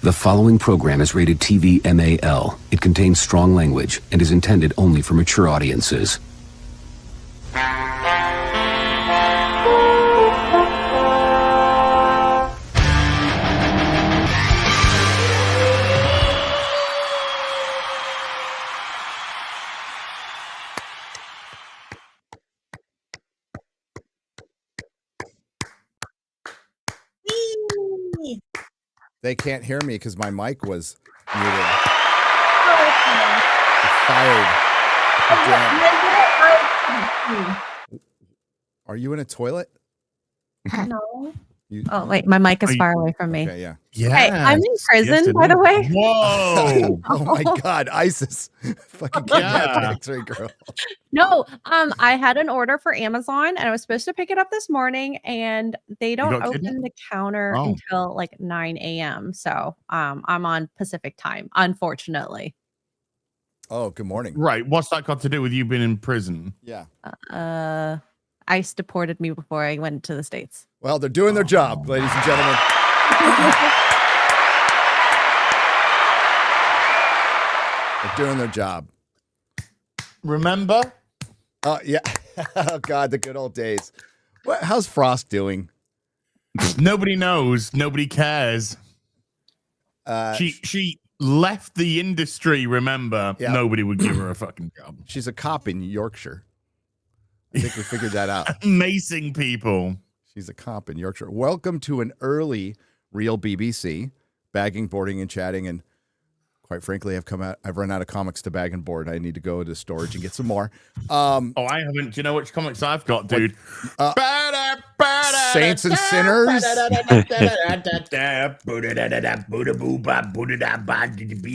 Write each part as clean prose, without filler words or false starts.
The following program is rated TV MAL. It contains strong language and is intended only for mature audiences. They can't hear me because my mic was muted. Fired. Are you in a toilet? No. Oh, wait, my mic is far away from me. Okay, yeah. Yeah. Hey, I'm in prison, by the way. Whoa. Oh my God, ISIS. Fucking kidnapping girl. No, I had an order for Amazon and I was supposed to pick it up this morning and they don't open the counter until like 9 a.m. So I'm on Pacific time, unfortunately. Oh, good morning. Right. What's that got to do with you being in prison? Yeah. ICE deported me before I went to the States. Well, they're doing their job, ladies and gentlemen. They're doing their job. Remember? Oh, yeah. Oh, God, the good old days. How's Frost doing? Nobody knows. Nobody cares. She left the industry, remember? Yeah. Nobody would give her a fucking job. She's a cop in Yorkshire. I think we figured that out. Amazing people. She's a cop in Yorkshire. Welcome to an early Real BBC, bagging, boarding, and chatting. And quite frankly, I've run out of comics to bag and board. I need to go to storage and get some more. I haven't. Do you know which comics I've got, dude? Saints and Sinners.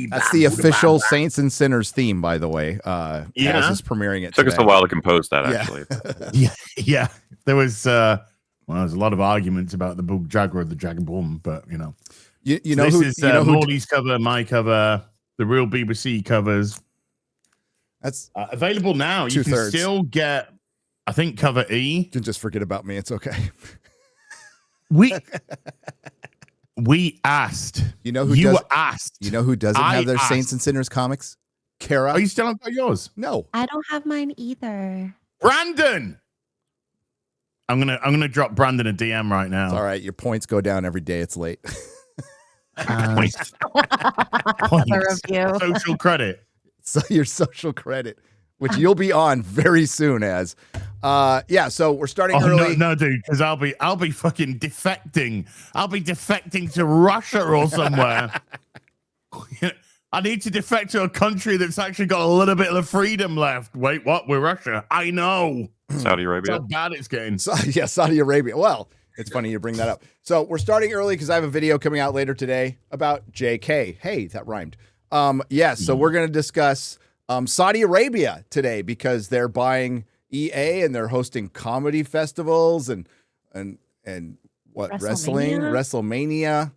That's the official Saints and Sinners theme, by the way. As is premiering it. Took us a while to compose that, actually. Yeah. There was there's a lot of arguments about the Bug Jagger or the Dragonborn, but you know. You know this who is who Morley's cover, my cover, the Real BBC covers. That's available now. You can still get, I think, cover E. You can just forget about me. It's okay. We asked. You know who asked. You know who doesn't have their Saints and Sinners comics? Kara. Are you still got yours? No. I don't have mine either. Brandon. I'm gonna drop Brandon a DM right now. It's all right. Your points go down every day. It's late. Points. Social credit. So your social credit, which you'll be on very soon as. So we're starting early. No, dude, because I'll be fucking defecting. I'll be defecting to Russia or somewhere. I need to defect to a country that's actually got a little bit of freedom left. Wait, what? We're Russia. I know. Saudi Arabia. That's how bad it's getting. Saudi Arabia. Well, it's funny you bring that up. So we're starting early because I have a video coming out later today about JK. Hey, that rhymed. So we're going to discuss Saudi Arabia today because they're buying EA and they're hosting comedy festivals and what WrestleMania.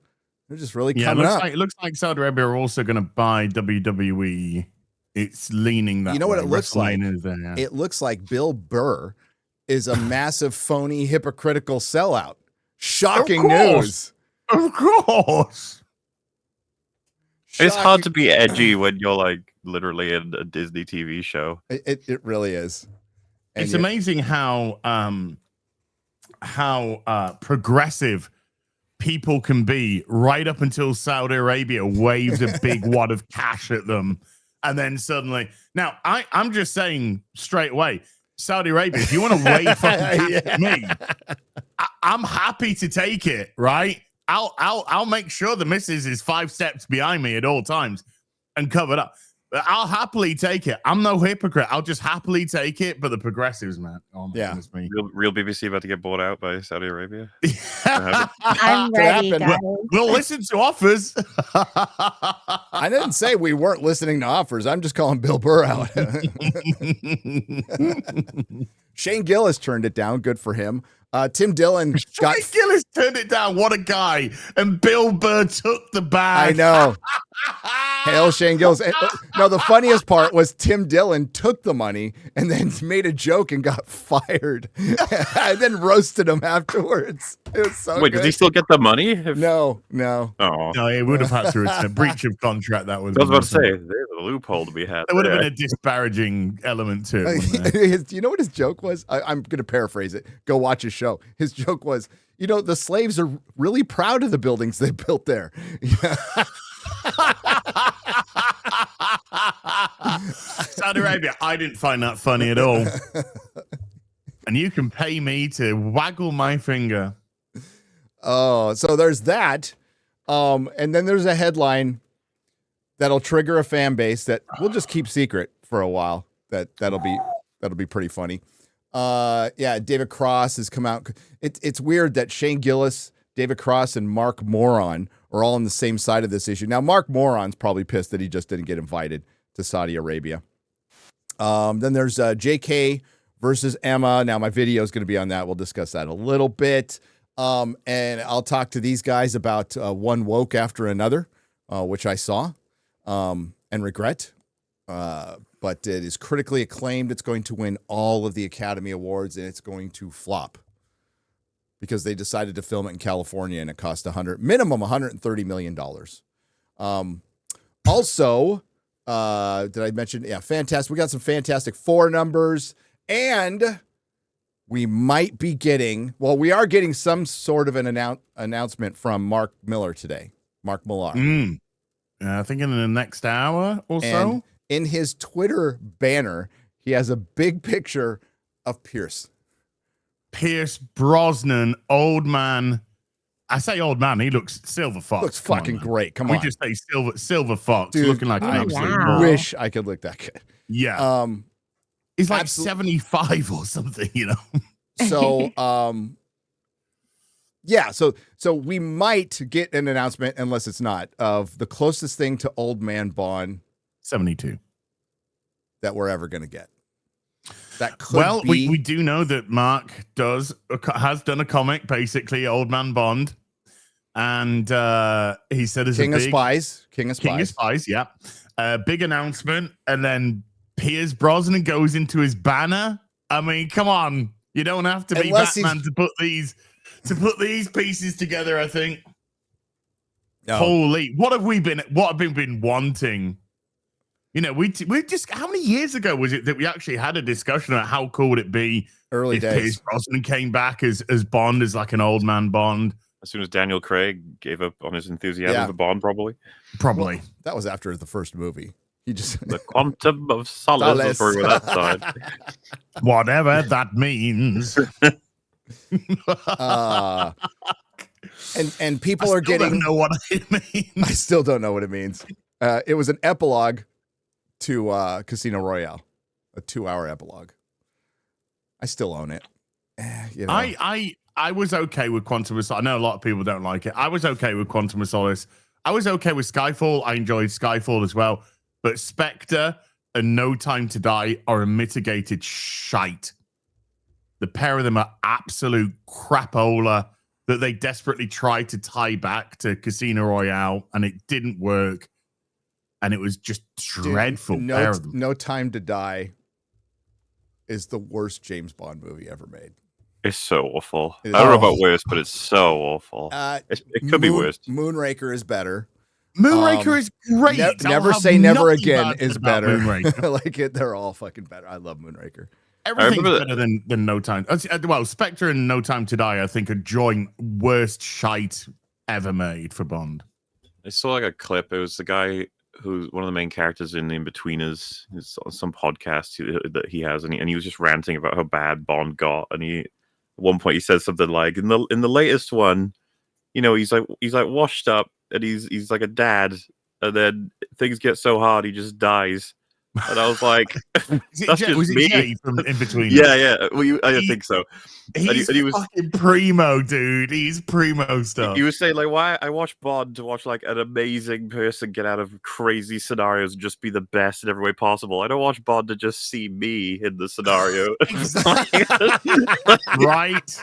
They're just really coming up. It looks like Saudi Arabia are also going to buy WWE. It's leaning that way. You know what it looks like? It looks like Bill Burr is a massive, phony, hypocritical sellout. Shocking news. Of course. It's hard to be edgy when you're like literally in a Disney TV show. It really is. And it's amazing how progressive people can be right up until Saudi Arabia waves a big wad of cash at them. And then suddenly, now I'm just saying straight away, Saudi Arabia, if you want to wave fucking cash at me, I'm happy to take it, right? I'll make sure the missus is 5 steps behind me at all times and covered up. I'll happily take it. I'm no hypocrite. I'll just happily take it. But the progressives, man. Oh my goodness me. Real BBC about to get bought out by Saudi Arabia. I'm ready, guys. We'll listen to offers. I didn't say we weren't listening to offers. I'm just calling Bill Burr out. Shane Gillis turned it down. Good for him. Tim Dillon got Gillis turned it down. What a guy! And Bill Burr took the bag. I know. Hail Shane Gillis. No, the funniest part was Tim Dillon took the money and then made a joke and got fired, and then roasted him afterwards. It was so Wait, good. does he still get the money? No. Oh, No, he would have had to return. Breach of contract. That was. I was about to say there's a loophole to be had. There would have been a disparaging element to it. Wouldn't there? Do you know what his joke was? I'm going to paraphrase it. Go watch his show. His joke was, the slaves are really proud of the buildings they built there. Saudi Arabia, I didn't find that funny at all. And you can pay me to waggle my finger. Oh, so there's that. And then there's a headline that'll trigger a fan base that we'll just keep secret for a while. That'll be pretty funny. David Cross has come out. It's weird that Shane Gillis, David Cross, and Mark Moron are all on the same side of this issue. Now, Mark Moron's probably pissed that he just didn't get invited to Saudi Arabia. Then there's JK versus Emma. Now, my video is going to be on that. We'll discuss that a little bit. And I'll talk to these guys about One Woke After Another, which I saw and regret. But it is critically acclaimed. It's going to win all of the Academy Awards, and it's going to flop because they decided to film it in California, and it cost minimum $130 million. Also, did I mention? Yeah, fantastic. We got some Fantastic Four numbers, and we might be getting, we are getting some sort of an announcement from Mark Millar today. Mark Millar. I think in the next hour or so. In his Twitter banner, he has a big picture of Pierce Brosnan, old man. I say old man, he looks Silver Fox. Looks fucking great. Come on. We just say Silver Fox, dude, looking like an absolute I wish I could look that good. Yeah. He's like 75 or something, So, so we might get an announcement, unless it's not, of the closest thing to Old Man Bond 72 that we're ever going to get. That could be. We do know that Mark has done a comic, basically Old Man Bond, and he said as King a of Spies, yeah, big announcement, and then Pierce Brosnan goes into his banner. I mean, come on, you don't have to be Batman to put these pieces together. I think. No. Holy, what have we been wanting? We just, how many years ago was it that we actually had a discussion about how cool would it be if Pierce Brosnan came back as Bond, as like an old man Bond? As soon as Daniel Craig gave up on his enthusiasm for Bond, probably. Well, that was after the first movie. He just the quantum of solace for that side. Whatever that means. And people are getting. I don't know what it means. I still don't know what it means. It was an epilogue to Casino Royale, a 2-hour epilogue. I still own it. I was okay with Quantum of Solace. I know a lot of people don't like it. I was okay with Quantum of Solace. I was okay with Skyfall. I enjoyed Skyfall as well. But Spectre and No Time to Die are a mitigated shite. The pair of them are absolute crapola that they desperately tried to tie back to Casino Royale, and it didn't work. And it was just dreadful. No Time to Die is the worst James Bond movie ever made. It's so awful. I don't know about worse, but it's so awful. It could be worse. Moonraker is better. Moonraker is great. Never Say Never Again is better. They're all fucking better. I love Moonraker. Everything's better than No Time. Well, Spectre and No Time to Die, I think, are joint worst shite ever made for Bond. I saw like a clip. It was the guy who's one of the main characters in In-Betweeners. It's on some podcast that he has, and he was just ranting about how bad Bond got. And at one point he says something like, in the latest one, he's like washed up, and he's like a dad, and then things get so hard he just dies. And I was like, that's just was me. it Jay from In Between? Yeah. Well, I think so. He's and he was fucking primo, dude. He's primo stuff. He was saying like, why I watch Bond to watch like an amazing person get out of crazy scenarios and just be the best in every way possible. I don't watch Bond to just see me in the scenario. Right.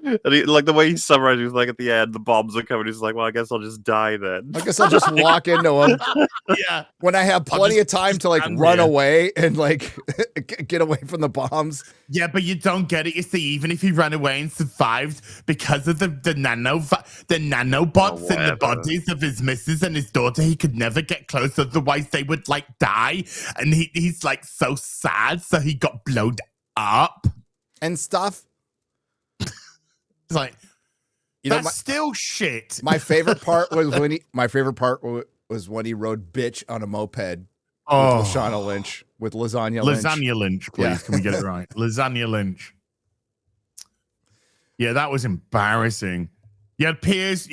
And he, like the way he summarized, he was like at the end, the bombs are coming. He's like, well, I guess I'll just die then. I guess I'll just walk into them. Yeah. When I have plenty of time to like run away and like get away from the bombs. Yeah, but you don't get it. You see, even if he ran away and survived because of the nanobots in the bodies of his missus and his daughter, he could never get close. Otherwise, they would like die. And he's like so sad, so he got blown up and stuff. It's like, that's still shit. My favorite part was when he rode bitch on a moped with Lashana Lynch, with Lasagna Lynch, please. Yeah. Can we get it right? Lasagna Lynch. Yeah, that was embarrassing. You had Piers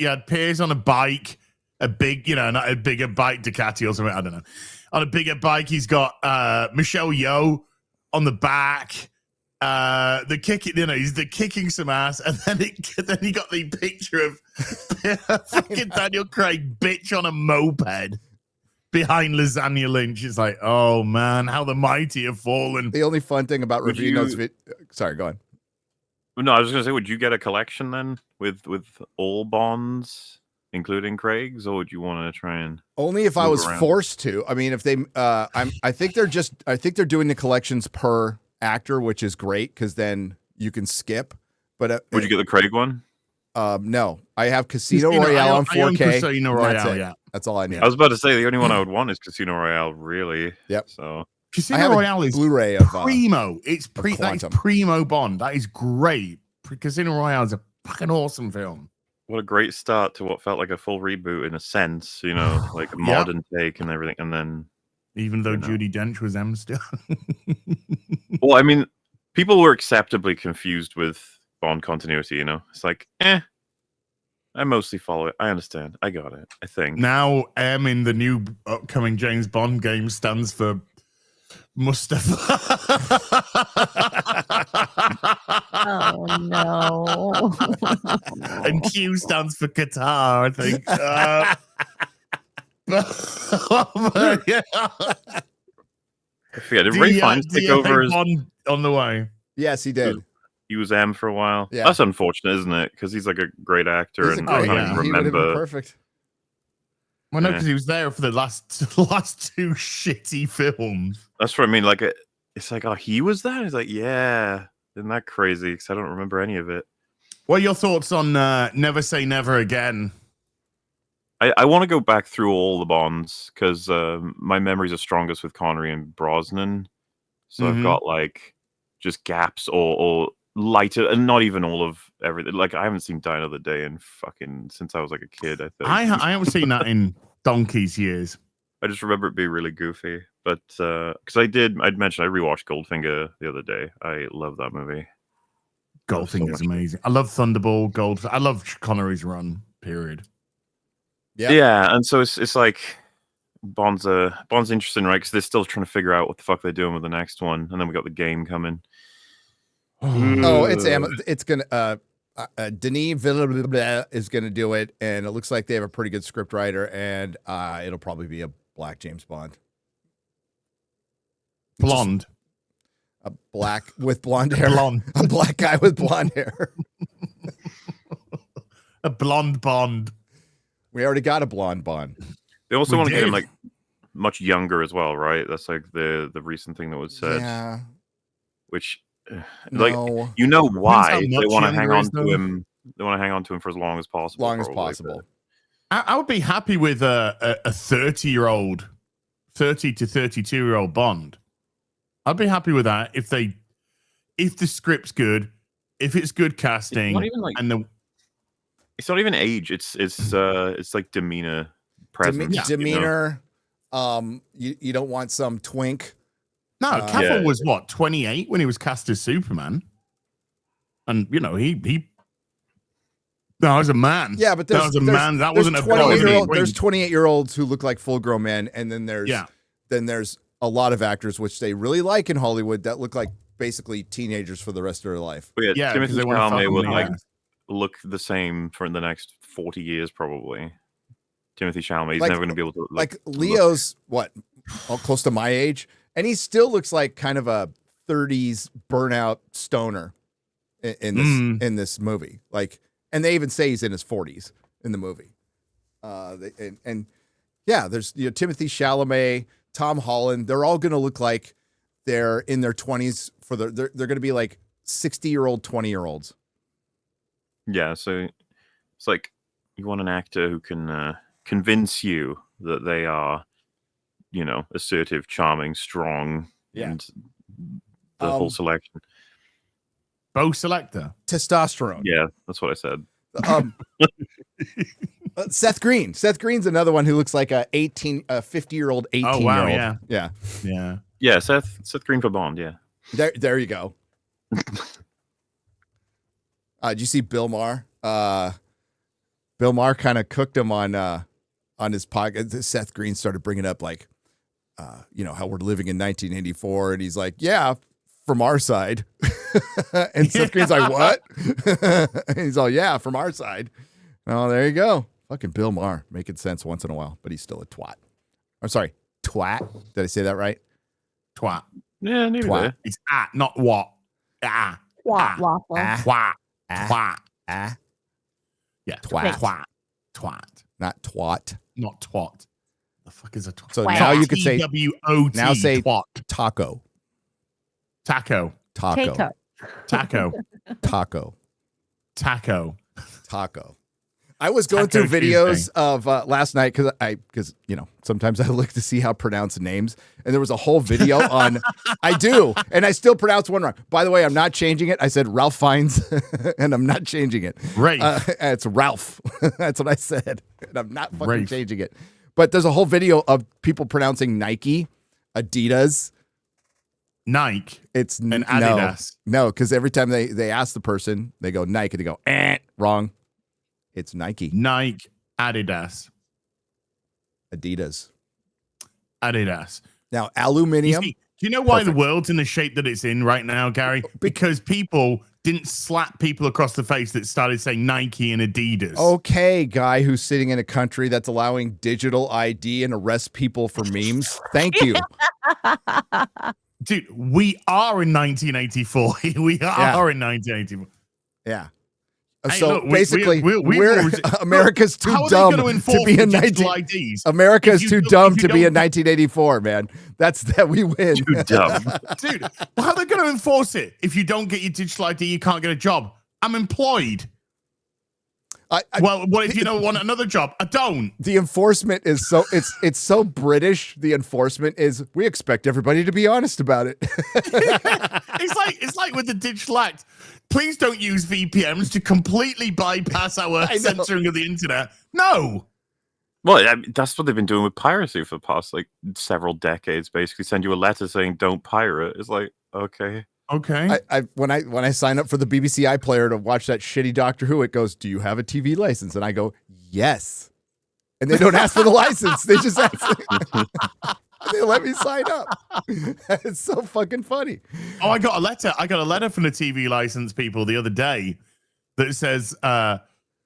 on a bike, a big, not a bigger bike, Ducati or something, I don't know. On a bigger bike, he's got Michelle Yeoh on the back. The kicking, he's kicking some ass, and then he got the picture of fucking Daniel Craig bitch on a moped behind Lasagna Lynch. It's like, oh man, how the mighty have fallen. The only fun thing about reviewing those sorry, go on. No, I was gonna say, would you get a collection then with all Bonds, including Craig's, or would you want to try and only if I was forced to? I mean, if they, I think they're doing the collections per actor, which is great because then you can skip. But would you get the Craig one? No, I have Casino Royale on 4K. Casino Royale, yeah, that's all I need. I was about to say the only one I would want is Casino Royale, really. Yep. So Casino Royale is Blu-ray of primo. It's that is primo Bond. That is great. Casino Royale is a fucking awesome film. What a great start to what felt like a full reboot in a sense, like a modern take and everything, and then. Even though Judi Dench was M still. Well, I mean, people were acceptably confused with Bond continuity, It's like, I mostly follow it. I understand. I got it, I think. Now M in the new upcoming James Bond game stands for Mustafa. Oh, no. And Q stands for Qatar, I think. Yeah. Did Ray Fiennes take over as on the way? Yes, he did. He was M for a while. Yeah. That's unfortunate, isn't it? Because he's like a great actor, I can't even remember. He would have been perfect. Well, no, because he was there for the last two shitty films. That's what I mean. Like, it's like, oh, he was there. He's like, yeah, isn't that crazy? Because I don't remember any of it. What are your thoughts on Never Say Never Again? I want to go back through all the Bonds because my memories are strongest with Connery and Brosnan. So I've got like just gaps or lighter, and not even all of everything. Like I haven't seen Die Another Day since I was like a kid. I think I haven't seen that in donkey's years. I just remember it being really goofy. But because I'd mentioned I rewatched Goldfinger the other day. I love that movie. Goldfinger's amazing. I love Thunderball, I love Connery's run. Period. Yeah, and so it's like Bond's interesting, right? Because they're still trying to figure out what the fuck they're doing with the next one, and then we got the game coming. Oh, it's gonna Denis Villeneuve is gonna do it, and it looks like they have a pretty good script writer, and it'll probably be a black James Bond, blonde, a black with blonde hair, a black guy with blonde hair, a blonde Bond. We already got a blonde Bond. They also want to get him like much younger as well, right? That's like the recent thing that was said. Yeah. Which, like, why they want to hang on to him. They want to hang on to him for as long as possible. I would be happy with a 30-year-old, 30 to 32-year-old Bond. I'd be happy with that if the script's good, if it's good casting, it's not even age. It's like demeanor, presence. Demeanor. You don't want some twink. No, Cavill was what, 28 when he was cast as Superman, and he. No, as a man. Yeah, but that wasn't a 28-year-old. There's 28-year-olds who look like full-grown men, and then there's a lot of actors, which they really like in Hollywood, that look like basically teenagers for the rest of their life. But Yeah, Timothy 'cause they wanna fuck Chalamet them, would yeah. like look the same for the next 40 years, probably. Timothy Chalamet, he's Like- never going to be able to Like Leo's close to my age, and he still looks like kind of a 30s burnout stoner in this movie. Like, and they even say he's in his 40s in the movie. Yeah, there's Timothy Chalamet, Tom Holland. They're all going to look like they're in their 20s they're going to be like 60-year-old, 20-year-olds. Yeah, so it's like you want an actor who can convince you that they are, assertive, charming, strong, and the whole selection. Bo Selector. Testosterone. Yeah, that's what I said. Seth Green. Seth Green's another one who looks like a 50-year-old, 18-year-old. Oh, wow, Yeah. Yeah, Seth Green for Bond, yeah. There you go. Did you see Bill Maher? Bill Maher kind of cooked him on his podcast. Seth Green started bringing up like, how we're living in 1984, and he's like, yeah, from our side. And Seth Green's like, what? And he's all, yeah, from our side. Oh, there you go. Fucking Bill Maher making sense once in a while, but he's still a twat. I'm sorry, twat. Did I say that right? Twat. Yeah, neither Twat. there. It's not what. Waffle. Twat. Twat. Yeah. Twat. Twat. Not twat. Not twat. The fuck is a twat? So now you could say T-W-O-T. now say twat. taco. Taco. Taco. Taco. Taco. Taco. Taco. I was going Taco through videos Tuesday. of last night because sometimes I look to see how to pronounce names, and there was a whole video on. I do, and I still pronounce one wrong. By the way, I'm not changing it. I said Ralph Fiennes, and I'm not changing it. Right. It's Ralph. That's what I said, and I'm not fucking Rafe. changing it. But there's a whole video of people pronouncing Nike, Adidas. Nike. It's and Adidas. No, because every time they ask the person, they go Nike, and they go wrong. It's Nike. Nike. Adidas. Adidas. Adidas. Now, aluminium. You see, do you know why Perfect. the world's in the shape that it's in right now, Gary? Because people didn't slap people across the face that started saying Nike and Adidas. Okay, guy who's sitting in a country that's allowing digital ID and arrest people for memes. Thank you. Dude, we are in 1984. We are in 1984. Yeah. Hey, So look, basically, we're America's too how are dumb they gonna to enforce be in the digital 19. IDs? America's If too you dumb don't- to if be you in 1984, man. That's that we win. Too dumb. Dude, how are they going to enforce it? If you don't get your digital ID, you can't get a job. I'm employed. Well, what if you don't want another job? I don't. The enforcement is so it's so British. The enforcement is we expect everybody to be honest about it. It's like with the Digital Act. Please don't use VPNs to completely bypass our censoring of the internet. No. Well, I mean, that's what they've been doing with piracy for the past several decades. Basically, send you a letter saying "Don't pirate." It's like, okay. Okay. When I sign up for the BBC iPlayer to watch that shitty Doctor Who, it goes, "Do you have a TV license?" And I go, "Yes." And they don't ask for the license; they just ask. They let me sign up. It's so fucking funny. Oh, I got a letter. I got a letter from the TV license people the other day that says,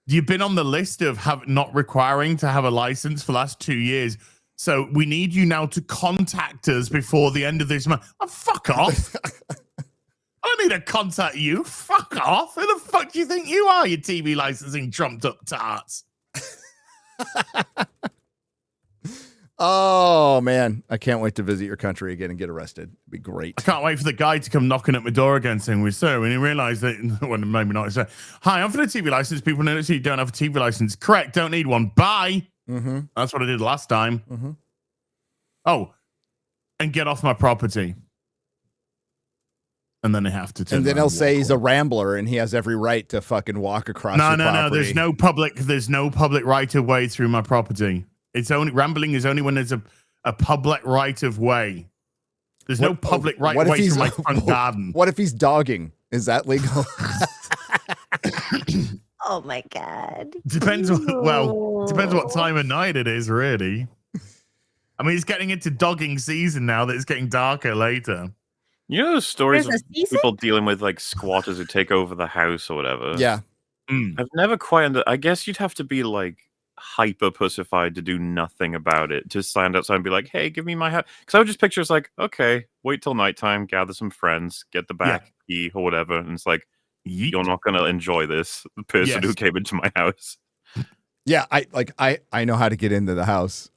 "You've been on the list of not requiring to have a license for the last 2 years. So we need you now to contact us before the end of this month." Oh, fuck off. I don't need to contact you. Fuck off. Who the fuck do you think you are, you TV licensing trumped up tarts? Oh man, I can't wait to visit your country again and get arrested. It'd be great. I can't wait for the guy to come knocking at my door again saying, "We're sir," when he realized that, well, maybe not. So, "Hi, I'm for the TV license. People notice you don't have a TV license." "Correct, don't need one. Bye." Mm-hmm. That's what I did last time. Mm-hmm. Oh, and get off my property. And then they have to turn And then around he'll and say walk he's away. a rambler and he has every right to fucking walk across your property. There's no public right of way through my property. It's only rambling is only when there's a public right of way. There's no public right of way through my front garden. What if he's dogging? Is that legal? Oh my god. Depends what time of night it is, really. I mean, it's getting into dogging season now that it's getting darker later. You know those stories of There's a season? people dealing with like squatters who take over the house or whatever? Yeah. I've never quite I guess you'd have to be like hyper pussified to do nothing about it. To stand outside and be like, hey, give me my house. Because I would just picture it's like, okay, wait till nighttime, gather some friends, get the back key or whatever. And it's like, you're not going to enjoy this, the person who came into my house. Yeah, I know how to get into the house.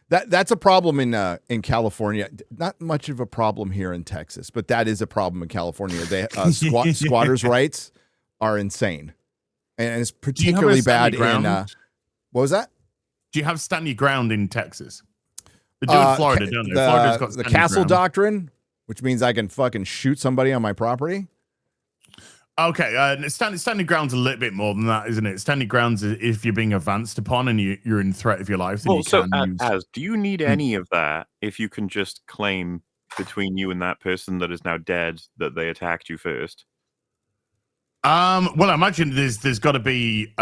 That's a problem in California. Not much of a problem here in Texas, but that is a problem in California. They squatters' rights are insane, and it's particularly bad in. What was that? Do you have stand your ground in Texas? They do in Florida, don't they? Florida's got the castle doctrine, which means I can fucking shoot somebody on my property. Okay, standing ground's a little bit more than that, isn't it? Standing ground's if you're being advanced upon and you're in threat of your life. Then do you need any of that if you can just claim between you and that person that is now dead that they attacked you first? Well, I imagine there's got to be.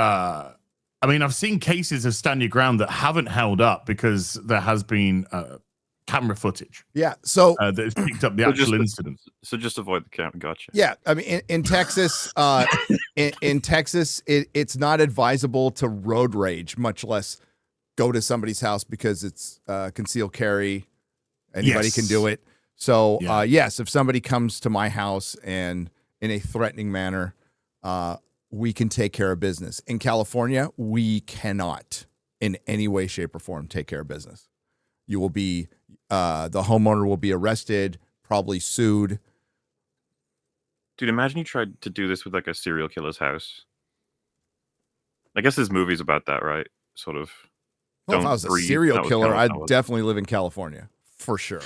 I mean, I've seen cases of stand your ground that haven't held up because there has been camera footage. Yeah, so that has picked up the actual incident. So just avoid the camera. Gotcha. Yeah, I mean, in Texas, in Texas, it's not advisable to road rage, much less go to somebody's house because it's concealed carry. Anybody can do it. So yes, if somebody comes to my house and in a threatening manner, we can take care of business. In California, we cannot in any way, shape, or form take care of business. You will be, the homeowner will be arrested, probably sued. Dude, imagine you tried to do this with like a serial killer's house. I guess there's movies about that, right? Sort of. Well, if I was a serial killer, I'd definitely live in California, for sure.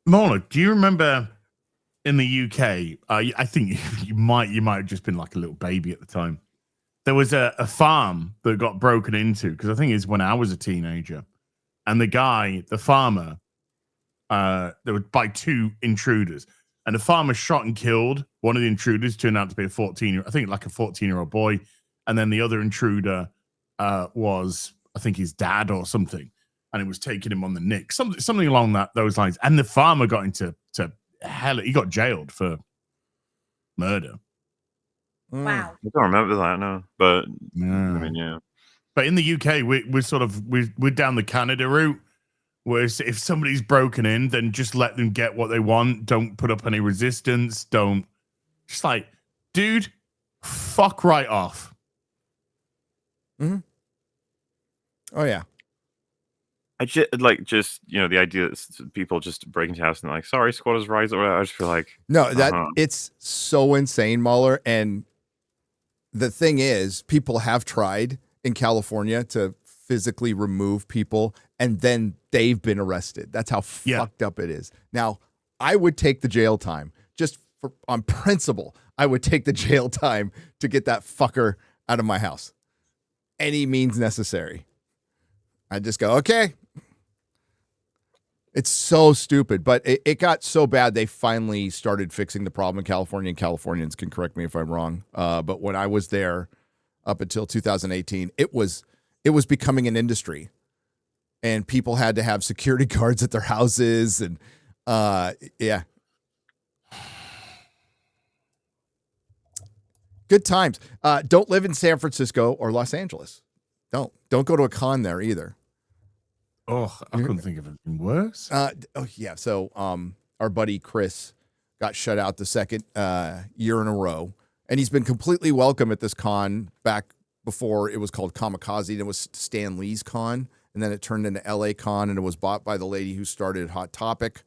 Mona, do you remember in the UK, I think you might have just been like a little baby at the time. There was a farm that got broken into, because I think it's when I was a teenager. And the farmer, there were by two intruders. And the farmer shot and killed one of the intruders, turned out to be a 14-year-old boy. And then the other intruder was, I think, his dad or something. And it was taking him on the nick, something along those lines. And the farmer got into hell. He got jailed for murder. Wow. I don't remember that, no. But I mean, yeah. But in the UK, we're down the Canada route, where if somebody's broken in, then just let them get what they want. Don't put up any resistance. Don't. Just like, dude, fuck right off. Mm-hmm. Oh yeah. I just the idea that people just break into house and like, sorry, squatters' rights, or I just feel like no, it's so insane, Mueller. And the thing is, people have tried in California to physically remove people, and then they've been arrested. That's how fucked up it is. Now, I would take the jail time just on principle. I would take the jail time to get that fucker out of my house. Any means necessary. I just go, okay. It's so stupid, but it got so bad they finally started fixing the problem in California, and Californians can correct me if I'm wrong. But when I was there up until 2018, it was becoming an industry, and people had to have security guards at their houses, and good times. Don't live in San Francisco or Los Angeles. Don't go to a con there either. Oh, I couldn't think of anything worse. So our buddy Chris got shut out the second year in a row, and he's been completely welcome at this con back before it was called Kamikaze, and it was Stan Lee's con, and then it turned into LA Con, and it was bought by the lady who started Hot Topic,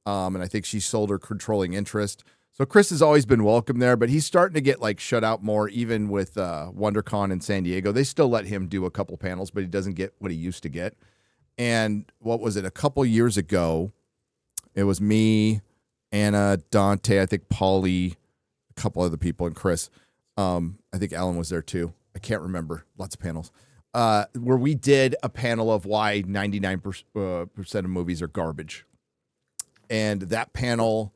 and I think she sold her controlling interest. So Chris has always been welcome there, but he's starting to get like shut out more, even with WonderCon in San Diego. They still let him do a couple panels, but he doesn't get what he used to get. And what was it? A couple years ago, it was me, Anna, Dante, I think Paulie, a couple other people, and Chris. I think Alan was there too. I can't remember. Lots of panels. Where we did a panel of why 99% of movies are garbage. And that panel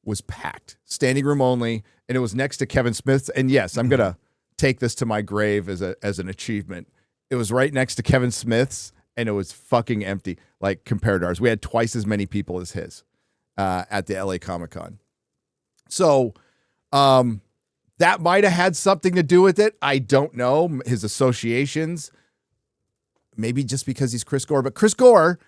was packed. Standing room only. And it was next to Kevin Smith's. And yes, I'm going to take this to my grave as an achievement. It was right next to Kevin Smith's and it was fucking empty, like compared to ours. We had twice as many people as his at the LA Comic-Con. So that might have had something to do with it. I don't know. His associations, maybe just because he's Chris Gore, but Chris Gore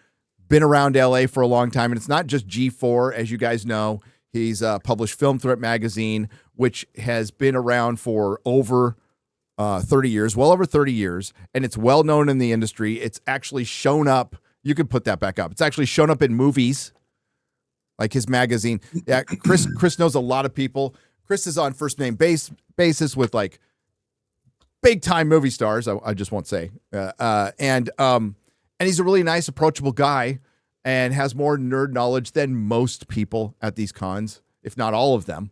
been around LA for a long time, and it's not just G4, as you guys know. He's published Film Threat magazine, which has been around for over 30 years, well over 30 years, and it's well known in the industry. It's actually shown up. You can put that back up. It's actually shown up in movies, like his magazine. Yeah, Chris knows a lot of people. Chris is on first name basis with like big time movie stars. I just won't say, and he's a really nice, approachable guy, and has more nerd knowledge than most people at these cons, if not all of them.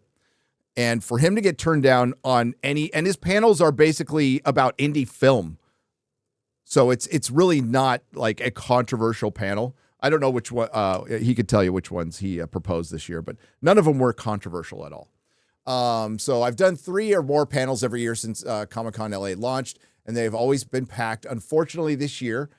And for him to get turned down on any, and his panels are basically about indie film. So it's really not like a controversial panel. I don't know which one, he could tell you which ones he proposed this year, but none of them were controversial at all. So I've done 3 or more panels every year since Comic-Con LA launched, and they've always been packed. Unfortunately, this year,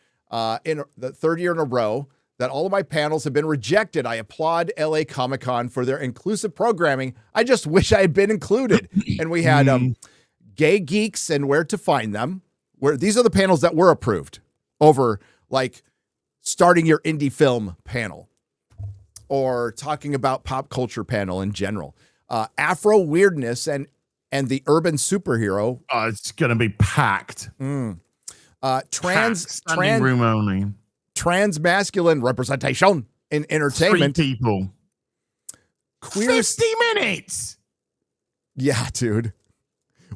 in the 3rd year in a row, that all of my panels have been rejected. I applaud LA Comic-Con for their inclusive programming. I just wish I had been included. And we had gay geeks and where to find them. Where these are the panels that were approved over like starting your indie film panel or talking about pop culture panel in general. Afro weirdness and the urban superhero. Oh, it's gonna be packed. Standing room only. Transmasculine representation in entertainment. 3 people. Queer 50 minutes. Yeah, dude.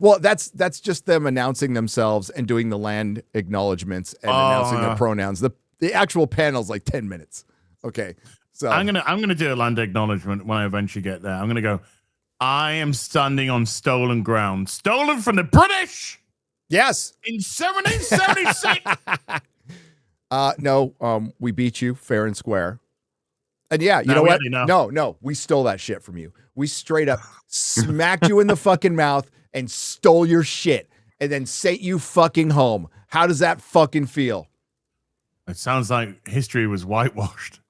Well, that's just them announcing themselves and doing the land acknowledgments and announcing their pronouns. The actual panel's like 10 minutes. Okay. So I'm gonna do a land acknowledgement when I eventually get there. I'm gonna go, I am standing on stolen ground. Stolen from the British. Yes. In 1776. No, we beat you fair and square. And yeah, you know what? No, we stole that shit from you. We straight up smacked you in the fucking mouth and stole your shit and then sent you fucking home. How does that fucking feel? It sounds like history was whitewashed.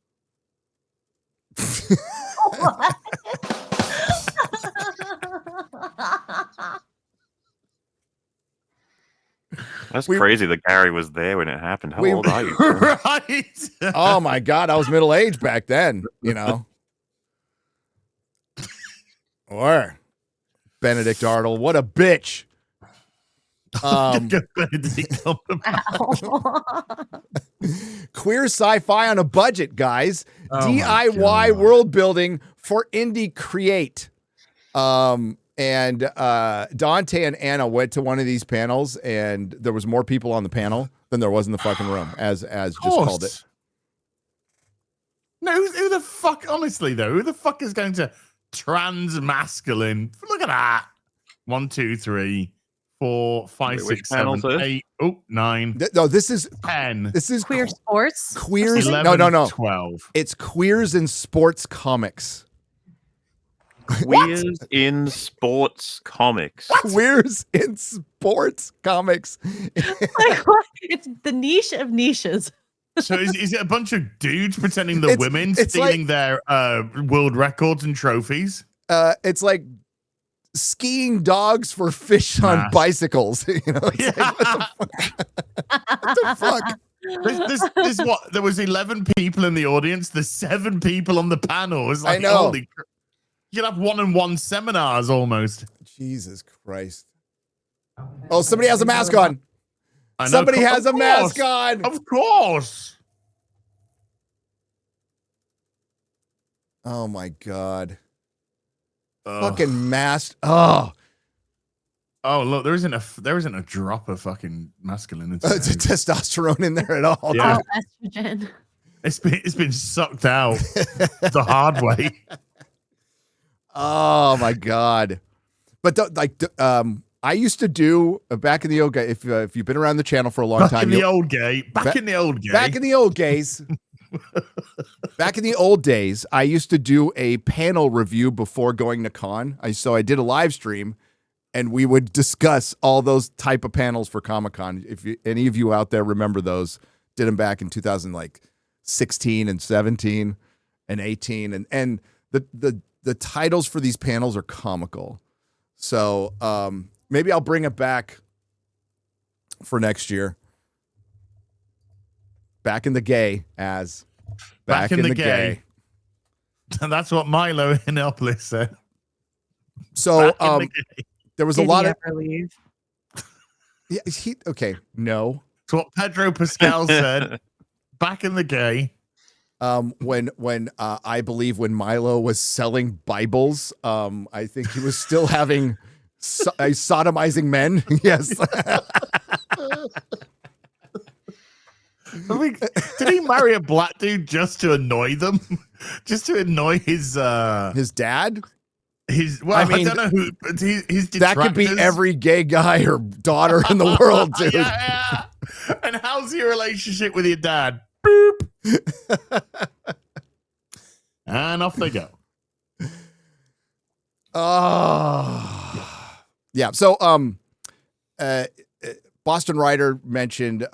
That's crazy that Gary was there when it happened. How old are you? Right. Oh my God, I was middle-aged back then, you know. Or Benedict Arnold, what a bitch. Queer sci-fi on a budget, guys. DIY world building for indie create. And Dante and Anna went to one of these panels, and there was more people on the panel than there was in the fucking room, as just called it. No, who the fuck, honestly, though, who the fuck is going to trans-masculine? Look at that. 1, 2, 3, 4, 5, 6, 7, 8, 9. No, this is 10. This is queer sports. Queers. 11, No. 12. It's queers in sports comics. Queers in sports comics. Queers in sports comics. It's the niche of niches. So is it a bunch of dudes pretending they're women stealing like, their world records and trophies? It's like skiing dogs for fish on bicycles. You know, it's like, what the fuck? This what? There was 11 people in the audience. There's 7 people on the panel. It's like, I know. Holy you could have 1-on-1 seminars almost. Jesus Christ. Oh, somebody has a mask on. Somebody has a mask on. Of course. Oh my God. Fucking mask. Oh, look, there isn't a drop of fucking masculinity. Testosterone in there at all. Yeah. Oh, estrogen. It's been sucked out the hard way. Oh my God. But I used to do back in the old days. If you've been around the channel for a long time, Back in the old days, I used to do a panel review before going to con. So I did a live stream, and we would discuss all those type of panels for Comic-Con. If any of you out there remember those, did them back in 2016 and 17 and 18, and the titles for these panels are comical. So maybe I'll bring it back for next year. Back in the gay as back in the gay. And that's what Milo in Minneapolis said. So there was a lot of leave? Yeah, no. It's what Pedro Pascal said. Back in the gay. When I believe when Milo was selling Bibles, I think he was still having sodomizing men. Yes. I mean, did he marry a black dude just to annoy them? Just to annoy his dad? I don't know who, but his detractors. That could be every gay guy or daughter in the world, dude. Yeah. And how's your relationship with your dad? Boop. And off they go. Oh. Yeah. So Boston Writer mentioned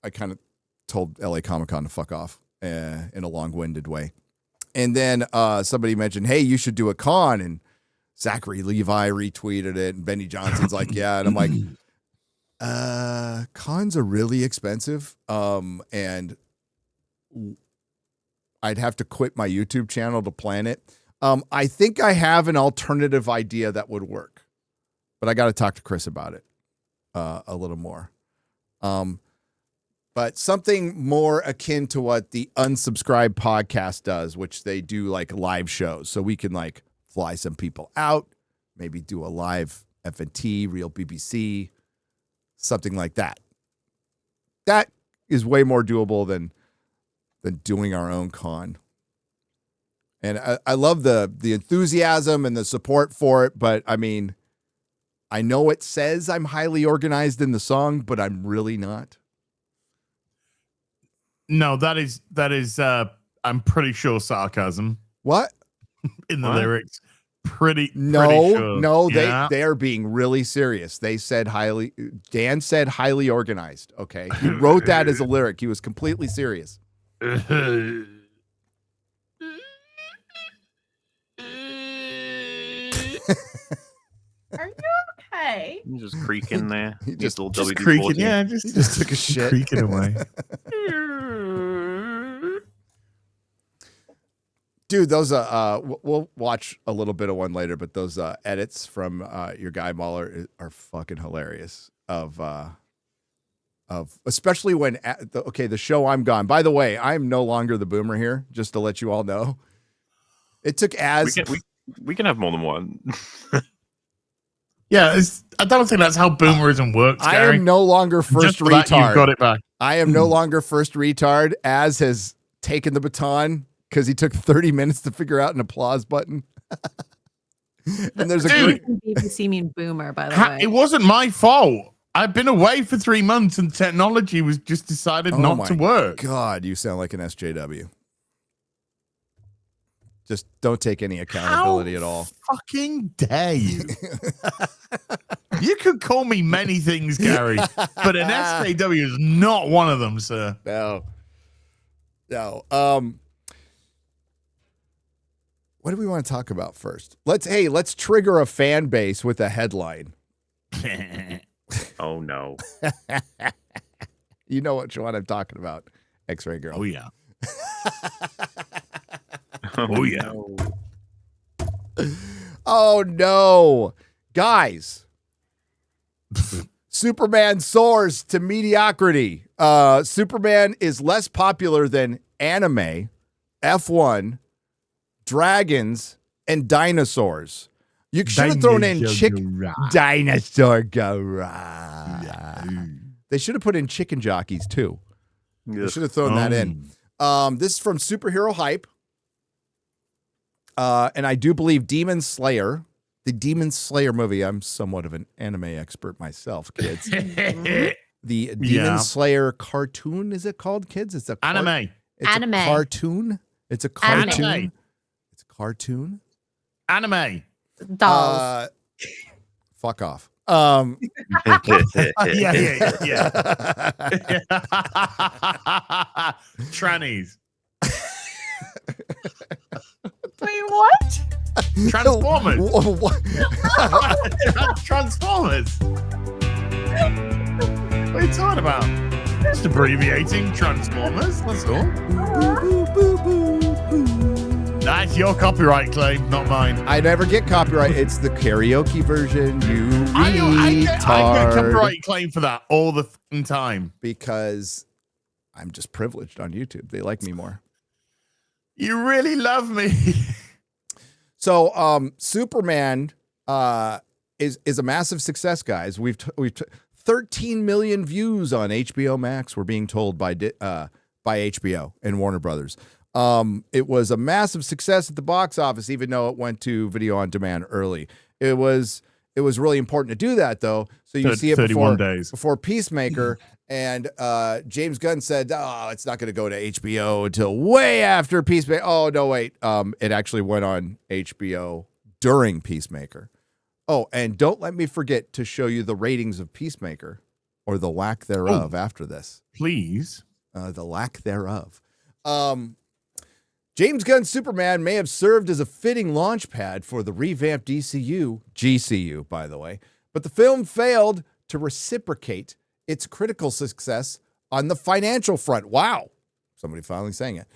I kind of told LA Comic-Con to fuck off in a long-winded way. And then somebody mentioned, hey, you should do a con. And Zachary Levi retweeted it. And Benny Johnson's like, yeah. And I'm like, cons are really expensive. And I'd have to quit my YouTube channel to plan it. I think I have an alternative idea that would work. But I got to talk to Chris about it a little more. But something more akin to what the Unsubscribed podcast does, which they do like live shows. So we can like fly some people out, maybe do a live FNT, real BBC, something like that. That is way more doable than doing our own con. And I love the enthusiasm and the support for it. But I mean, I know it says I'm highly organized in the song, but I'm really not. No, that is I'm pretty sure sarcasm. What? In the lyrics. Pretty sure. No, yeah. they are being really serious. They said Dan said highly organized. Okay. He wrote that as a lyric. He was completely serious. Are you okay? You just creaking there. He just creaking. Yeah, he just took a shit. Creaking away. Dude, those we'll watch a little bit of one later, but those edits from your guy Millar are fucking hilarious. Of especially when the show I'm Gone. By the way, I'm no longer the boomer here. Just to let you all know, it took we can have more than one. Yeah, I don't think that's how boomerism works, Gary. I am no longer first retard. You've got it back. I am no longer first retard. Az has taken the baton because he took 30 minutes to figure out an applause button. And there's BBC mean boomer, by the way. It wasn't my fault. I've been away for 3 months and technology was just decided not to work. God, you sound like an SJW. Just don't take any accountability at all. Fucking dare you? You could call me many things, Gary, but an SJW is not one of them, sir. No. What do we want to talk about first? Let's trigger a fan base with a headline. Oh no. You know which one I'm talking about. X-Ray Girl. Oh yeah. Oh yeah. Oh no. Guys. Superman soars to mediocrity. Superman is less popular than anime, F1, dragons, and dinosaurs. You should have thrown in Dinosaur Garage. Yeah. They should have put in chicken jockeys too. They should have thrown that in. This is from Superhero Hype. And I do believe Demon Slayer, the Demon Slayer movie. I'm somewhat of an anime expert myself, kids. The Demon Slayer cartoon, is it called, kids? It's a anime. It's anime. A cartoon. It's a cartoon. Anime. It's a cartoon. Anime. Dolls. Fuck off. Yeah. Trannies. Wait, what? Transformers. What? Transformers. What are you talking about? Just abbreviating Transformers. That's all. That's your copyright claim, not mine. I never get copyright. It's the karaoke version. You I get retard. copyright claim for that all the time. Because I'm just privileged on YouTube. They like me more. You really love me. So, Superman is a massive success, guys. We've 13 million views on HBO Max. We're being told by HBO and Warner Brothers. It was a massive success at the box office, even though it went to video on demand early. It was really important to do that, though. So you see it before Peacemaker. And James Gunn said, "Oh, it's not going to go to HBO until way after Peacemaker." Oh no, wait. It actually went on HBO during Peacemaker. Oh, and don't let me forget to show you the ratings of Peacemaker, or the lack thereof after this. Please. The lack thereof. James Gunn's Superman may have served as a fitting launch pad for the revamped GCU, by the way, but the film failed to reciprocate its critical success on the financial front. Wow. Somebody finally saying it.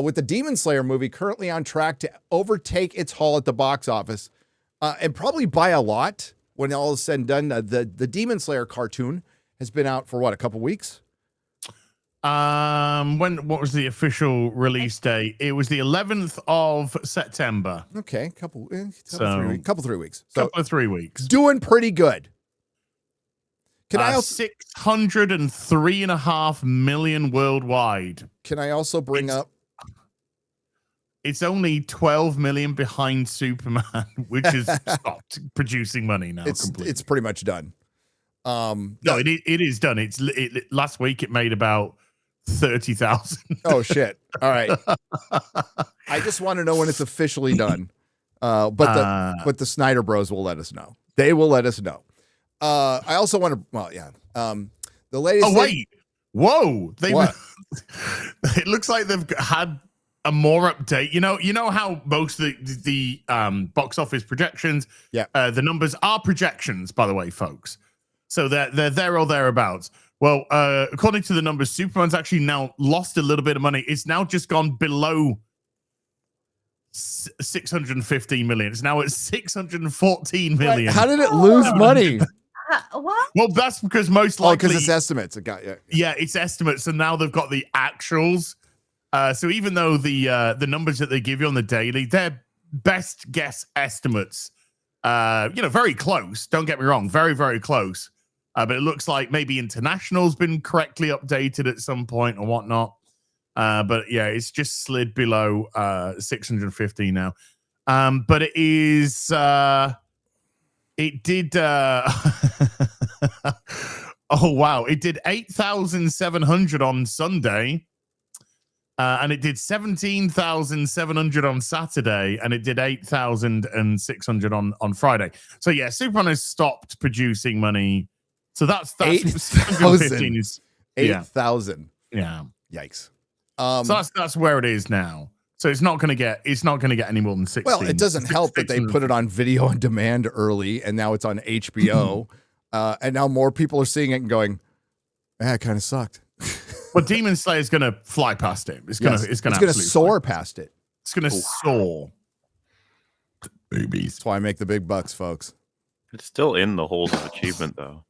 With the Demon Slayer movie currently on track to overtake its haul at the box office, and probably by a lot when all is said and done. The Demon Slayer cartoon has been out for, what, a couple weeks? What was the official release date? It was the 11th of September. Okay, couple 3 weeks. So, couple of 3 weeks. Doing pretty good. Can I also 603.5 million worldwide. Can I also bring up? It's only 12 million behind Superman, which has stopped producing money now. It's pretty much done. No, it is done. Last week it made about 30,000. Oh shit! All right. I just want to know when it's officially done. But the Snyder Bros will let us know. They will let us know. I also want to. Well, yeah. The latest. Oh wait! Whoa! What? It looks like they've had a more update. You know how most of the box office projections. Yeah. The numbers are projections, by the way, folks. So they're there or thereabouts. Well, according to the numbers, Superman's actually now lost a little bit of money. It's now just gone below 615 million. It's now at 614 million. How did it lose money? What? Well, that's because most likely because it's estimates. Yeah, it's estimates, and now they've got the actuals. So even though the numbers that they give you on the daily, they're best guess estimates. Very close. Don't get me wrong, very, very close. But it looks like maybe international's been correctly updated at some point or whatnot. But yeah, it's just slid below 650 now. But it is. It did. Oh wow! It did 8,700 on Sunday. And it did 17,700 on Saturday, and it did 8,600 on Friday. So yeah, Superman has stopped producing money. So that's 8,000. 8,000. Yeah. Yikes. So that's where it is now. So it's not going to get any more than 16. Well, it doesn't help that they put it on video on demand early, and now it's on HBO, and now more people are seeing it and going, "It kind of sucked." Well, Demon Slayer is going to fly past it. It's going to soar past it. It's going to soar. Boobies. That's why I make the big bucks, folks. It's still in the halls of achievement, though.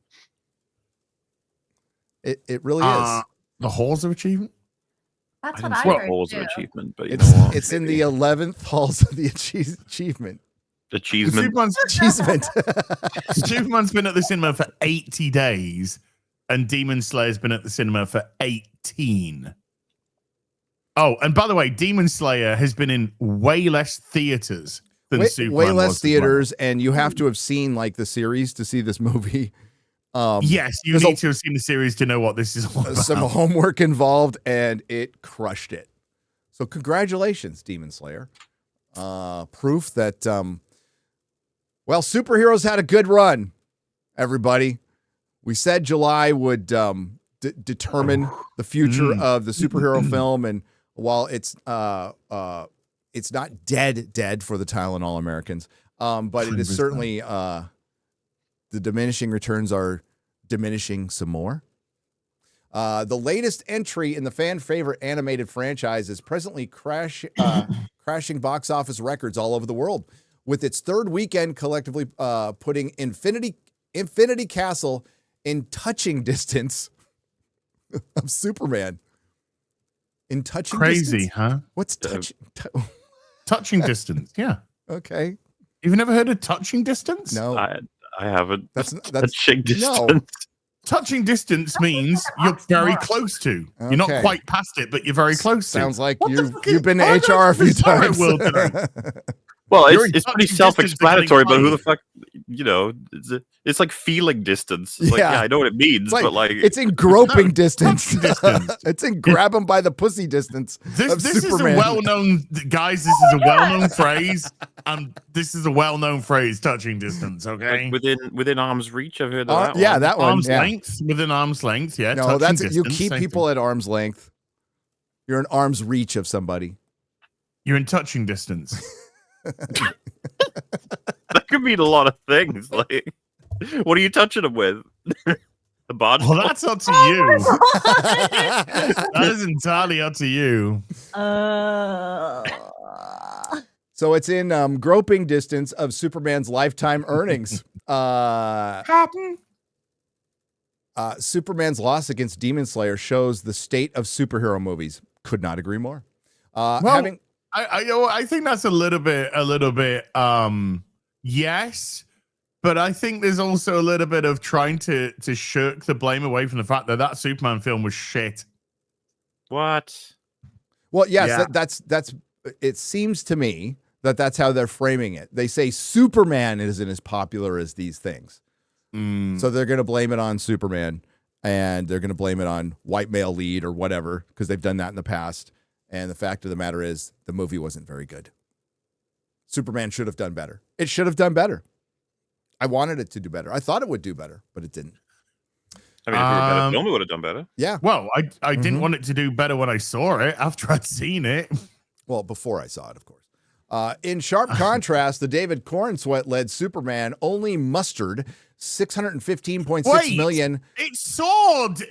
It really is. The halls of achievement? That's I what I didn't say heard halls too. of achievement, but it's in the 11th halls of the achievement. Achievement. Superman's been at the cinema for 80 days. And Demon Slayer's been at the cinema for 18. Oh, and by the way, Demon Slayer has been in way less theaters than Superman. Way less theaters, and you have to have seen like the series to see this movie. Yes, you need to have seen the series to know what this is all about. Some homework involved, and it crushed it. So congratulations, Demon Slayer. Proof that, superheroes had a good run. everybody. We said July would determine the future of the superhero film, and while it's not dead for the Tylenol Americans, but it is certainly the diminishing returns are diminishing some more. The latest entry in the fan favorite animated franchise is presently crashing box office records all over the world, with its third weekend collectively putting Infinity Castle in touching distance of Superman. In touching Crazy, distance? huh? What's touching? Touching distance, yeah. Okay. You've never heard of touching distance? No. I haven't. That's touching distance. No. Touching distance means you're very close to. You're not Okay. quite past it, but you're very close to. Sounds like What the you've fuck been is- to HR a few Sorry, times. Will, did I? Well, You're in it's pretty touching distance self-explanatory, to but who the getting fuck, it's like feeling distance. It's like, Yeah. yeah, I know what it means, It's like, but like, it's in groping distance. touching distance. It's in grab him by the pussy distance. This of is a Superman. well-known, guys. This is a well-known phrase. This is a well-known phrase. Touching distance. Okay. like within arm's reach. I've heard of that. Yeah, one. that one. Arm's Yeah. length, within arm's length. Yeah. No, touching that's you distance, keep same people thing. at arm's length. You're in arm's reach of somebody. You're in touching distance. That could mean a lot of things. Like, what are you touching them with? The body. Well, that's up to you. That is entirely up to you. So it's in groping distance of Superman's lifetime earnings. Superman's loss against Demon Slayer shows the state of superhero movies. Could not agree more. Well, I think that's a little bit, yes, but I think there's also a little bit of trying to shirk the blame away from the fact that Superman film was shit. What? Well, yes, Yeah. that's. It seems to me that that's how they're framing it. They say Superman isn't as popular as these things, so they're going to blame it on Superman, and they're going to blame it on white male lead or whatever because they've done that in the past. And the fact of the matter is, the movie wasn't very good. Superman should have done better. It should have done better. I wanted it to do better. I thought it would do better, but it didn't. I mean, if it were a better film, it would have done better. Yeah. Well, I didn't want it to do better when I saw it. After I'd seen it. Well, before I saw it, of course. In sharp contrast, the David Cornsweet-led Superman only mustered $615.6 million. It soared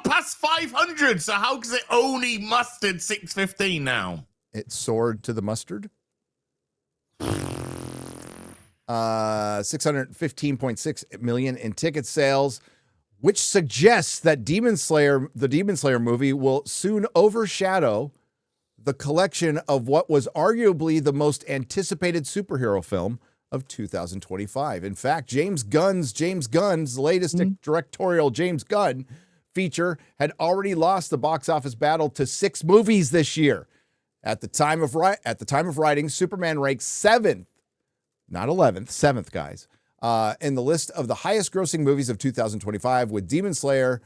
past 500. So how is it only mustered 615 now? It soared to the mustard. 615.6 million in ticket sales, which suggests that the Demon Slayer movie will soon overshadow the collection of what was arguably the most anticipated superhero film of 2025. In fact, James Gunn's latest directorial James Gunn feature had already lost the box office battle to 6 movies this year. At the time of writing, Superman ranked 7th, not 11th, 7th, guys, in the list of the highest grossing movies of 2025, with Demon Slayer,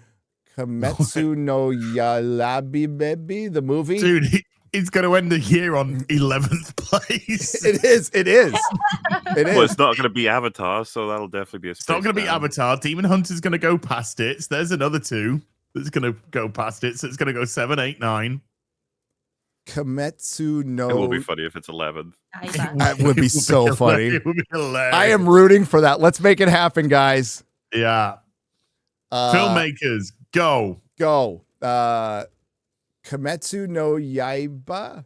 Kimetsu no Yaiba, the movie. Dude, he's going to end the year on 11th place. It is. Well, it's not going to be Avatar, so that'll definitely be a It's not going to be Avatar. Demon Hunter's going to go past it. So there's another 2 that's going to go past it. So it's going to go 7, 8, 9. Kimetsu no. It will be funny if it's 11th. That would be so funny. It would be hilarious. I am rooting for that. Let's make it happen, guys. Yeah. Filmmakers, go. Kimetsu no Yaiba,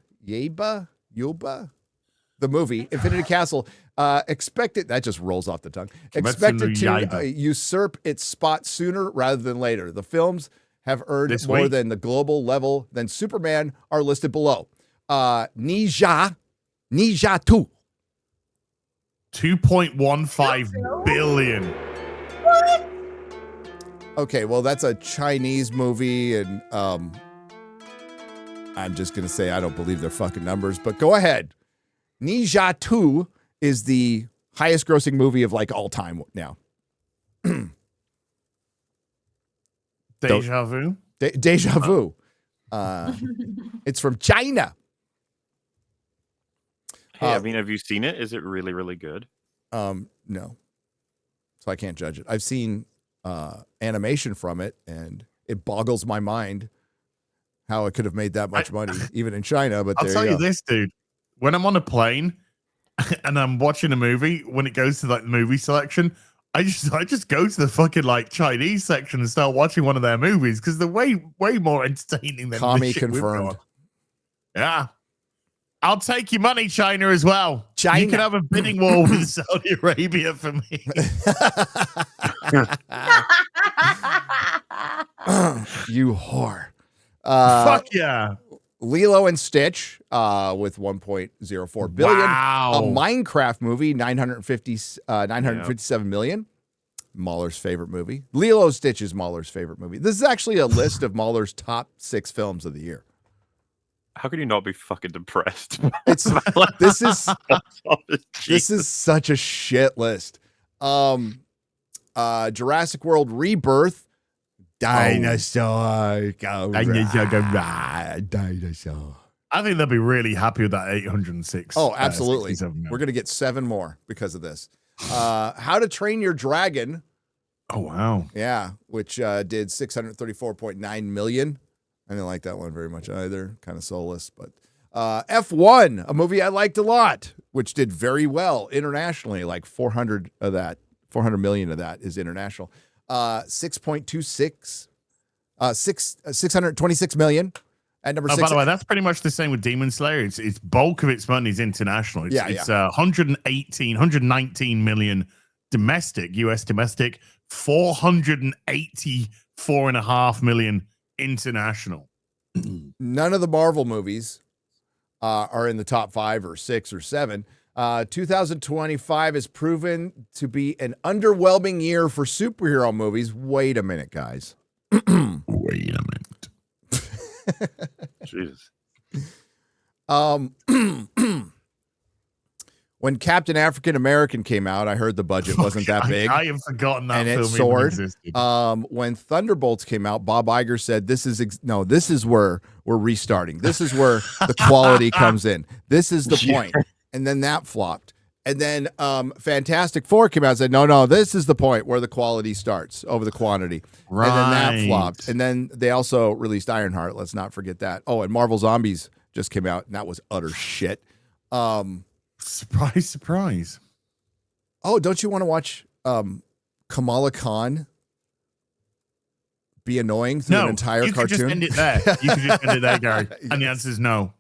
the movie, Infinity Castle, expected, that just rolls off the tongue, expected to usurp its spot sooner rather than later. The films have earned more than the global level than Superman are listed below. Ninja 2. 2.15 billion. What? Okay, well, that's a Chinese movie, and I'm just going to say I don't believe their fucking numbers, but go ahead. Ninja 2 is the highest grossing movie of like all time now. Deja vu? Deja vu. It's from China. Hey, I mean, have you seen it? Is it really, really good? No. so I can't judge it. I've seen animation from it, and it boggles my mind how it could have made that much money, even in China. But I'll tell you this, dude. When I'm on a plane and I'm watching a movie, when it goes to like the movie selection, I just go to the fucking like Chinese section and start watching one of their movies because they're way more entertaining than Commie the shit we've confirmed. got. Yeah. I'll take your money, China, as well. China. You can have a bidding war with Saudi Arabia for me. You whore. Fuck yeah. Lilo and Stitch with 1.04 billion. Wow. A Minecraft movie, 957 million. Mahler's favorite movie. Lilo and Stitch is Mahler's favorite movie. This is actually a list of Mahler's top 6 films of the year. How can you not be fucking depressed? This is such a shit list. Jurassic World Rebirth. Dinosaur. Dinosaur. I think they'll be really happy with that 806. Oh, absolutely. 67 We're going to get 7 more because of this. How to Train Your Dragon. Oh, wow. Yeah, which did 634.9 million. I didn't like that one very much either. Kind of soulless, but F1, a movie I liked a lot, which did very well internationally. Like 400 million of that is international. 626 million at number 6. By the way, that's pretty much the same with Demon Slayer. It's bulk of its money is international. It's 119 million domestic, US domestic, 484.5 million international. None of the Marvel movies are in the top 5 or 6 or 7. 2025 has proven to be an underwhelming year for superhero movies. Wait a minute, guys. Wait a minute. Jesus. When Captain African American came out, I heard the budget wasn't that big. I have forgotten that and film it soared. even existed. When Thunderbolts came out, Bob Iger said, this is where we're restarting. This is where the quality comes in. This is the point. And then that flopped. And then Fantastic Four came out and said, no, this is the point where the quality starts over the quantity. Right. And then that flopped. And then they also released Ironheart. Let's not forget that. Oh, and Marvel Zombies just came out, and that was utter shit. Surprise, surprise. Oh, don't you want to watch Kamala Khan be annoying through an entire you cartoon? Could just end it there. You could just end it there, Gary. Yes. And the answer is no.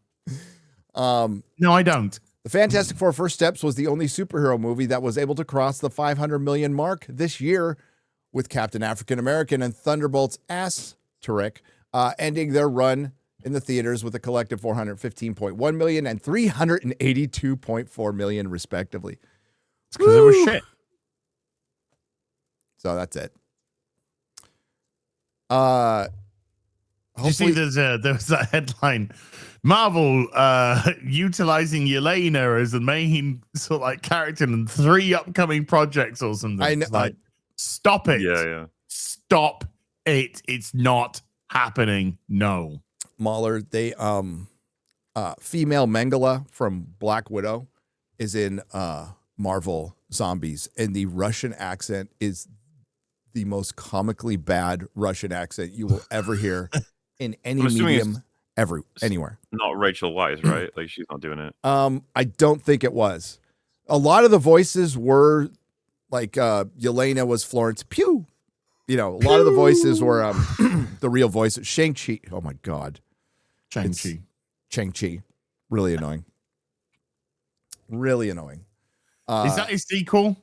No, I don't. The Fantastic Four First Steps was the only superhero movie that was able to cross the 500 million mark this year, with Captain African American and Thunderbolts Asterisk ending their run in the theaters with a collective 415.1 million and 382.4 million, respectively. It's because it was shit. So that's it. You see, there was that headline: Marvel utilizing Yelena as the main sort of like character in 3 upcoming projects or something. I know. Like, stop it. Yeah. Stop it. It's not happening. No. Mahler, they female Mengele from Black Widow is in Marvel Zombies, and the Russian accent is the most comically bad Russian accent you will ever hear in any medium anywhere. Not Rachel Weisz, right? Like, she's not doing it. I don't think it was. A lot of the voices were like Yelena was Florence Pugh. You know, a lot of the voices were the real voices. Shang-Chi. Oh my God. Shang-Chi. Really annoying. Really annoying. Is that a sequel?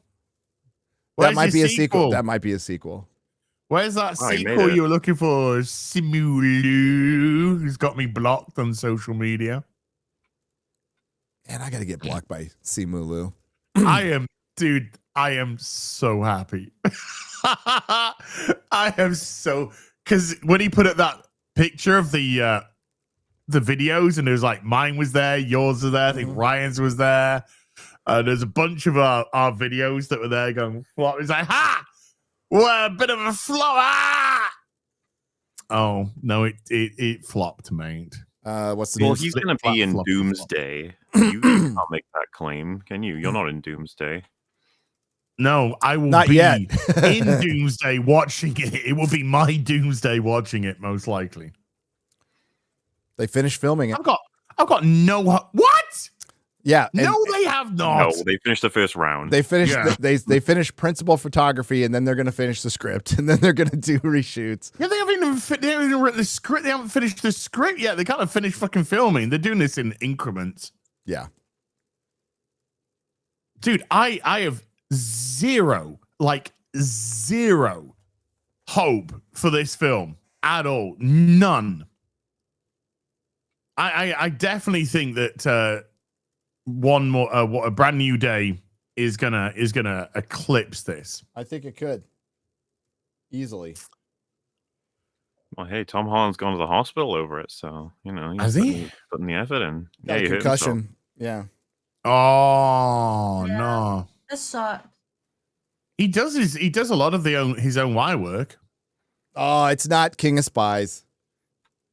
That might be a sequel. That might be a sequel. Where's that sequel you were looking for? Simulu, who's got me blocked on social media. Man, I got to get blocked by Simulu. I am so happy. I am so, because when he put up that picture of the videos, and it was like mine was there, yours was there, I think Ryan's was there. There's a bunch of our videos that were there going flop. It's like, ha! Well, a bit of a flop. Ah! Oh no, it flopped, mate. What's the Well, he's gonna be in Doomsday. You can't make that claim, can you? You're not in Doomsday. No, I will Not be yet. in Doomsday watching it. It will be my Doomsday watching it, most likely. They finished filming it. I've got no what? Yeah. No, they have not. No, they finished the first round. They finished. Yeah. They finished principal photography, and then they're going to finish the script, and then they're going to do reshoots. Yeah, they haven't even written the script. They haven't finished the script yet. They can't finish fucking filming. They're doing this in increments. Yeah. Dude, I have zero hope for this film at all. None. I definitely think that one more a brand new day is gonna eclipse this. I think it could easily. Well, hey, Tom Holland's gone to the hospital over it, so Has he putting the effort in? Got a he hurt concussion. himself. Yeah. Oh Yeah. no. This sucked. He does a lot of his own wire work. Oh, it's not King of Spies.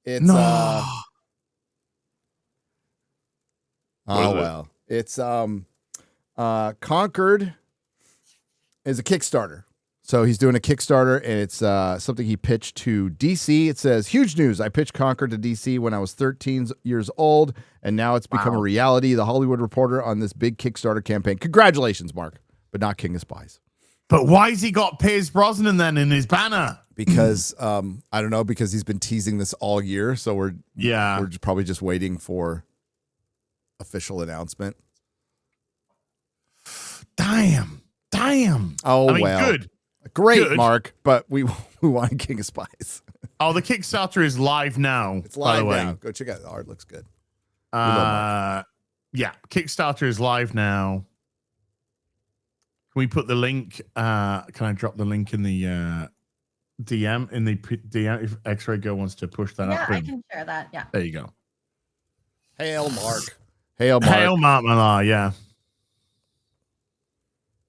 It's No. What is it? well. It's Conquered is a Kickstarter. So he's doing a Kickstarter, and it's something he pitched to DC. It says, huge news. I pitched Conquered to DC when I was 13 years old, and now it's become a reality. The Hollywood Reporter on this big Kickstarter campaign. Congratulations, Mark, but not King of Spies. But why has he got Pierce Brosnan then in his banner? Because I don't know, because he's been teasing this all year. So we're probably just waiting for official announcement. Damn. Oh, I mean, well. good. Great, Good. Mark, but we wanted King of Spies. Oh, the Kickstarter is live now. It's live by the way. now. Go check out the art. Looks good. Yeah, Kickstarter is live now. Can we put the link? Can I drop the link in the DM in the DM if X-Ray Girl wants to push that up? Yeah, I can share that. Yeah. There you go. Hail, Mark. Hail, Mark. Hail, Mark Millar. Yeah.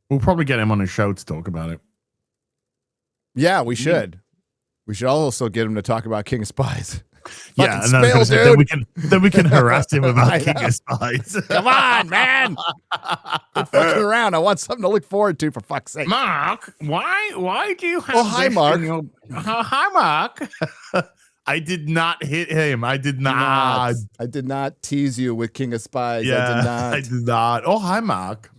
We'll probably get him on the show to talk about it. Yeah, we should. We should also get him to talk about King of Spies. Yeah, Fucking and spill, dude. then we can harass him about King of Spies. Come on, man. Quit fucking around. I want something to look forward to, for fuck's sake. Mark, why do you have Oh, hi, this Mark. in your- Hi, Mark. I did not hit him. I did not. I did not tease you with King of Spies. Yeah, I did not. I did not. Oh, hi, Mark.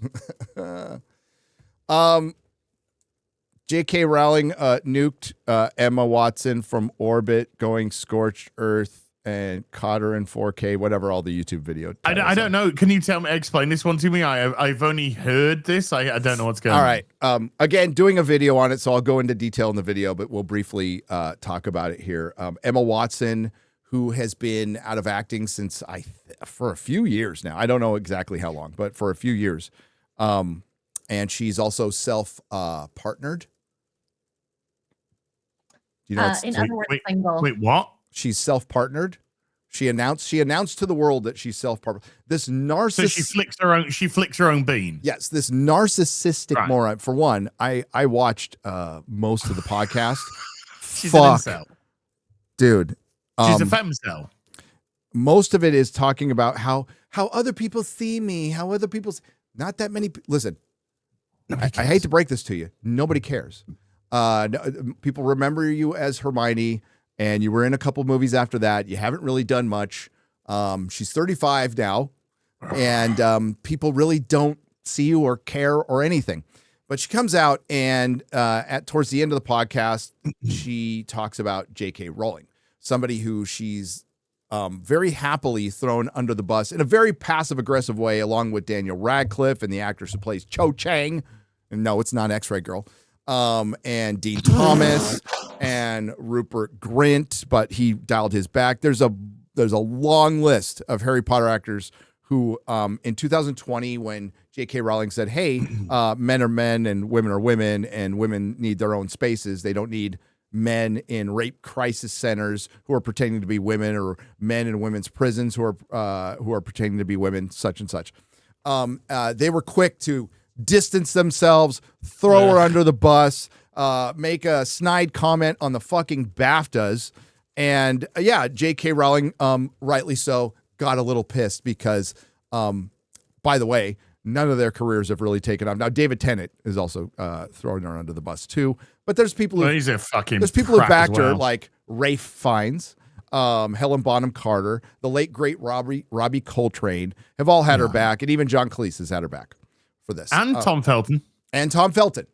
J.K. Rowling nuked Emma Watson from orbit, going scorched Earth, and caught her in 4K, whatever all the YouTube video. I don't know. Can you explain this one to me? I've only heard this. I don't know what's going on. All right. Again, doing a video on it, so I'll go into detail in the video, but we'll briefly talk about it here. Emma Watson, who has been out of acting since for a few years now. I don't know exactly how long, but for a few years. And she's also self-partnered. You know, In other words, single. Wait, what? she's self-partnered. She announced to the world that she's self-partnered. This narcissist. So she flicks her own bean. Yes, this narcissistic moron. For one, I watched most of the podcast. She's an incel. Dude. She's a femcel. Most of it is talking about how other people see me, how other people's not that many. Listen, I hate to break this to you. Nobody cares. People remember you as Hermione, and you were in a couple movies after that. You haven't really done much. She's 35 now, and people really don't see you or care or anything. But she comes out, and towards the end of the podcast, she talks about J.K. Rowling, somebody who she's very happily thrown under the bus in a very passive-aggressive way, along with Daniel Radcliffe and the actress who plays Cho Chang. And no, it's not X-Ray Girl. And Dean Thomas and Rupert Grint, but he dialed his back. There's a long list of Harry Potter actors who, in 2020, when J.K. Rowling said, "Hey, men are men and women are women, and women need their own spaces. They don't need men in rape crisis centers who are pretending to be women, or men in women's prisons who are pretending to be women, such and such." They were quick to distance themselves, throw her under the bus, make a snide comment on the fucking BAFTAs. And J.K. Rowling, rightly so, got a little pissed because, by the way, none of their careers have really taken off. Now, David Tennant is also throwing her under the bus too. But there's people who he's a fucking there's people who crap backed as well. her, like Rafe Fiennes, Helen Bonham Carter, the late great Robbie Coltrane have all had her back, and even John Cleese has had her back for this. And Tom Felton. And Tom Felton.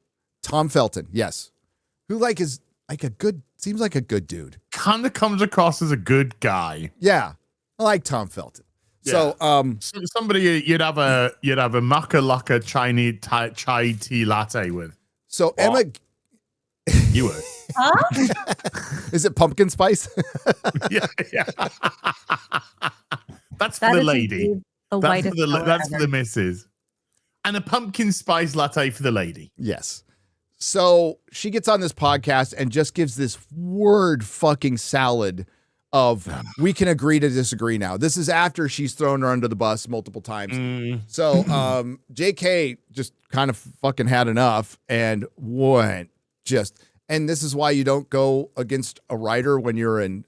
Tom Felton, yes. Who is like a good, seems like a good dude. Kind of comes across as a good guy. Yeah. I like Tom Felton. Yeah. So somebody you'd have a maca laka chai tea latte with. So Emma, you would. is it pumpkin spice? yeah. That's for the lady. That's for the missus. And a pumpkin spice latte for the lady. Yes. So she gets on this podcast and just gives this word fucking salad of we can agree to disagree now. This is after she's thrown her under the bus multiple times. So JK just kind of fucking had enough and went and this is why you don't go against a writer when you're an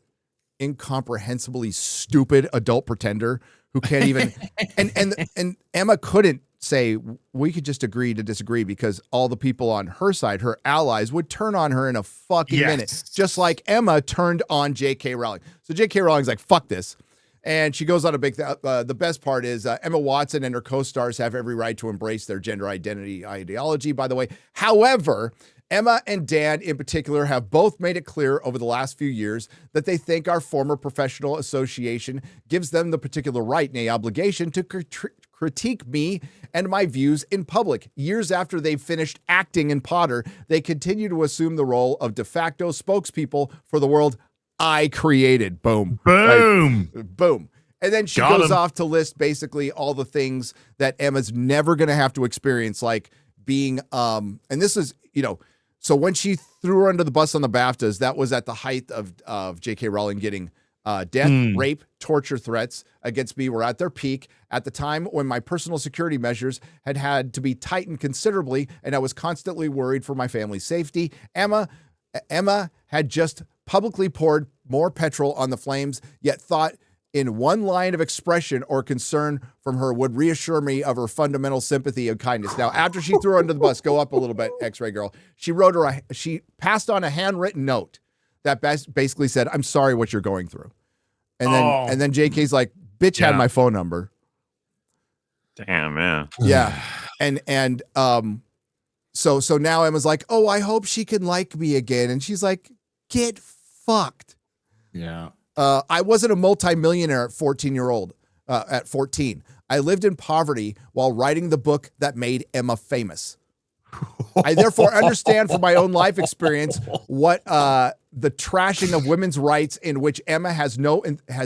incomprehensibly stupid adult pretender who can't even and Emma couldn't say we could just agree to disagree because all the people on her side, her allies, would turn on her in a fucking minute, just like Emma turned on J.K. Rowling. So J.K. Rowling's like, fuck this. And she goes on a big, the best part is Emma Watson and her co-stars have every right to embrace their gender identity ideology, by the way. However, Emma and Dan in particular have both made it clear over the last few years that they think our former professional association gives them the particular right and the obligation to critique me and my views in public. Years after they've finished acting in Potter, they continue to assume the role of de facto spokespeople for the world I created. Boom. Boom. Boom. And then she goes off to list basically all the things that Emma's never going to have to experience, like being, and this is, so when she threw her under the bus on the BAFTAs, that was at the height of J.K. Rowling getting death, rape, torture threats against me were at their peak at the time when my personal security measures had to be tightened considerably, and I was constantly worried for my family's safety. Emma had just publicly poured more petrol on the flames, yet thought in one line of expression or concern from her would reassure me of her fundamental sympathy and kindness. Now, after she threw her under the bus, go up a little bit, X-Ray Girl, she passed on a handwritten note that basically said, I'm sorry what you're going through. And then JK's like, bitch had my phone number. Damn, man. Yeah. And so now Emma's like, oh, I hope she can like me again. And she's like, get fucked. Yeah. I wasn't a multimillionaire at 14. I lived in poverty while writing the book that made Emma famous. I therefore understand from my own life experience what the trashing of women's rights in which Emma has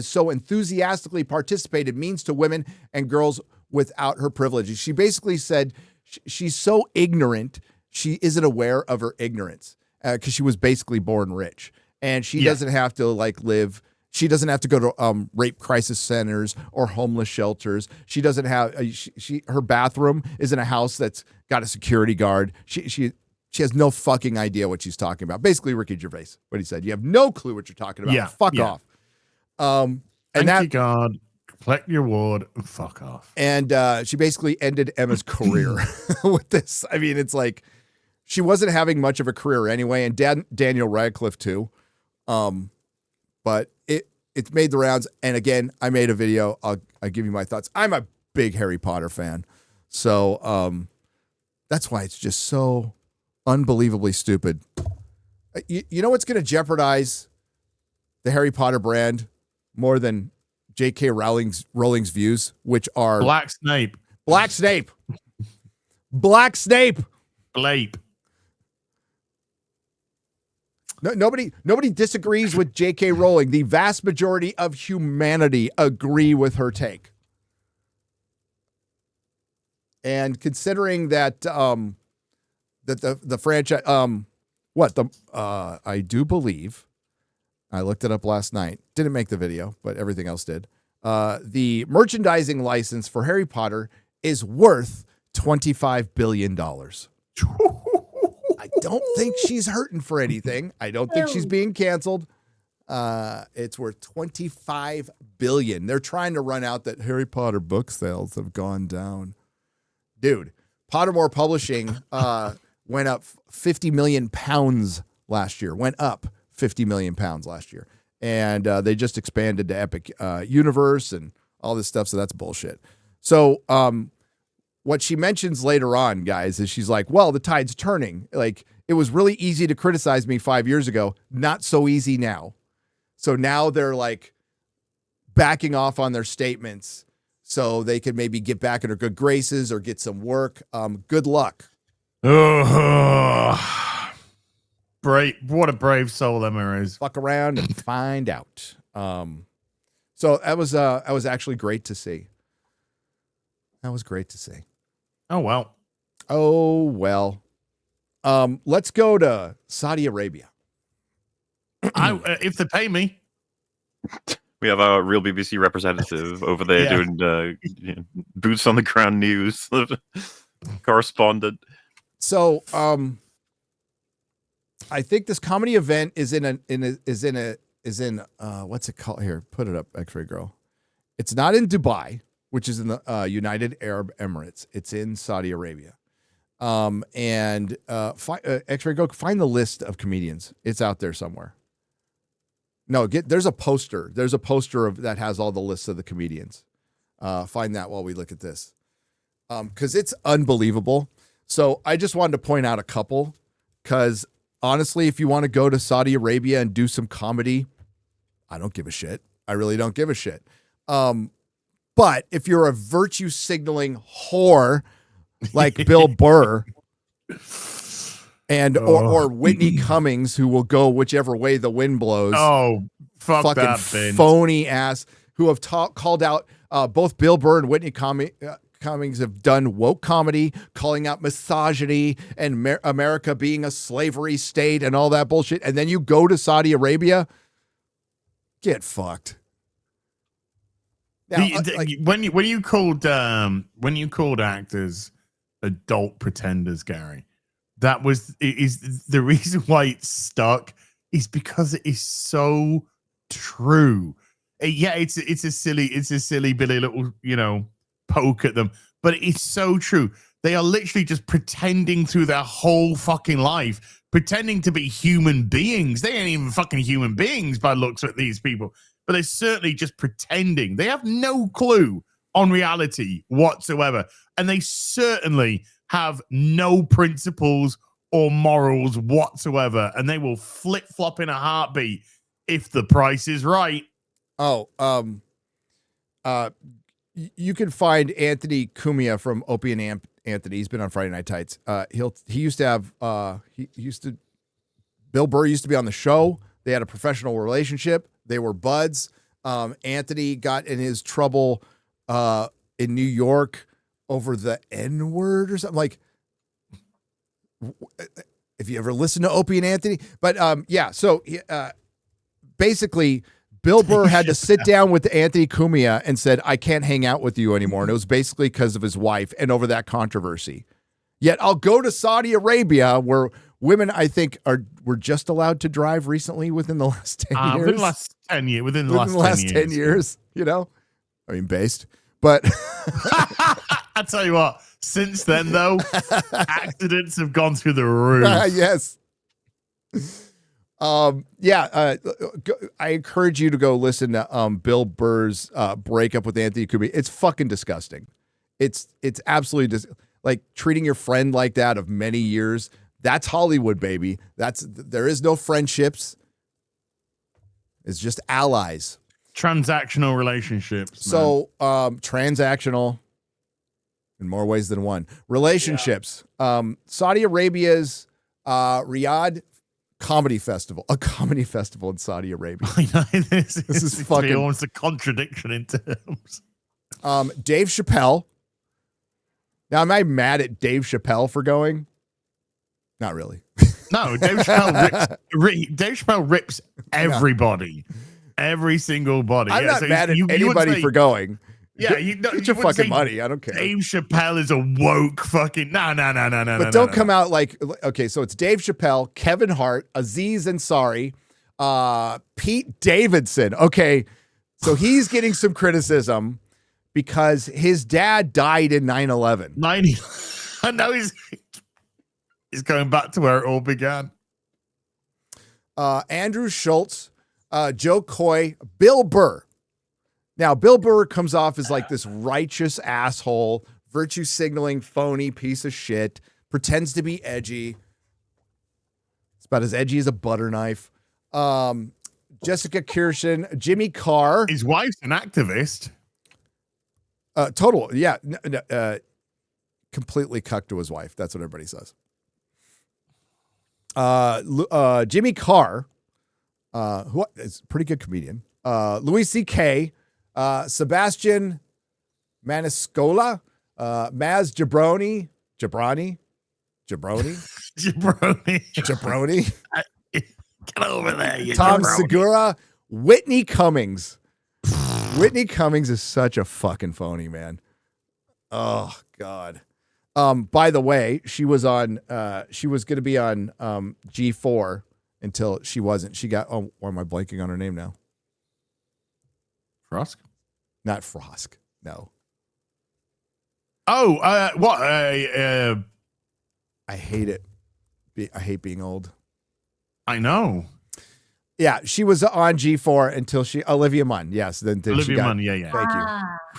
so enthusiastically participated means to women and girls without her privileges. She basically said she's so ignorant, she isn't aware of her ignorance because she was basically born rich. And she doesn't have to live. She doesn't have to go to rape crisis centers or homeless shelters. She doesn't have her bathroom is in a house that's got a security guard. She has no fucking idea what she's talking about. Basically, Ricky Gervais, what he said. You have no clue what you're talking about. Yeah, fuck off. Thank you, God. Collect your award and fuck off. And she basically ended Emma's career with this. I mean, it's like she wasn't having much of a career anyway, and Daniel Radcliffe too. But it made the rounds. And again, I made a video. I'll give you my thoughts. I'm a big Harry Potter fan. So that's why it's just so unbelievably stupid. You know what's going to jeopardize the Harry Potter brand more than J.K. Rowling's views, which are Black Snape. Black Snape. Black Snape. Blape. No, nobody disagrees with J.K. Rowling. The vast majority of humanity agree with her take. And considering that that the franchise, I do believe, I looked it up last night. Didn't make the video, but everything else did. The merchandising license for Harry Potter is worth $25 billion. I don't think she's hurting for anything. I don't think she's being canceled. It's worth $25 billion. They're trying to run out that Harry Potter book sales have gone down. dude, Pottermore Publishing went up 50 million pounds last year. Went up 50 million pounds last year. And they just expanded to Epic Universe and all this stuff. So that's bullshit. So what she mentions later on, guys, is she's like, well, the tide's turning. Like, it was really easy to criticize me 5 years ago. Not so easy now. So now they're like backing off on their statements so they could maybe get back in her good graces or get some work. Good luck. Brave, what a brave soul Emma is. Fuck around and find out. So that was actually great to see. That was great to see. Oh, well. Oh, well. Let's go to Saudi Arabia. If they pay me. We have our real BBC representative over there doing boots on the ground news correspondent. So, I think this comedy event is in what's it called here? Put it up, X-Ray Girl. It's not in Dubai, which is in the United Arab Emirates. It's in Saudi Arabia. X-Ray, go find the list of comedians. It's out there somewhere. No, there's a poster. There's a poster that has all the lists of the comedians. Find that while we look at this. Because it's unbelievable. So I just wanted to point out a couple. Because honestly, if you want to go to Saudi Arabia and do some comedy, I don't give a shit. I really don't give a shit. But if you're a virtue signaling whore like Bill Burr and or Whitney Cummings, who will go whichever way the wind blows. Oh, fucking that phony ass who have called out both Bill Burr and Whitney Cummings have done woke comedy, calling out misogyny and America being a slavery state and all that bullshit. And then you go to Saudi Arabia, get fucked. Now, when you called actors adult pretenders, Gary, is the reason why it's stuck is because it is so true. It's a silly Billy little poke at them, but it's so true. They are literally just pretending through their whole fucking life, pretending to be human beings. They ain't even fucking human beings by looks at these people, but they're certainly just pretending. They have no clue on reality whatsoever, and they certainly have no principles or morals whatsoever, and they will flip-flop in a heartbeat if the price is right. You can find Anthony Cumia from Opie and Anthony. He's been on Friday Night Tights. Bill Burr used to be on the show. They had a professional relationship. They were buds. Anthony got in his trouble in New York over the N-word or something. Like, if you ever listen to Opie and Anthony. But so basically, Bill Burr had to sit down with Anthony Cumia and said, I can't hang out with you anymore. And it was basically because of his wife and over that controversy. Yet I'll go to Saudi Arabia, where women, I think, were just allowed to drive recently within the last 10 years. Within the last 10 years, based. But I tell you what, since then, though, accidents have gone through the roof. Yes. I encourage you to go listen to Bill Burr's breakup with Anthony Cumia. It's fucking disgusting. It's absolutely like treating your friend like that of many years. That's Hollywood, baby. There is no friendships. It's just allies. Transactional relationships. So transactional in more ways than one. Relationships. Yeah. Saudi Arabia's Riyadh Comedy Festival, a comedy festival in Saudi Arabia. I know this is fucking almost a contradiction in terms. Dave Chappelle. Now, am I mad at Dave Chappelle for going? Not really. No, Dave Chappelle rips everybody, every single body. I'm not mad at anybody for going. Yeah, get your fucking money. I don't care. Dave Chappelle is a woke fucking no. But don't come out like, okay, so it's Dave Chappelle, Kevin Hart, Aziz Ansari, Pete Davidson. Okay, so he's getting some criticism because his dad died in 9/11. 90. I know he's going back to where it all began. Andrew Schultz, Joe Coy, Bill Burr. Now, Bill Burr comes off as like this righteous asshole, virtue signaling, phony piece of shit, pretends to be edgy. It's about as edgy as a butter knife. Jessica Kirschen, Jimmy Carr. His wife's an activist. Total, yeah. Completely cucked to his wife. That's what everybody says. Jimmy Carr, who is a pretty good comedian. Louis C.K., Sebastian Maniscalco, Maz Jabroni. Get over there, you Tom jabroni. Segura, Whitney Cummings. Whitney Cummings is such a fucking phony, man. Oh God. By the way, she was going to be on G4 until she wasn't. She got, why am I blanking on her name now? Frosk? Not Frosk. No. Oh, what? I hate it. I hate being old. I know. Yeah, she was on G4 until Olivia Munn. Yes. Then Olivia Munn, yeah. Thank you.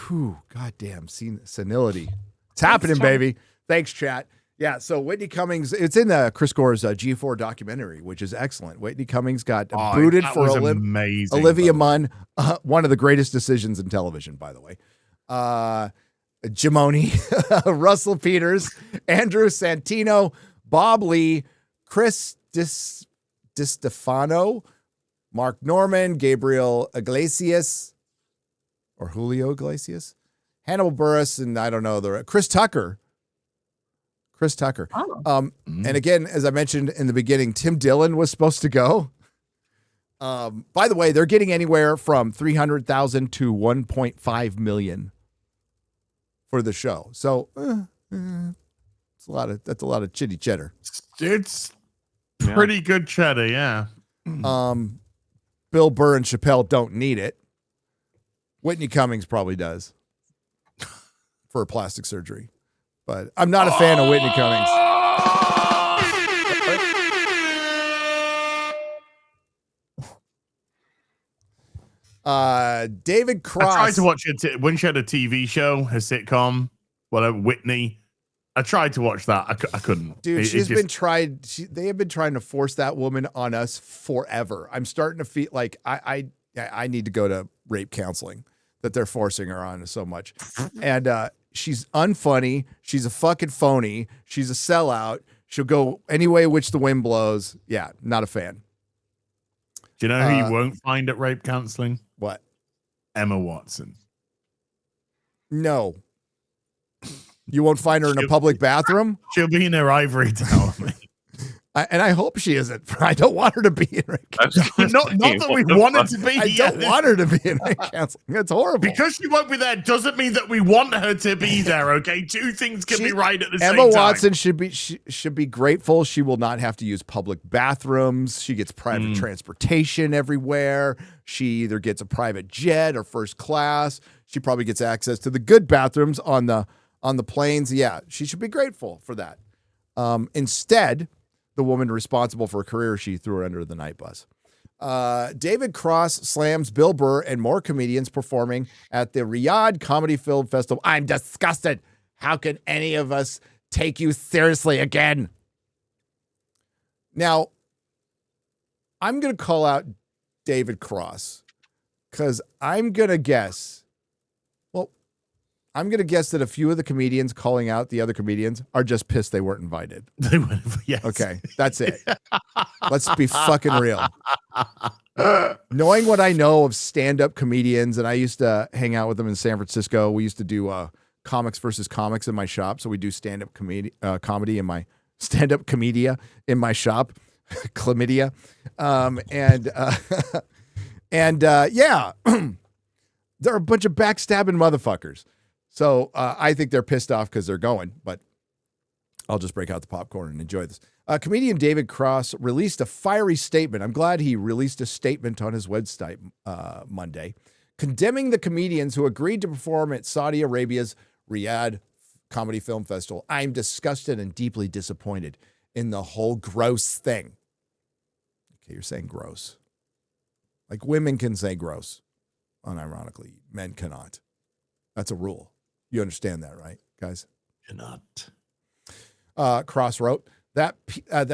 Whew, goddamn senility. It's happening, baby. Thanks, chat. Yeah, so Whitney Cummings, it's in the Chris Gore's G4 documentary, which is excellent. Whitney Cummings got booted for Olivia Munn, one of the greatest decisions in television, by the way. Jamoni, Russell Peters, Andrew Santino, Bob Lee, Chris DiStefano, Mark Norman, Gabriel Iglesias, or Julio Iglesias, Hannibal Buress, and I don't know, Chris Tucker. Oh. And again, as I mentioned in the beginning, Tim Dillon was supposed to go. By the way, they're getting anywhere from 300,000 to 1.5 million for the show. So that's a lot of chitty cheddar. It's pretty good cheddar, yeah. Bill Burr and Chappelle don't need it. Whitney Cummings probably does for plastic surgery. But I'm not a fan of Whitney Cummings. David Cross. I tried to watch it when she had a TV show, her sitcom, whatever, Whitney. I tried to watch that. I couldn't. Dude, they have been trying to force that woman on us forever. I'm starting to feel like I need to go to rape counseling that they're forcing her on so much. And she's unfunny. She's a fucking phony. She's a sellout. She'll go any way which the wind blows. Yeah, not a fan. Do you know who you won't find at rape counseling? What? Emma Watson. No. You won't find her in a public bathroom? She'll be in her ivory tower, mate. And I hope she isn't. I don't want her to be in rape counseling. Not that we want her to be. I don't want her to be in rape counseling. That's horrible. Because she won't be there doesn't mean that we want her to be there, okay? Two things can be right at the same time. Emma Watson should be grateful she will not have to use public bathrooms. She gets private transportation everywhere. She either gets a private jet or first class. She probably gets access to the good bathrooms on the planes. Yeah, she should be grateful for that. Instead, the woman responsible for her career, she threw her under the night bus. David Cross slams Bill Burr and more comedians performing at the Riyadh Comedy Film Festival. I'm disgusted. How can any of us take you seriously again? Now, I'm going to call out David Cross because I'm going to guess that a few of the comedians calling out the other comedians are just pissed they weren't invited. Yes. Okay, that's it. Let's be fucking real. Knowing what I know of stand-up comedians, and I used to hang out with them in San Francisco. We used to do comics versus comics in my shop. So we do stand-up comedy in my stand-up comedia in my shop, chlamydia. Yeah, they're a bunch of backstabbing motherfuckers. So I think they're pissed off because they're going, but I'll just break out the popcorn and enjoy this. Comedian David Cross released a fiery statement. I'm glad he released a statement on his website Monday, condemning the comedians who agreed to perform at Saudi Arabia's Riyadh Comedy Film Festival. I'm disgusted and deeply disappointed in the whole gross thing. Okay, you're saying gross. Like women can say gross, unironically. Men cannot. That's a rule. You understand that, right, guys? Cannot. Cross wrote that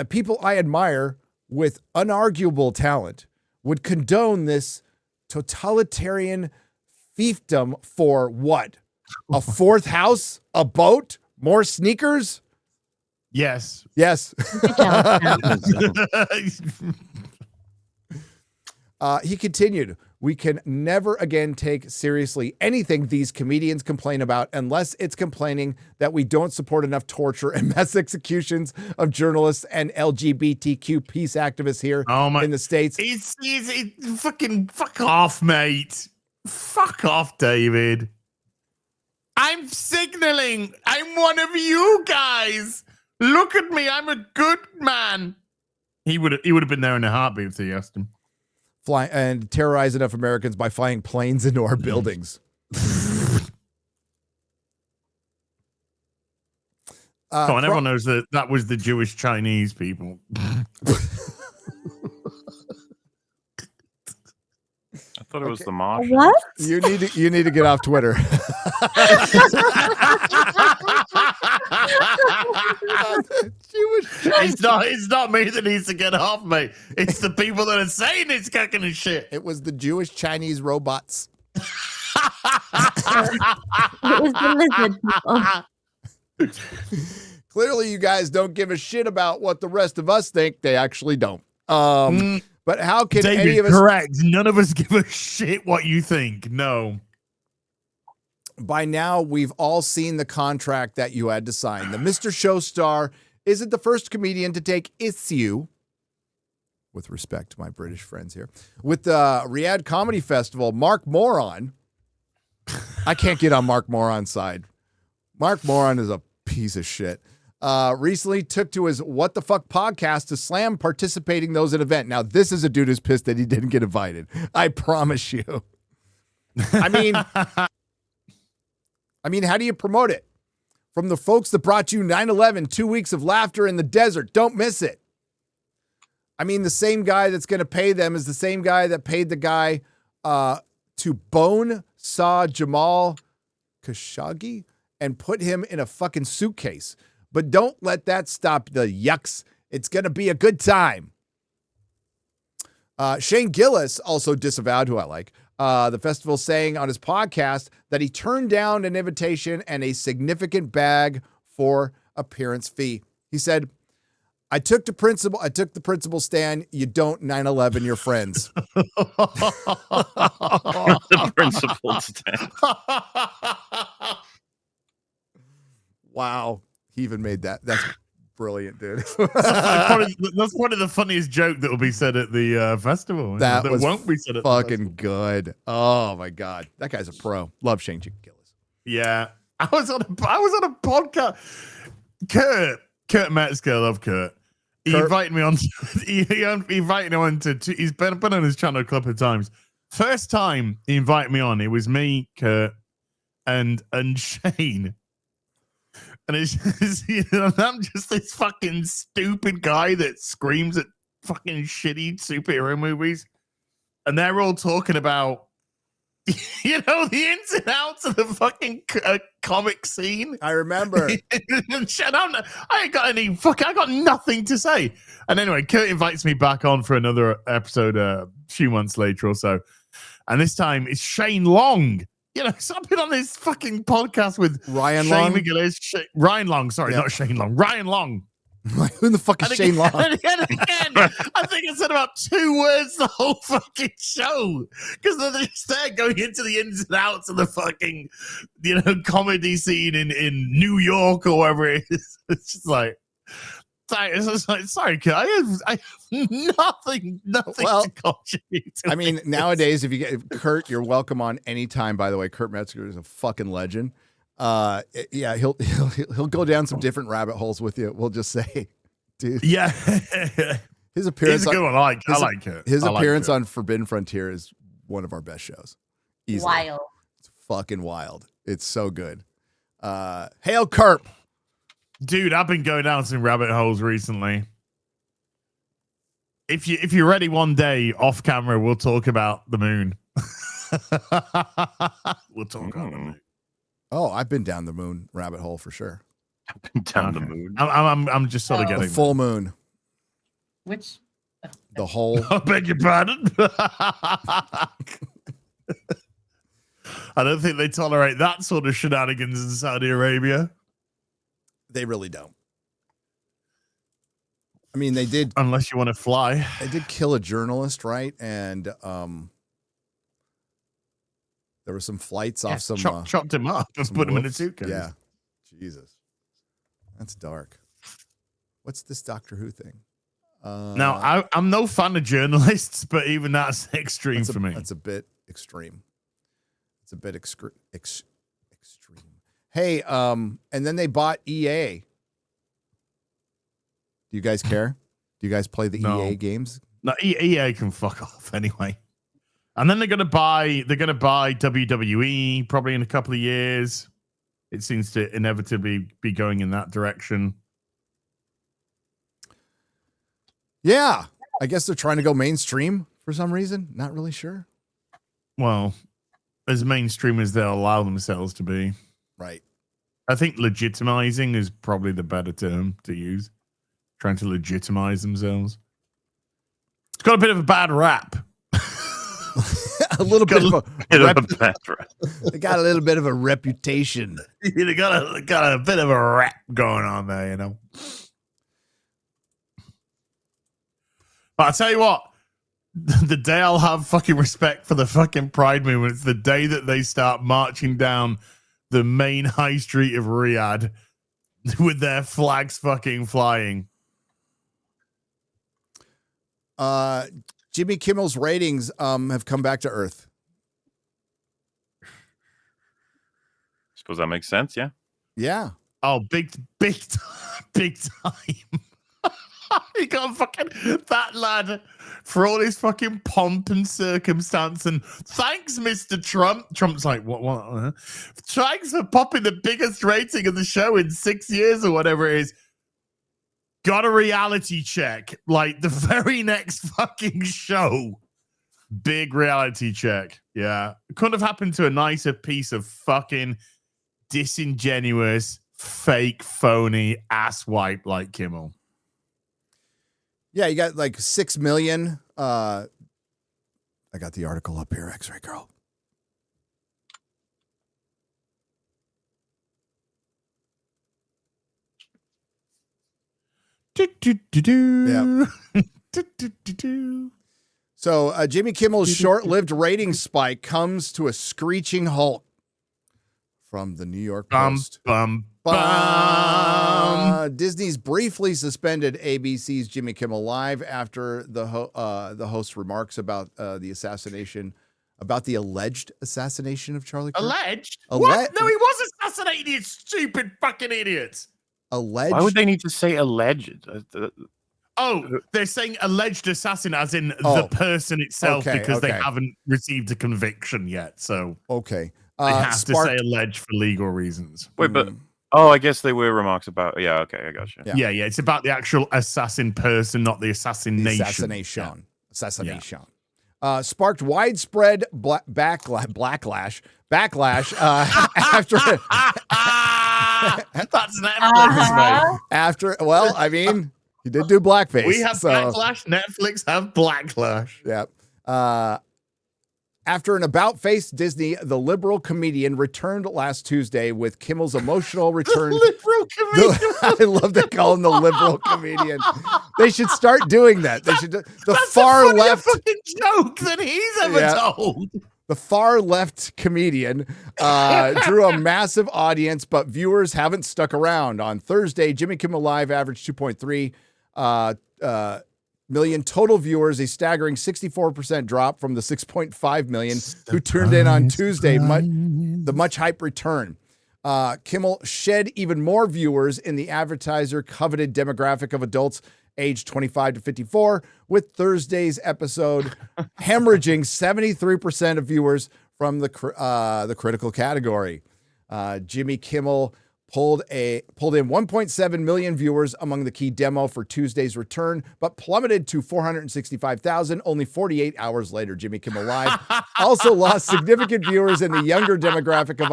people I admire with unarguable talent would condone this totalitarian fiefdom for what? A fourth house? A boat? More sneakers? Yes. Yes. He continued, we can never again take seriously anything these comedians complain about unless it's complaining that we don't support enough torture and mass executions of journalists and LGBTQ peace activists here in the States. It's fucking fuck off, mate. Fuck off, David. I'm signaling. I'm one of you guys. Look at me. I'm a good man. He would have been there in a heartbeat if he asked him. Fly and terrorize enough Americans by flying planes into our buildings. Come on, everyone knows that was the Jewish Chinese people. I thought it was the Martians. What? You need to get off Twitter. It's not me that needs to get off, mate. It's the people that are saying it's cooking and shit. It was the Jewish Chinese robots. It was the lizard people. Clearly, you guys don't give a shit about what the rest of us think. They actually don't. But how can David, any of us? Correct. None of us give a shit what you think. No. By now, we've all seen the contract that you had to sign. The Mr. Showstar isn't the first comedian to take issue, with respect to my British friends here, with the Riyadh Comedy Festival. Mark Moron. I can't get on Mark Moron's side. Mark Moron is a piece of shit. Recently took to his What the Fuck podcast to slam participating those at event. Now, this is a dude who's pissed that he didn't get invited. I promise you. I mean, how do you promote it? From the folks that brought you 9/11, 2 weeks of laughter in the desert. Don't miss it. I mean, the same guy that's going to pay them is the same guy that paid the guy to bone saw Jamal Khashoggi and put him in a fucking suitcase. But don't let that stop the yucks. It's going to be a good time. Shane Gillis also disavowed, who I like, the festival, saying on his podcast that he turned down an invitation and a significant bag for appearance fee. He said, I took the principal stand. You don't 9/11 your friends. The principal stand. Wow. He even made that. That's brilliant, dude. That's one of the funniest joke that will be said at the festival. That won't be said at fucking good. Oh my God. That guy's a pro. Love Shane Gillis. Yeah. I was on a podcast. Kurt Metzger, love Kurt. He invited me on. He invited me on to. He's been on his channel a couple of times. First time he invited me on, it was me, Kurt, and Shane. And I'm just this fucking stupid guy that screams at fucking shitty superhero movies. And they're all talking about, the ins and outs of the fucking comic scene. I remember. I got nothing to say. And anyway, Kurt invites me back on for another episode a few months later or so. And this time it's Shane Long. So I've been on this fucking podcast with Ryan Shane Long. Ryan Long, sorry, not Shane Long. Ryan Long. Who the fuck is Shane Long? And again, I think I said about 2 words the whole fucking show. Because they're just there going into the ins and outs of the fucking, comedy scene in New York or wherever it is. It's just like, sorry, Kurt, I have nothing to contribute to. I mean, nowadays, if you get Kurt, you're welcome on anytime, by the way. Kurt Metzger is a fucking legend. Yeah, he'll go down some different rabbit holes with you. We'll just say, dude. Yeah. His appearance. He's a good one. I like Kurt. His appearance on Forbidden Frontier is one of our best shows. Easily. Wild. It's fucking wild. It's so good. Hail Kerp. Dude, I've been going down some rabbit holes recently. If you're ready one day off camera, we'll talk about the moon. We'll talk about the moon. Oh, I've been down the moon rabbit hole for sure. Down the moon. I'm just sort of The getting full moon. Which? The whole. I beg your pardon. I don't think they tolerate that sort of shenanigans in Saudi Arabia. They really don't. I mean, they did. Unless you want to fly. They did kill a journalist, right? And there were some flights off some. Chopped him up and put him in a suitcase. Yeah. Jesus. That's dark. What's this Doctor Who thing? Now, I'm no fan of journalists, but even that's extreme for me. That's a bit extreme. It's a bit extreme. Hey, and then they bought EA. Do you guys care? Do you guys play the EA games? No, EA can fuck off anyway. And then they're gonna buy WWE probably in a couple of years. It seems to inevitably be going in that direction. Yeah, I guess they're trying to go mainstream for some reason. Not really sure. Well, as mainstream as they'll allow themselves to be. Right. I think legitimizing is probably the better term to use. Trying to legitimize themselves. It's got a bit of a bad rap. A little bit of a bad rap. They got a little bit of a reputation. They got a bit of a rap going on there, you know. But I'll tell you what, the day I'll have fucking respect for the fucking Pride movement is the day that they start marching down the main high street of Riyadh with their flags fucking flying. Jimmy Kimmel's ratings have come back to earth. Suppose that makes sense, yeah? Yeah. Oh, big time. He got fucking that lad for all his fucking pomp and circumstance. And thanks, Mr. Trump. Trump's like, what? Thanks for popping the biggest rating of the show in 6 years or whatever it is. Got a reality check. Like the very next fucking show. Big reality check. Yeah. It couldn't have happened to a nicer piece of fucking disingenuous, fake, phony asswipe like Kimmel. Yeah, you got like 6 million. I got the article up here, X-Ray Girl. Yeah. So Jimmy Kimmel's short-lived rating spike comes to a screeching halt from the New York Post. Disney's briefly suspended ABC's Jimmy Kimmel Live after the host's remarks about the alleged assassination of Charlie Kirk. Alleged? What? No, he was assassinated, you stupid fucking idiots. Alleged? Why would they need to say alleged? Oh, they're saying alleged assassin as in the person itself because they haven't received a conviction yet. So okay. They have to say alleged for legal reasons. Wait, but I guess they were remarks about. Yeah, okay, I got you. Yeah. It's about the actual assassin person, not the assassination. Assassination. Sparked widespread backlash after. That's Netflix, mate. After, well, I mean, he did do blackface. We have backlash. Netflix have blacklash. Yeah. After an about-face Disney, the liberal comedian returned last Tuesday with Kimmel's emotional return. Liberal comedian. I love they call him the liberal comedian. They should start doing that. They should. That's far left fucking joke that he's ever told. The far left comedian drew a massive audience, but viewers haven't stuck around. On Thursday, Jimmy Kimmel Live averaged 2.3 million total viewers, a staggering 64% drop from the 6.5 million who tuned in on Tuesday. The much hype return. Kimmel shed even more viewers in the advertiser coveted demographic of adults aged 25 to 54, with Thursday's episode hemorrhaging 73% of viewers from the critical category. Jimmy Kimmel pulled in 1.7 million viewers among the key demo for Tuesday's return, but plummeted to 465,000 only 48 hours later. Jimmy Kimmel Live also lost significant viewers in the younger demographic of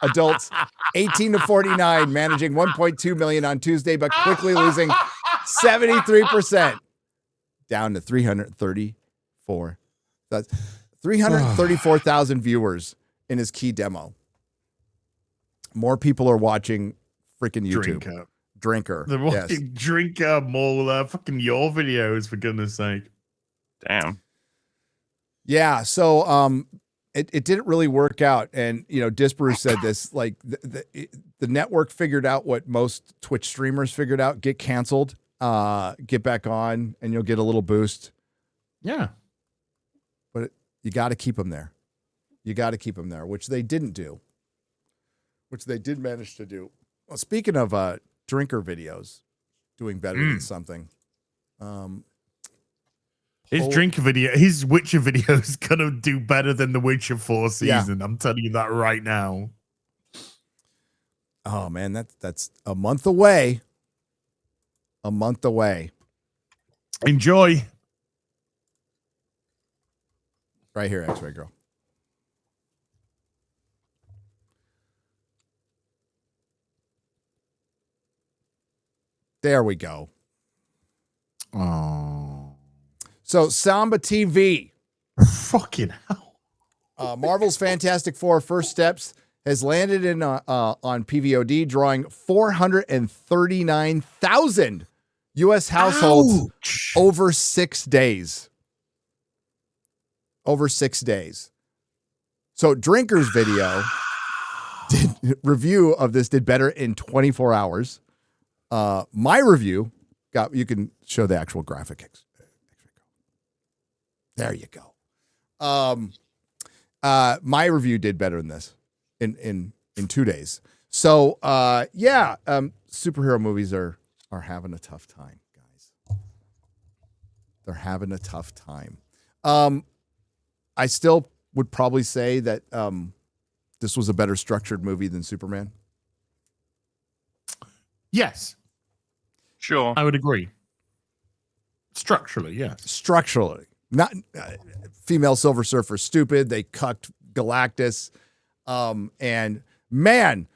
adults 18 to 49, managing 1.2 million on Tuesday, but quickly losing 73%, down to 334. That's 334,000 viewers in his key demo. More people are watching freaking YouTube. Drinker. They're watching Drinker, Mauler, fucking your videos, for goodness sake. Damn. Yeah, so it didn't really work out. And, you know, Disparu said this, like, the network figured out what most Twitch streamers figured out: get canceled, get back on, and you'll get a little boost. Yeah. But you got to keep them there. You got to keep them there, which they didn't do. Which they did manage to do. Well, speaking of drinker videos doing better than something. His drinker video, his Witcher video is going to do better than the Witcher 4 season. Yeah. I'm telling you that right now. Oh, man, that's a month away. A month away. Enjoy. Right here, X-Ray Girl. There we go. Oh. So Samba TV. Fucking hell. Marvel's Fantastic Four First Steps has landed in on PVOD, drawing 439,000 U.S. households over 6 days. Over 6 days. So Drinker's video review of this did better in 24 hours. My review you can show the actual graphic. There you go. My review did better than this in 2 days. So superhero movies are having a tough time, guys. They're having a tough time. I still would probably say that this was a better structured movie than Superman. Yes. Sure. I would agree. Structurally, yes. Structurally. Not female Silver Surfer stupid. They cucked Galactus. And man,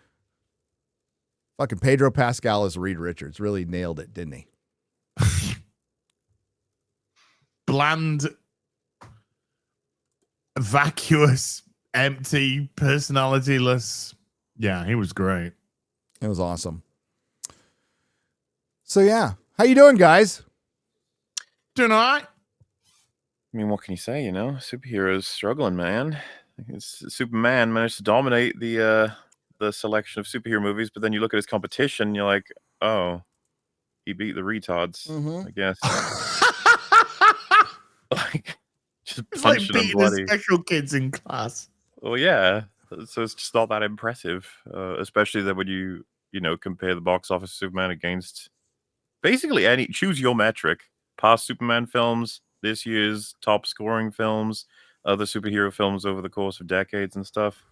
fucking Pedro Pascal as Reed Richards really nailed it, didn't he? Bland, vacuous, empty, personalityless. Yeah, he was great. It was awesome. So yeah, how you doing, guys? Doing all right. I mean, what can you say? You know, superheroes struggling, man. Superman managed to dominate the selection of superhero movies, but then you look at his competition, and you're like, oh, he beat the retards. I guess. Like, just it's like punching them beating bloody. the special kids in class. Well, yeah. So it's just not that impressive, especially that when you compare the box office of Superman against basically choose your metric. Past Superman films, this year's top scoring films, other superhero films over the course of decades and stuff.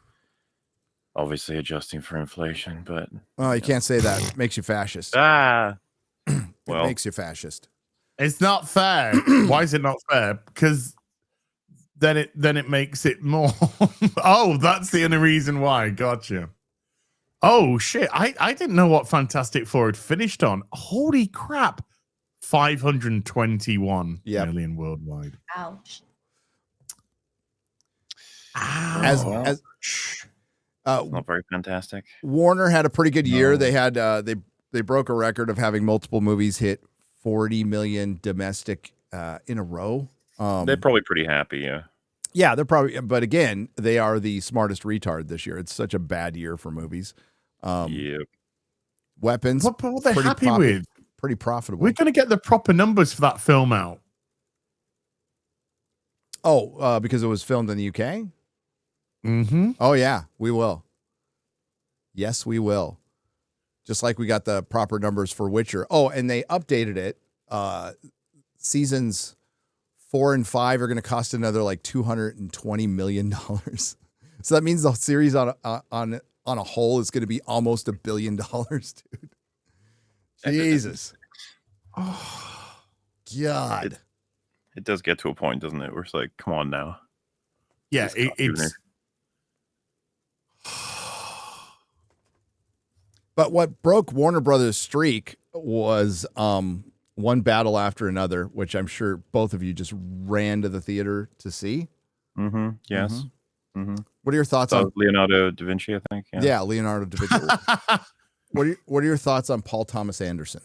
Obviously adjusting for inflation, but you can't say that. It makes you fascist. Well, it makes you fascist. It's not fair. Why is it not fair? Because then it makes it more. Oh, that's the only reason why. Gotcha. Oh shit! I didn't know what Fantastic Four had finished on. Holy crap! 521 million worldwide. Ouch. As not very fantastic. Warner had a pretty good year. They had they broke a record of having multiple movies hit 40 million domestic in a row. They're probably pretty happy, yeah. Yeah, they're probably, but again, they are the smartest retard this year. It's such a bad year for movies. Yep. Weapons. What they're happy with? Pretty profitable. We're going to get the proper numbers for that film out. Oh, because it was filmed in the UK? Mm-hmm. Oh, yeah, we will. Yes, we will. Just like we got the proper numbers for Witcher. Oh, and they updated it. Seasons 4 and 5 are going to cost another like $220 million. So that means the series on a whole is going to be almost $1 billion, dude. Jesus. Oh, God. It does get to a point, doesn't it? Where it's like, come on now. Yeah, it's. But what broke Warner Brothers' streak was one battle after another, which I'm sure both of you just ran to the theater to see. Mm-hmm. Yes. Mm-hmm. Mm-hmm. What are your thoughts on Leonardo da Vinci? I think. Yeah, Leonardo da Vinci. What are your thoughts on Paul Thomas Anderson?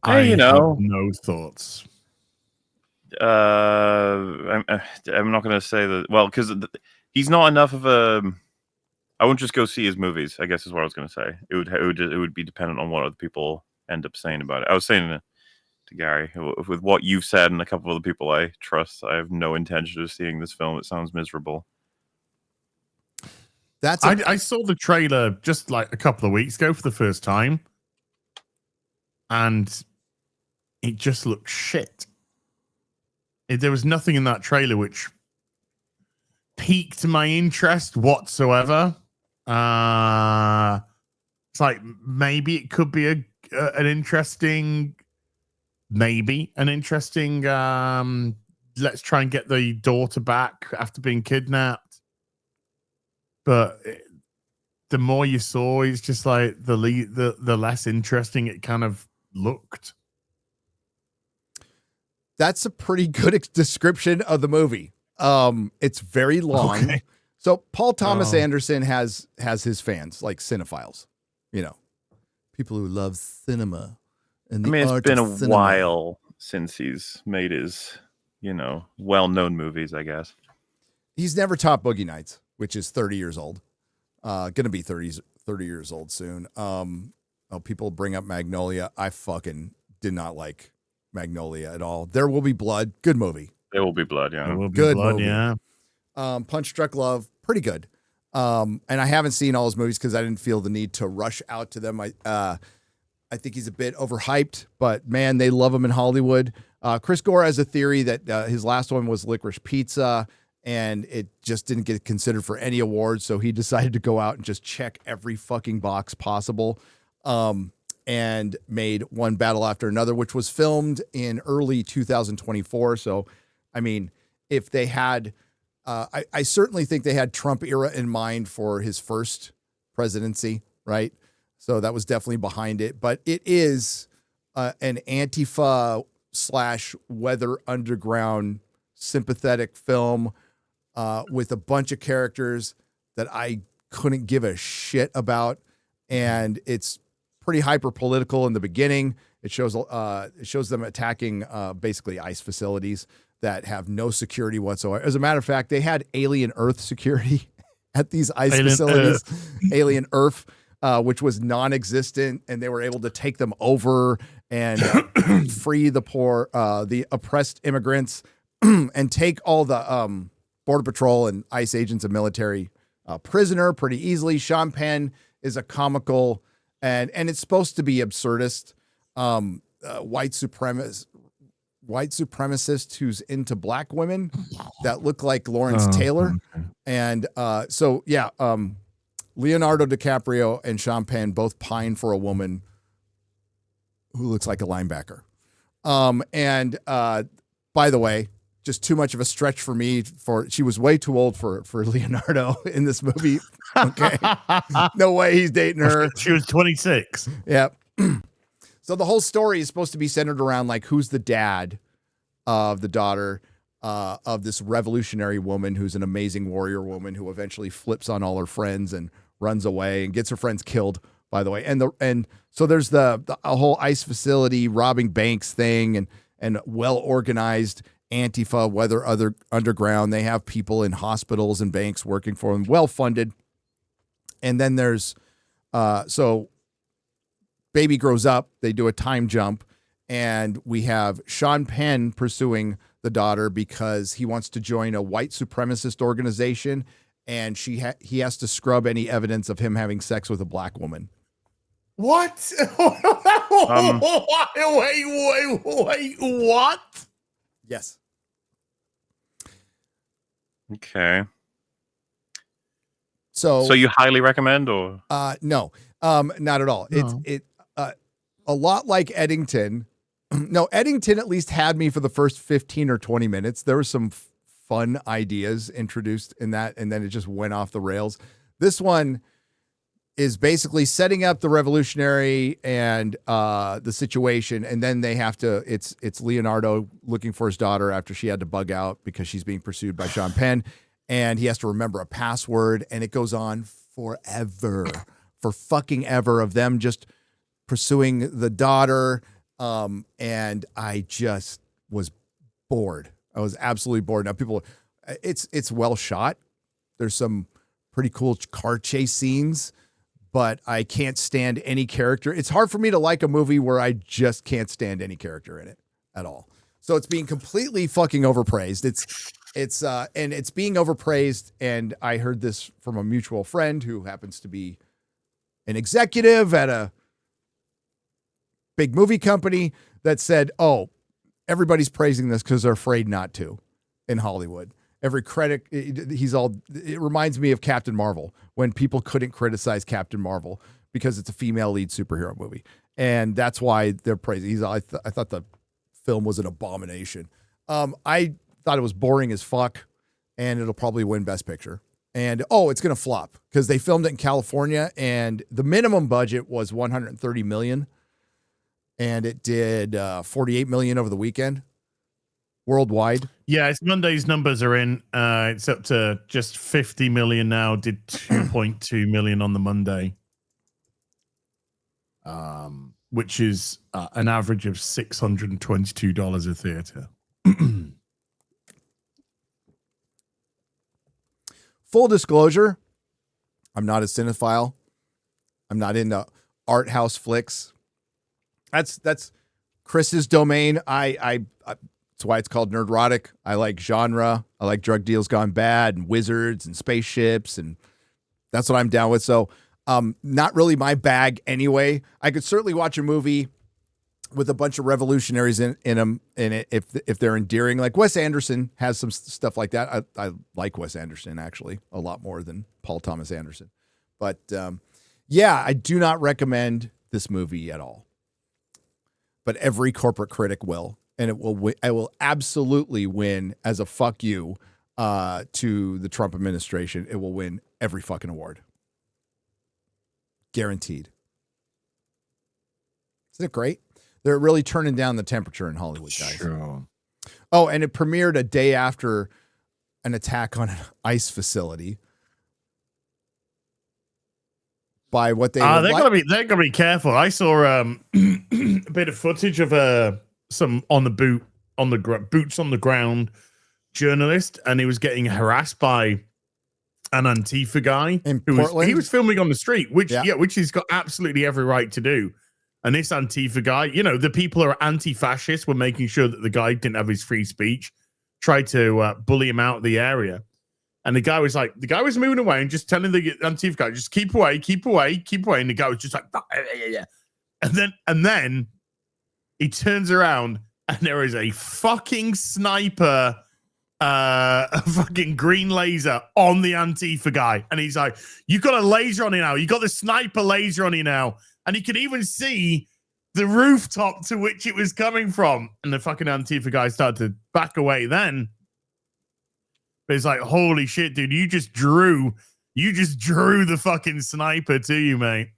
I have no thoughts. I'm not going to say that. Well, because he's not enough of a. I won't just go see his movies, I guess is what I was going to say. It would be dependent on what other people end up saying about it. I was saying to Gary, with what you've said and a couple of other people I trust, I have no intention of seeing this film. It sounds miserable. I saw the trailer just like a couple of weeks ago for the first time, and it just looked shit. There was nothing in that trailer which piqued my interest whatsoever. It's like maybe it could be an interesting. Let's try and get the daughter back after being kidnapped. But the more you saw, it's just like the less interesting it kind of looked. That's a pretty good description of the movie. It's very long. Okay. So Paul Thomas Anderson has his fans, like cinephiles, people who love cinema. And it's been a while since he's made his, well-known movies, I guess. He's never topped Boogie Nights, which is 30 years old. Going to be 30 years old soon. People bring up Magnolia. I fucking did not like Magnolia at all. There Will Be Blood. Good movie. There Will Be Blood, yeah. There Will Be Good Blood, movie. Yeah. Punch Drunk Love, pretty good. And I haven't seen all his movies because I didn't feel the need to rush out to them. I think he's a bit overhyped, but man, they love him in Hollywood. Chris Gore has a theory that his last one was Licorice Pizza, and it just didn't get considered for any awards. So he decided to go out and just check every fucking box possible, and made One Battle After Another, which was filmed in early 2024. So, I mean, if they had, I certainly think they had Trump era in mind for his first presidency, right? So that was definitely behind it, but it is an Antifa / Weather Underground sympathetic film with a bunch of characters that I couldn't give a shit about, and it's pretty hyper political in the beginning. It shows them attacking basically ICE facilities that have no security whatsoever. As a matter of fact, they had Alien Earth security at these ICE facilities. Alien Earth. Which was non-existent, and they were able to take them over and free the poor, the oppressed immigrants, and take all the Border Patrol and ICE agents and military prisoner pretty easily. Sean Penn is a comical, and it's supposed to be absurdist, white supremacist who's into black women that look like Lawrence Taylor, okay. And so yeah. Leonardo DiCaprio and Sean Penn both pine for a woman who looks like a linebacker. And by the way, just too much of a stretch for me. She was way too old for Leonardo in this movie. Okay, no way he's dating her. She was 26. Yeah. So the whole story is supposed to be centered around like who's the dad of the daughter of this revolutionary woman who's an amazing warrior woman who eventually flips on all her friends and runs away and gets her friends killed, by the way. And so there's the whole ICE facility robbing banks thing and well-organized Antifa, Weather Underground. They have people in hospitals and banks working for them, well-funded. And then there's, so baby grows up, they do a time jump, and we have Sean Penn pursuing the daughter because he wants to join a white supremacist organization, and he has to scrub any evidence of him having sex with a black woman. What? Wait, what? Yes. Okay. So you highly recommend, or no, not at all. No. It's a lot like Eddington. No, Eddington at least had me for the first 15 or 20 minutes. There were some fun ideas introduced in that, and then it just went off the rails. This one is basically setting up the revolutionary and the situation, and then they have to. It's Leonardo looking for his daughter after she had to bug out because she's being pursued by Sean Penn, and he has to remember a password, and it goes on forever, for fucking ever, of them just pursuing the daughter. And I just was bored. I was absolutely bored. Now it's well shot. There's some pretty cool car chase scenes, but I can't stand any character. It's hard for me to like a movie where I just can't stand any character in it at all. So it's being completely fucking overpraised. And it's being overpraised. And I heard this from a mutual friend who happens to be an executive at a big movie company that said, oh, everybody's praising this because they're afraid not to in Hollywood. Every critic, it reminds me of Captain Marvel, when people couldn't criticize Captain Marvel because it's a female lead superhero movie. And that's why they're praising. I thought the film was an abomination. I thought it was boring as fuck, and it'll probably win Best Picture. And, it's going to flop because they filmed it in California, and the minimum budget was $130 million. And it did 48 million over the weekend worldwide. Yeah, it's Monday's numbers are in. It's up to just 50 million now. Did 2.2 million on the Monday, which is an average of $622 a theater. Full disclosure, I'm not a cinephile. I'm not into art house flicks. That's Chris's domain. That's why it's called Nerdrotic. I like genre. I like drug deals gone bad and wizards and spaceships, and that's what I'm down with. So, not really my bag anyway. I could certainly watch a movie with a bunch of revolutionaries in it if they're endearing. Like Wes Anderson has some stuff like that. I like Wes Anderson actually a lot more than Paul Thomas Anderson. But yeah, I do not recommend this movie at all. But every corporate critic will, and it will. I will absolutely win as a fuck you to the Trump administration. It will win every fucking award, guaranteed. Isn't it great? They're really turning down the temperature in Hollywood, guys. Sure. Oh, and it premiered a day after an attack on an ICE facility. By what they're gonna be careful. I saw a bit of footage of some boots on the ground journalist, and he was getting harassed by an Antifa guy in Portland. He was filming on the street, which he's got absolutely every right to do. And this Antifa guy, the people who are anti-fascist were making sure that the guy didn't have his free speech, tried to bully him out of the area. And the guy was moving away and just telling the Antifa guy, just keep away. And the guy was just like, yeah. And then he turns around and there is a fucking sniper, a fucking green laser on the Antifa guy. And he's like, you got a laser on you now. You got the sniper laser on you now. And he could even see the rooftop to which it was coming from. And the fucking Antifa guy started to back away then. But it's like, holy shit, dude, you just drew the fucking sniper to you, mate.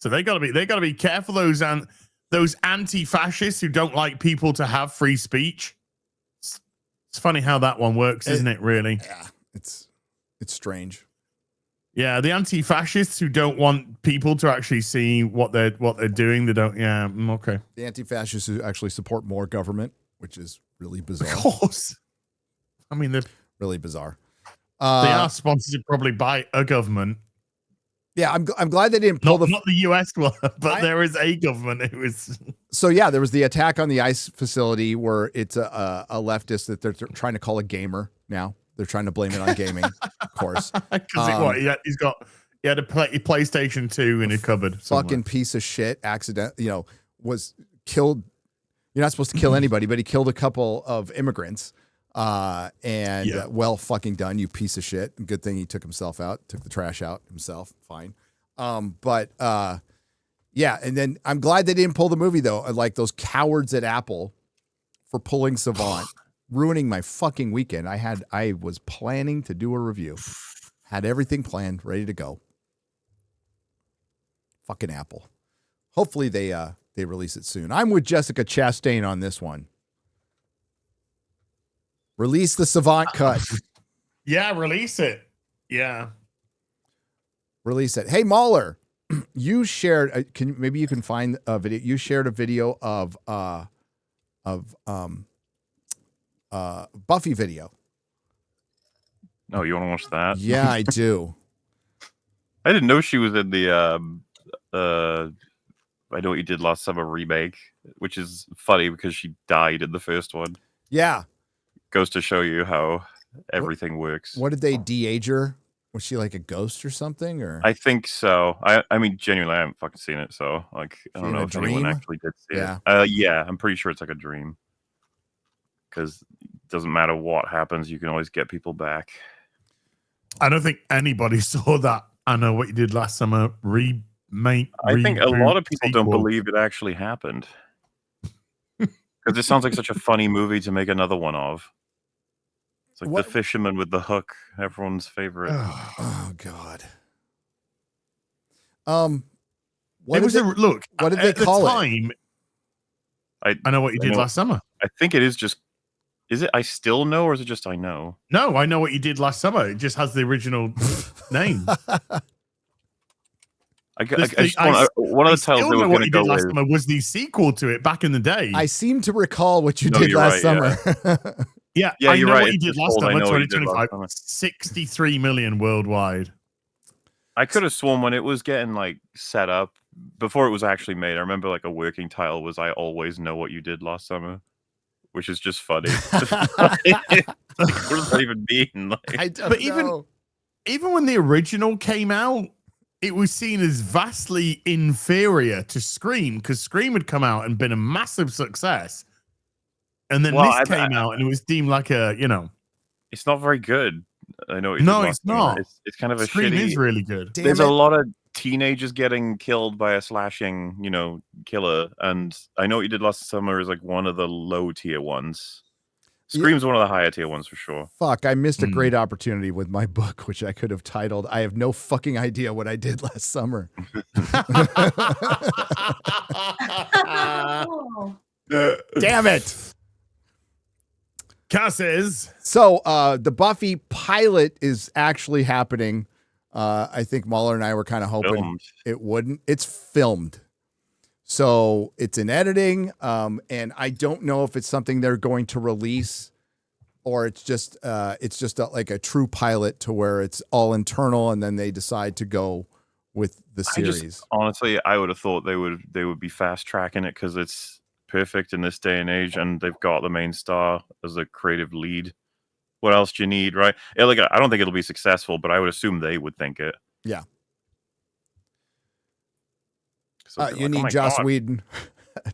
So they gotta be careful, those anti-fascists who don't like people to have free speech. It's funny how that one works, isn't it, really? Yeah, it's strange. Yeah, the anti-fascists who don't want people to actually see what they're doing, they don't. Yeah, okay. The anti-fascists who actually support more government, which is really bizarre. Of course. I mean, they're really bizarre. They are sponsored probably by a government. Yeah, I'm glad they didn't pull not the US one, but there is a government who is. So yeah, there was the attack on the ICE facility where it's a leftist that they're trying to call a gamer now. They're trying to blame it on gaming, of course. Because he had a PlayStation 2 in his cupboard. Fucking piece of shit. Was killed. You're not supposed to kill anybody, but he killed a couple of immigrants. Well fucking done, you piece of shit. Good thing he took himself out, took the trash out himself. Fine. Yeah, and then I'm glad they didn't pull the movie though. Like those cowards at Apple for pulling Savant, ruining my fucking weekend. I was planning to do a review, had everything planned, ready to go. Fucking Apple. Hopefully they release it soon. I'm with Jessica Chastain on this one. Release the Savant cut. Yeah, release it. Yeah, release it. Hey, Mahler. You shared. Maybe you can find a video. You shared a video of Buffy video. Oh, you want to watch that? Yeah, I do. I didn't know she was in the I Know What You Did Last Summer remake, which is funny because she died in the first one. Yeah, goes to show you how everything works. What did they de-age her? Was she like a ghost or something? Or I think so. I mean, genuinely, I haven't fucking seen it, so like, I don't know if anyone actually did see it. Yeah, I'm pretty sure it's like a dream. Because it doesn't matter what happens, you can always get people back. I don't think anybody saw that I Know What You Did Last Summer remake. I think a lot of people don't believe it actually happened. Because it sounds like such a funny movie to make another one of. It's like The Fisherman with the Hook, everyone's favorite. Oh God. What did they call it? I Know What You Did Last Summer. I think it is just. Is it I Still Know, or is it just I Know? No, I Know What You Did Last Summer. It just has the original name. One of the titles they were going to go with summer was the sequel to it back in the day. I seem to recall what you did last summer. Yeah, I Know What You Did Last Summer, 2025, 63 million worldwide. I could have sworn when it was getting like set up before it was actually made. I remember like a working title was I Always Know What You Did Last Summer, which is just funny. What does that even mean? Like, I don't know. Even when the original came out, it was seen as vastly inferior to Scream because Scream had come out and been a massive success. And then this came out and it was deemed like a, it's not very good. I know. No, it's not. It's kind of a Scream shitty. Is really good. There's a lot of teenagers getting killed by a slashing, killer. And I Know What You Did Last Summer is like one of the low tier ones. Scream's one of the higher tier ones for sure. Fuck, I missed a great opportunity with my book, which I could have titled, I Have No Fucking Idea What I Did Last Summer. Damn it. Casses. So the Buffy pilot is actually happening. I think Muller and I were kind of hoping it wouldn't. It's filmed. So it's in editing, and I don't know if it's something they're going to release, or it's just like a true pilot to where it's all internal, and then they decide to go with the series. Honestly, I would have thought they would be fast tracking it because it's perfect in this day and age, and they've got the main star as a creative lead. What else do you need, right? I don't think it'll be successful, but I would assume they would think it. Yeah. You need Joss Whedon.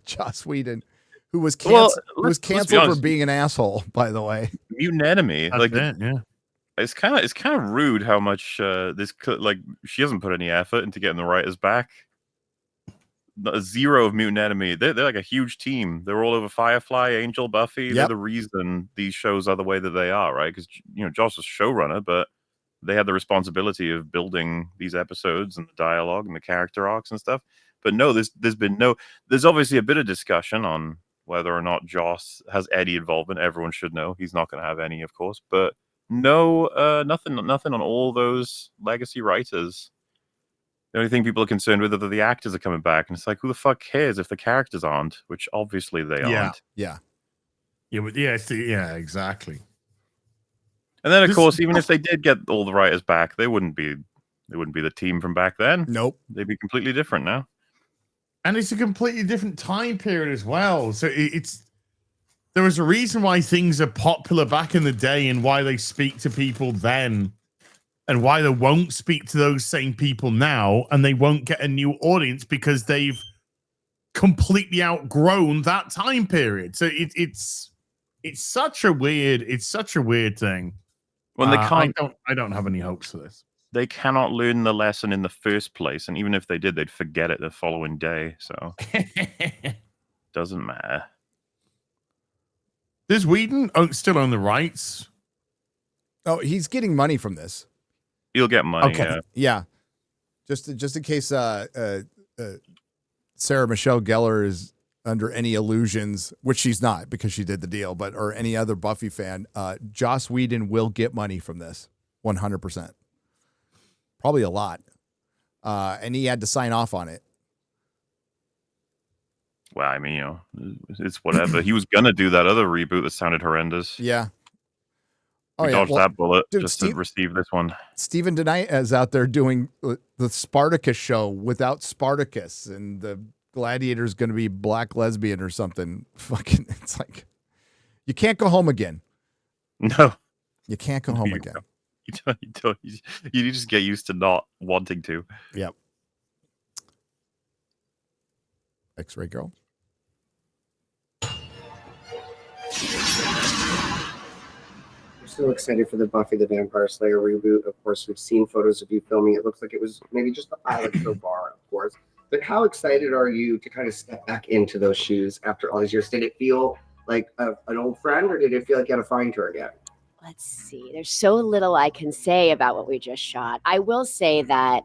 Joss Whedon, who was canceled for being an asshole, by the way. Mutant Enemy. Yeah. It's kind of rude how much she hasn't put any effort into getting the writers back. Zero of Mutant Enemy. They're like a huge team. They're all over Firefly, Angel, Buffy. Yep. They're the reason these shows are the way that they are, right? Because Joss was showrunner, but they had the responsibility of building these episodes and the dialogue and the character arcs and stuff. But no, there's obviously a bit of discussion on whether or not Joss has any involvement. Everyone should know he's not going to have any, of course. But no, nothing on all those legacy writers. The only thing people are concerned with are that the actors are coming back, and it's like, who the fuck cares if the characters aren't? Which obviously they aren't. Yeah, exactly. And then, of course, even if they did get all the writers back, they wouldn't be the team from back then. Nope, they'd be completely different now. And it's a completely different time period as well. So there was a reason why things are popular back in the day and why they speak to people then and why they won't speak to those same people now and they won't get a new audience because they've completely outgrown that time period. So it's It's such a weird thing. When they can't, I don't have any hopes for this. They cannot learn the lesson in the first place, and even if they did, they'd forget it the following day. So doesn't matter. Does Whedon still own the rights? Oh, he's getting money from this. You'll get money. Okay. Yeah. Just in case Sarah Michelle Gellar is under any illusions, which she's not because she did the deal, but or any other Buffy fan, Joss Whedon will get money from this 100%. Probably a lot. And he had to sign off on it. Well, I mean, it's whatever. He was gonna do that other reboot that sounded horrendous. Yeah. He dodged that bullet dude, just to receive this one. Stephen DeKnight is out there doing the Spartacus show without Spartacus, and the gladiator's going to be black lesbian or something. Fucking, it's like you can't go home again. No, you can't go home again. You just get used to not wanting to. Yep. X-ray girl. So excited for the Buffy the Vampire Slayer reboot. Of course, we've seen photos of you filming. It looks like it was maybe just the pilot so far, of course. But how excited are you to kind of step back into those shoes after all these years? Did it feel like an old friend, or did it feel like you had to find her again? Let's see. There's so little I can say about what we just shot. I will say that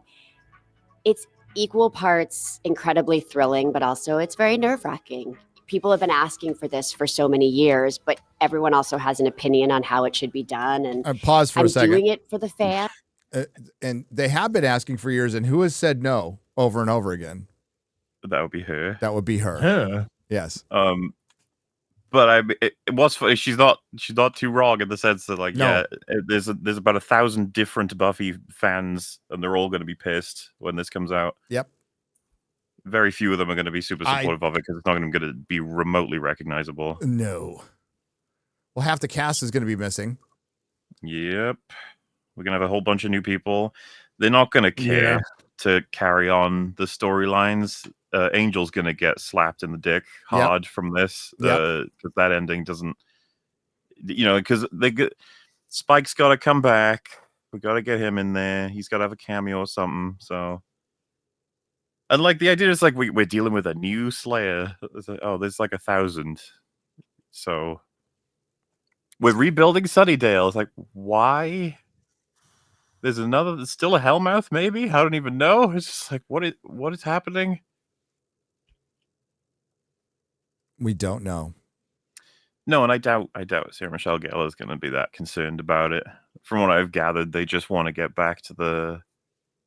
it's equal parts incredibly thrilling, but also it's very nerve-wracking. People have been asking for this for so many years, but everyone also has an opinion on how it should be done. And pause for a second. I'm doing it for the fans. And they have been asking for years, and who has said no over and over again? That would be her. That would be her. Her. Yes. But it was funny. She's not too wrong in the sense that, like, no. Yeah, there's about 1,000 different Buffy fans, and they're all going to be pissed when this comes out. Yep. Very few of them are going to be super supportive of it because it's not going to be remotely recognizable. No. Well, half the cast is going to be missing. Yep. We're going to have a whole bunch of new people. They're not going to care to carry on the storylines. Angel's going to get slapped in the dick hard from this. Because that ending doesn't, because Spike's got to come back. We got to get him in there. He's got to have a cameo or something. So. And like the idea is like we're dealing with a new Slayer. It's like, there's like 1,000. So we're rebuilding Sunnydale. It's like, why? There's still a Hellmouth, maybe? I don't even know. It's just like what is happening? We don't know. No, and I doubt Sarah Michelle Gellar is gonna be that concerned about it. From what I've gathered, they just want to get back to the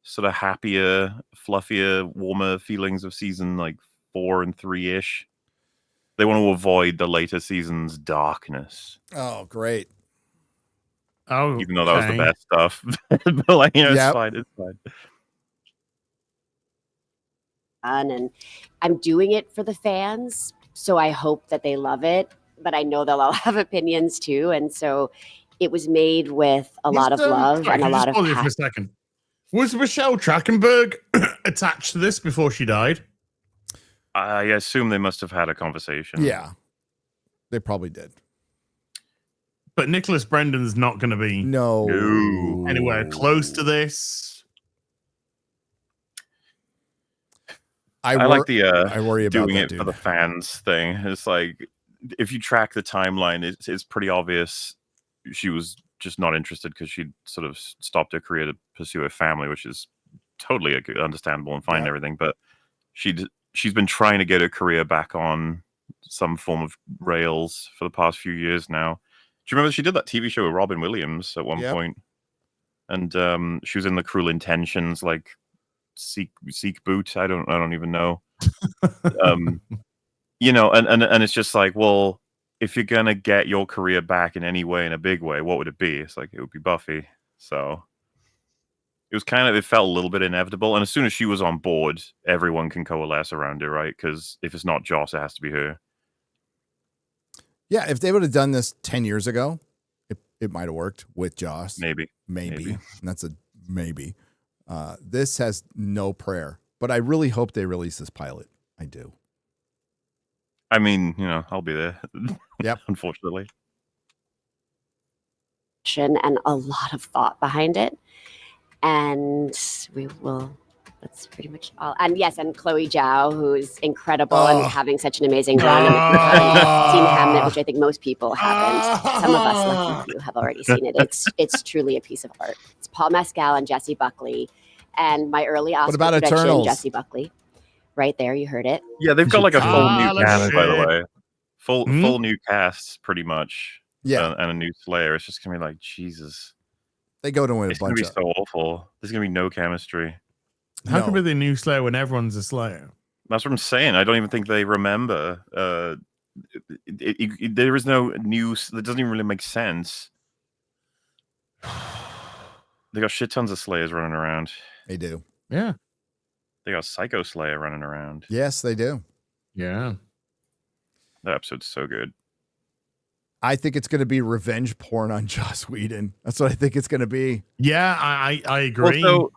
sort of happier, fluffier, warmer feelings of season like 4 and 3-ish. They want to avoid the later season's darkness. Oh, great. Oh, even though that was the best stuff. But like, it's fine. It's fine. And I'm doing it for the fans, so I hope that they love it. But I know they'll all have opinions too, and so it was made with a lot of love and a lot of passion. For a second. Was Michelle Trachtenberg attached to this before she died? I assume they must have had a conversation. Yeah, they probably did. But Nicholas Brendan's not going to be anywhere close to this. I like the I worry about doing it for the fans thing. It's like if you track the timeline, it's pretty obvious she was just not interested because she'd sort of stopped her career to pursue her family, which is totally understandable and fine and everything. But she's been trying to get her career back on some form of rails for the past few years now. Do you remember she did that TV show with Robin Williams at one point? And she was in the Cruel Intentions, like Seek Boot. I don't even know. And it's just like, well, if you're gonna get your career back in any way, in a big way, what would it be? It's like it would be Buffy. So it felt a little bit inevitable. And as soon as she was on board, everyone can coalesce around her, right? Because if it's not Joss, it has to be her. Yeah, if they would have done this 10 years ago, it might have worked with Joss. Maybe. And that's a maybe. This has no prayer, but I really hope they release this pilot. I do. I mean, I'll be there. Yep. Unfortunately. production and a lot of thought behind it. And that's pretty much all. And yes, and Chloe Zhao, who's incredible and having such an amazing run. And if you haven't seen Hamnet, which I think most people haven't, some of us lucky few have already seen it. It's truly a piece of art. It's Paul Mescal and Jessie Buckley. And my early Oscar prediction, Eternals? Jessie Buckley. Right there, you heard it. Yeah, they've got like a full new cast, by the shit. way. Full new casts, pretty much. Yeah. And a new Slayer. It's just gonna be like, Jesus. They go to win a It's gonna bunch be of. so awful. There's gonna be no chemistry. How can be the new Slayer when everyone's a Slayer? That's what I'm saying. I don't even think they remember. There is no news. That doesn't even really make sense. They got shit tons of Slayers running around. They do. Yeah. They got Psycho Slayer running around. Yes, they do. Yeah. That episode's so good. I think it's going to be revenge porn on Joss Whedon. That's what I think it's going to be. Yeah, I agree. Also,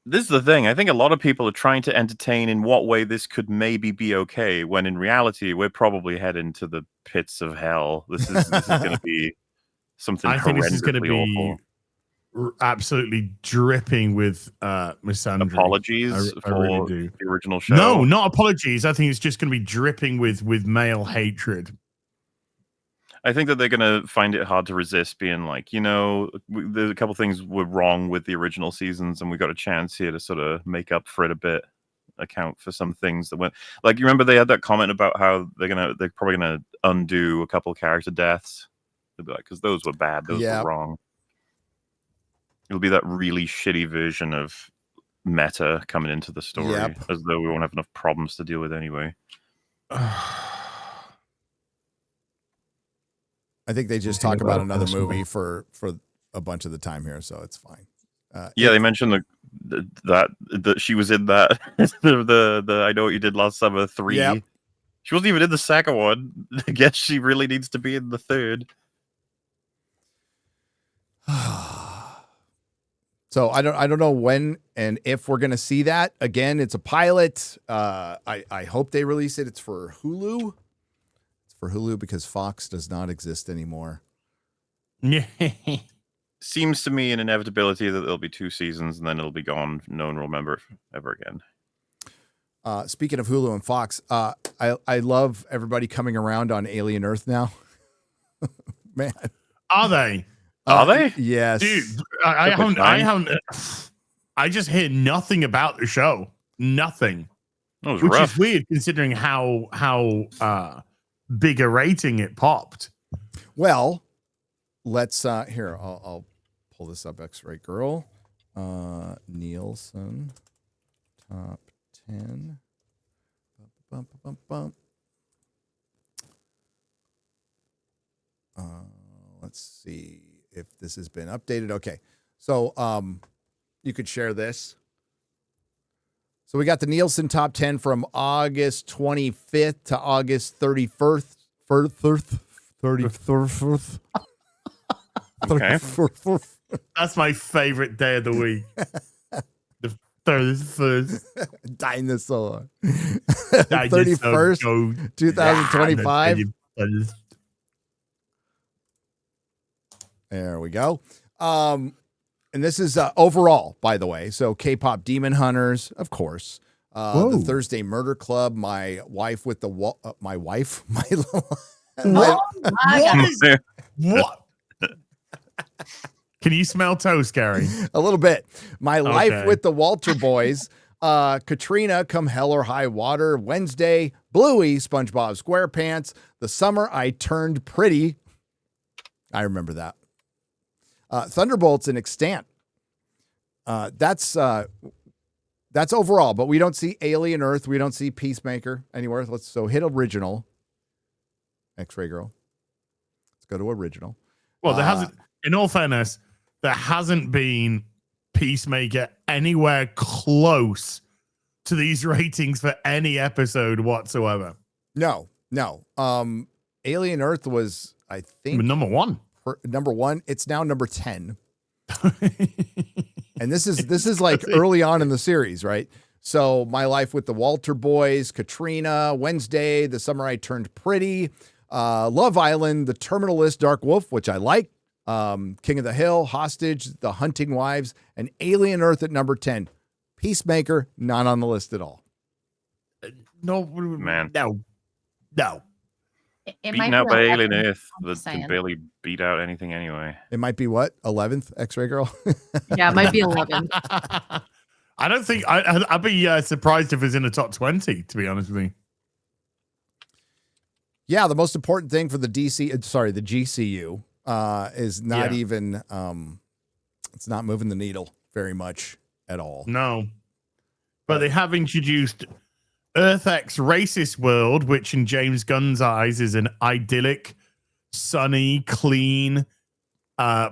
this is the thing. I think a lot of people are trying to entertain in what way this could maybe be okay, when in reality, we're probably heading to the pits of hell. This is going to be something I think this is going to horrendously be awful. absolutely dripping with misandry. Apologies I for really do. the original show. No, not apologies. I think it's just going to be dripping with male hatred. I think that they're going to find it hard to resist being like, there's a couple things were wrong with the original seasons, and we got a chance here to sort of make up for it a bit, account for some things that went. Like, you remember they had that comment about how they're probably gonna undo a couple character deaths. They'll be like, because those were bad, those were wrong. It'll be that really shitty version of meta coming into the story, as though we won't have enough problems to deal with anyway. I think they just talk about another movie for a bunch of the time here, so it's fine. They mentioned that she was in that the I Know What You Did Last Summer 3. Yep. She wasn't even in the second one. I guess she really needs to be in the third. So I don't know when and if we're gonna see that again. It's a pilot. I hope they release it. It's for Hulu. For Hulu because Fox does not exist anymore. Seems to me an inevitability that there'll be 2 seasons and then it'll be gone. No one will remember it ever again. Speaking of Hulu and Fox, I love everybody coming around on Alien Earth now. Man, are they? Are they? Yes, dude. I haven't. I just hear nothing about the show. Nothing. Which rough. Is weird considering how big a rating it popped. Well, let's here I'll pull this up. X-Ray Girl, Nielsen top 10. Bump, bump, bump. Let's see if this has been updated. Okay, so you could share this. So we got the Nielsen top 10 from August 25th to August 31st. 31st. Okay. That's my favorite day of the week. The 31st. Dinosaur. 31st, 2025. There we go. And this is overall, by the way. So K-pop Demon Hunters, of course. The Thursday Murder Club. My wife with the my wife. What? Can you smell toast, Gary? A little bit. My Life with the Walter Boys. Katrina, Come Hell or High Water. Wednesday, Bluey, SpongeBob SquarePants. The Summer I Turned Pretty. I remember that. Thunderbolts and Extant. That's overall, but we don't see Alien Earth. We don't see Peacemaker anywhere. So hit original. X-Ray Girl. Let's go to original. Well, there hasn't, in all fairness, there hasn't been Peacemaker anywhere close to these ratings for any episode whatsoever. No. Alien Earth was, I think, number one. Number one. It's now number 10. And this is like early on in the series, right? So My Life with the Walter Boys, Katrina, Wednesday, The Summer I Turned Pretty, Love Island, The Terminal List, Dark Wolf, which I like, King of the Hill, Hostage, The Hunting Wives, and Alien Earth at number 10. Peacemaker, not on the list at all. No, Man. No. It Beaten out by Alien Earth that can barely beat out anything anyway. It might be what? 11th X-Ray Girl? Yeah, it might be 11. I don't think I'd be surprised if it's in the top 20, to be honest with you. Yeah, the most important thing for the GCU is not even it's not moving the needle very much at all. No. But they have introduced Earth X Racist World, which in James Gunn's eyes is an idyllic, sunny, clean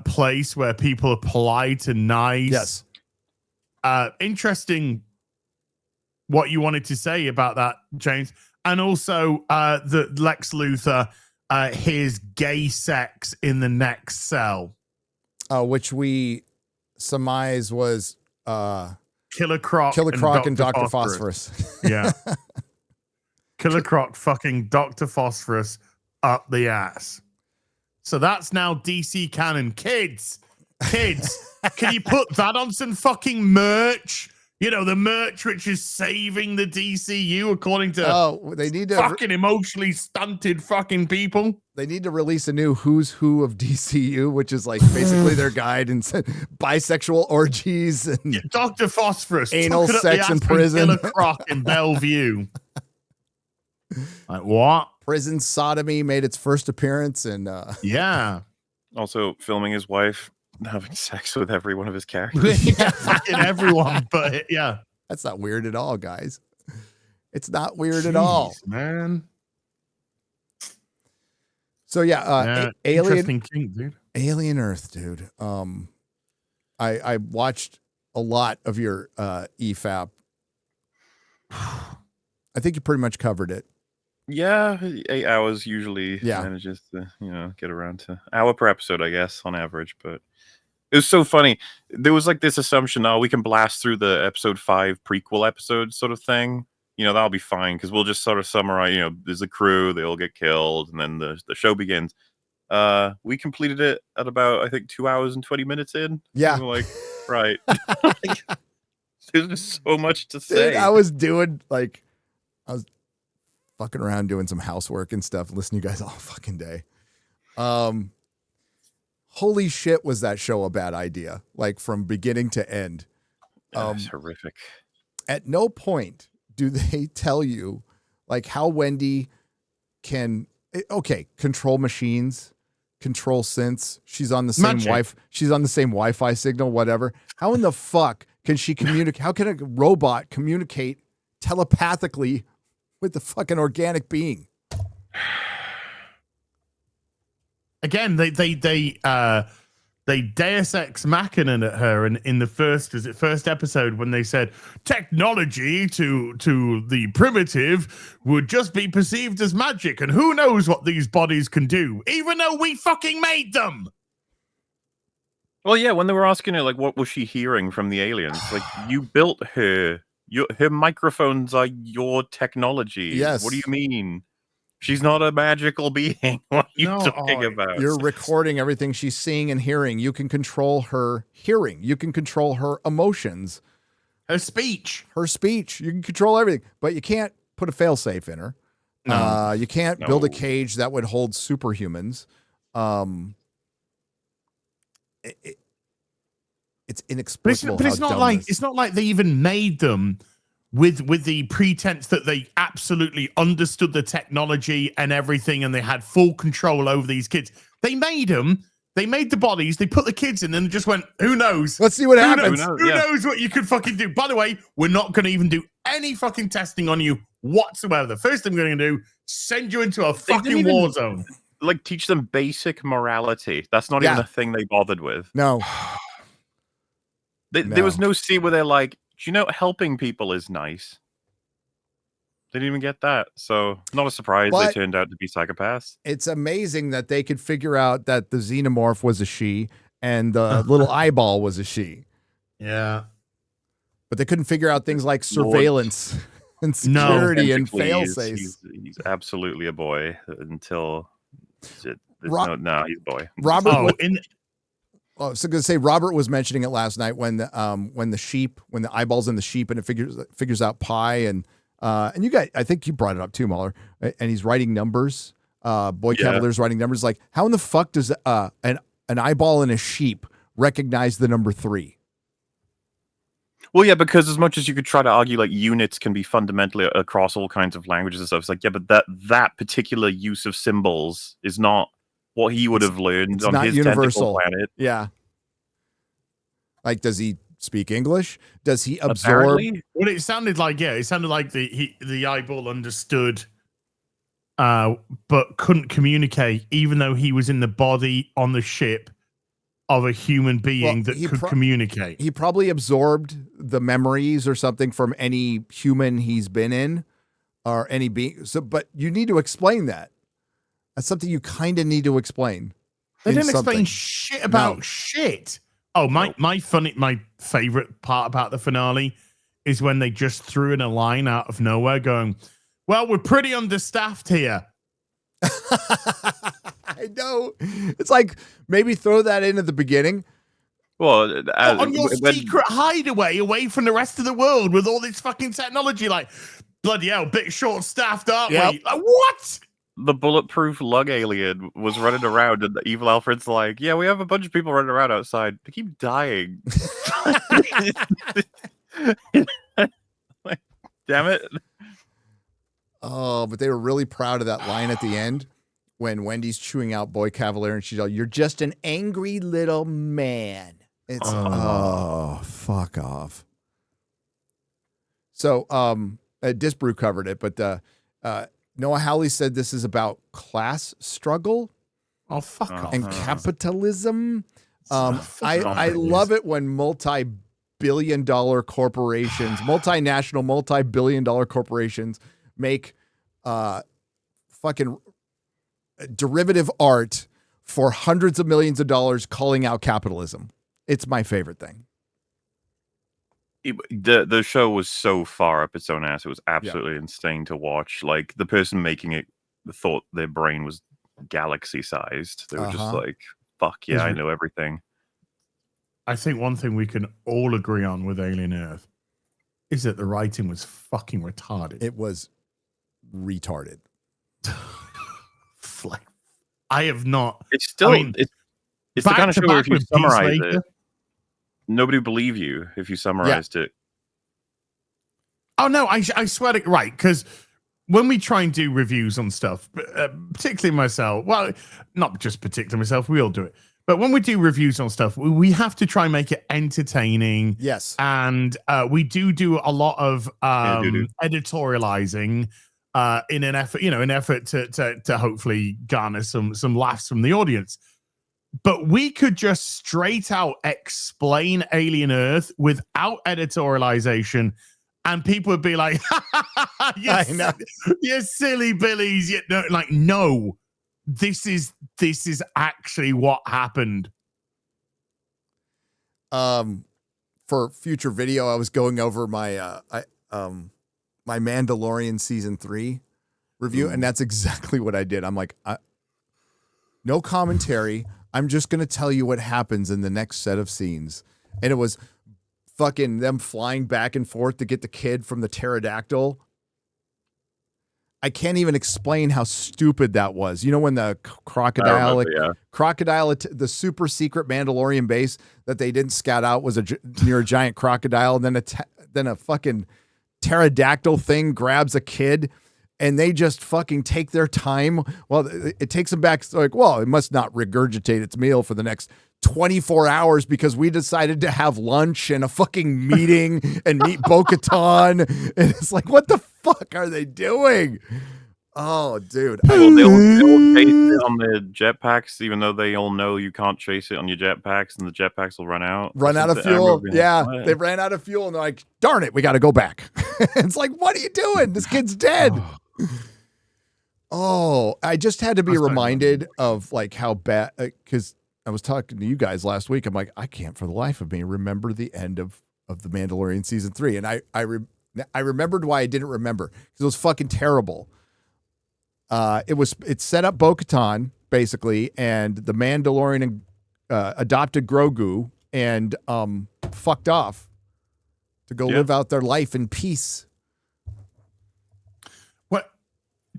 place where people are polite and nice. Yes. Interesting what you wanted to say about that, James. And also that Lex Luthor hears gay sex in the next cell. Which we surmise was Killer Croc and Dr. Phosphorus. Yeah. Killer Croc fucking Dr. Phosphorus up the ass. So that's now DC canon. Kids, can you put that on some fucking merch? You know, the merch which is saving the DCU according to they need to fucking emotionally stunted fucking people. They need to release a new Who's Who of DCU, which is like basically their guide and bisexual orgies and Dr. Phosphorus, anal sex in prison. Killer Croc in Bellevue. Like what? Prison sodomy made its first appearance, and yeah. Also filming his wife having sex with every one of his characters. Yeah, fucking everyone, but yeah. That's not weird at all, guys. It's not weird at all, man. So yeah, Alien kink, dude. Alien Earth, dude. I watched a lot of your EFAP. I think you pretty much covered it. Yeah, 8 hours usually manages to, get around to hour per episode, I guess, on average. But it was so funny. There was like this assumption, we can blast through the episode 5 prequel episode sort of thing. That'll be fine because we'll just sort of summarize, there's a crew, they all get killed, and then the show begins. We completed it at about, I think, 2 hours and 20 minutes in. Yeah. So we're like, right. There's just so much to say. Dude, I was fucking around doing some housework and stuff, listening to you guys all fucking day. Holy shit, was that show a bad idea? Like from beginning to end. It's horrific. At no point do they tell you like how Wendy can control machines, control synths. She's on the same she's on the same Wi-Fi signal, whatever. How in the fuck can she communicate? How can a robot communicate telepathically with the fucking organic being? Again, they Deus Ex Machina at her in the first episode when they said technology to the primitive would just be perceived as magic, and who knows what these bodies can do, even though we fucking made them. Well, yeah, when they were asking her, like, what was she hearing from the aliens? Like, you built her. Her microphones are your technology. Yes. What do you mean? She's not a magical being. What are you talking about? You're recording everything she's seeing and hearing. You can control her hearing. You can control her emotions. Her speech. You can control everything. But you can't put a failsafe in her. No. You can't build a cage that would hold superhumans. It's inexplicable. But it's not like they even made them with the pretense that they absolutely understood the technology and everything, and they had full control over these kids. They made them. They made the bodies. They put the kids in, and they just went, "Who knows? Let's see what happens. Who knows what you could fucking do?" By the way, we're not going to even do any fucking testing on you whatsoever. The first thing we're going to do, send you into a fucking war zone. Like, teach them basic morality. That's not even a thing they bothered with. No. There was no scene where they're like, do you know helping people is nice? They didn't even get that. So not a surprise they turned out to be psychopaths. It's amazing that they could figure out that the xenomorph was a she and the little eyeball was a she. Yeah. But they couldn't figure out things like surveillance and security and fail-safes. He's absolutely a boy until... he's a boy. Robert, I was going to say Robert was mentioning it last night when the eyeballs in the sheep and it figures out pi and you guys, I think you brought it up too, Millar, and he's writing numbers. Cavalier's writing numbers. Like, how in the fuck does an eyeball in a sheep recognize the number 3? Well, yeah, because as much as you could try to argue like units can be fundamentally across all kinds of languages and stuff, it's like, yeah, but that particular use of symbols is not what he would have learned on his universal planet. Yeah. Like, does he speak English? Does he absorb? Apparently. Well, it sounded like the eyeball understood, but couldn't communicate, even though he was in the body on the ship of a human being that could communicate. He probably absorbed the memories or something from any human he's been in, or any being. So, but you need to explain that. That's something you kind of need to explain. They didn't explain shit about shit. Oh, my favorite part about the finale is when they just threw in a line out of nowhere going, well, we're pretty understaffed here. I know. It's like, maybe throw that in at the beginning. Well, on your secret hideaway away from the rest of the world with all this fucking technology, like, bloody hell, bit short-staffed, aren't we? Like, what? The bulletproof lug alien was running around, and the evil Alfred's like, yeah, we have a bunch of people running around outside. They keep dying. Like, damn it. Oh, but they were really proud of that line at the end when Wendy's chewing out Boy Cavalier and she's like, you're just an angry little man. It's, fuck off. So, Disbrew covered it, but Noah Hawley said this is about class struggle. Oh, fuck off. And capitalism. I love it when multi-billion-dollar corporations, multinational, multi-billion-dollar corporations make fucking derivative art for hundreds of millions of dollars calling out capitalism. It's my favorite thing. The show was so far up its own ass. It was absolutely insane to watch. Like, the person making it thought their brain was galaxy sized. They were just like, fuck yeah, I know everything. I think one thing we can all agree on with Alien Earth is that the writing was fucking retarded. It was retarded. Like, I have not. It's still, it's the kind of show where if you summarize it, nobody would believe you if you summarized it. Oh, no, I swear to right, because when we try and do reviews on stuff, particularly myself, well, not just particularly myself, we all do it. But when we do reviews on stuff, we have to try and make it entertaining. Yes. And we do a lot of editorializing in an effort to hopefully garner some laughs from the audience. But we could just straight out explain Alien Earth without editorialization, and people would be like, you silly billies. No, this is actually what happened. For future video, I was going over my my Mandalorian season 3 review, and that's exactly what I did. I'm like, no commentary. I'm just going to tell you what happens in the next set of scenes. And it was fucking them flying back and forth to get the kid from the pterodactyl. I can't even explain how stupid that was. You know, when the crocodile, the super secret Mandalorian base that they didn't scout out was near a giant crocodile, and then a fucking pterodactyl thing grabs a kid. And they just fucking take their time. Well, it takes them back. Like, well, it must not regurgitate its meal for the next 24 hours because we decided to have lunch and a fucking meeting and meet Bo-Katan. And it's like, what the fuck are they doing? Oh, dude. Well, they'll chase it on the jetpacks, even though they all know you can't chase it on your jetpacks, and the jetpacks will run out. Run out of fuel. Yeah, they ran out of fuel, and they're like, darn it, we got to go back. It's like, what are you doing? This kid's dead. Oh, I just had to be reminded of like how bad, because I was talking to you guys last week. I'm like, I can't for the life of me remember the end of the Mandalorian season 3. And I remembered why I didn't remember, because it was fucking terrible. It set up Bo-Katan basically, and the Mandalorian adopted Grogu and fucked off to go live out their life in peace. Well,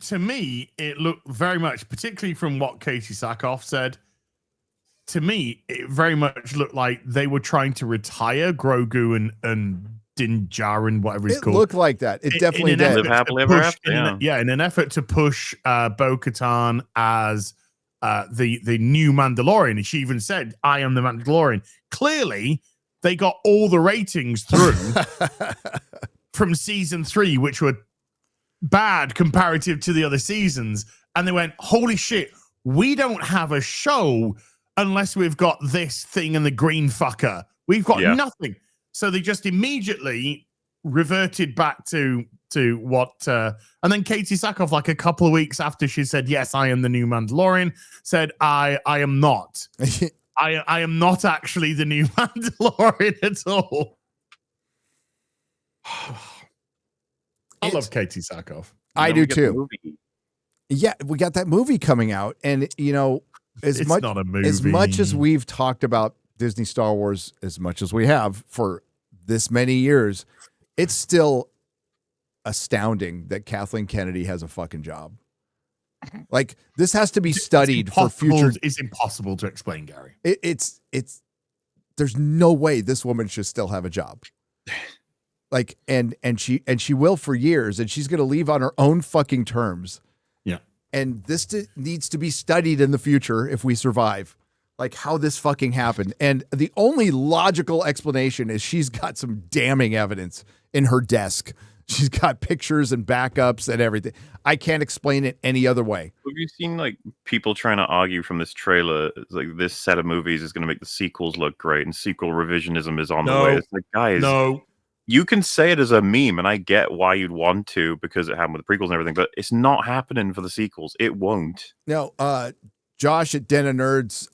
to me, it looked very much, particularly from what Katie Sackhoff said, to me, it very much looked like they were trying to retire Grogu and Din Djarin, whatever he's called. It looked like that. It definitely did. Live happily ever after, in an effort to push Bo-Katan as the new Mandalorian. And she even said, I am the Mandalorian. Clearly, they got all the ratings through from season 3, which were bad comparative to the other seasons. And they went, holy shit, we don't have a show unless we've got this thing and the green fucker. We've got nothing. So they just immediately reverted back to what and then Katie Sackhoff, like a couple of weeks after she said, yes, I am the new Mandalorian, said, I am not. I am not actually the new Mandalorian at all. I love Katie Sackhoff. I do too. Yeah, we got that movie coming out, and it's not a movie. As much as we've talked about Disney Star Wars, as much as we have for this many years, it's still astounding that Kathleen Kennedy has a fucking job. Like, this has to be studied for future. It's impossible to explain, Gary. It's there's no way this woman should still have a job. Like, and she will for years, and she's going to leave on her own fucking terms. Yeah. And this needs to be studied in the future if we survive, like how this fucking happened. And the only logical explanation is she's got some damning evidence in her desk. She's got pictures and backups and everything. I can't explain it any other way. Have you seen like people trying to argue from this trailer, like this set of movies is going to make the sequels look great and sequel revisionism is on the way? It's like, guys, you can say it as a meme, and I get why you'd want to because it happened with the prequels and everything, but it's not happening for the sequels. It won't. No, Josh at Den of Nerds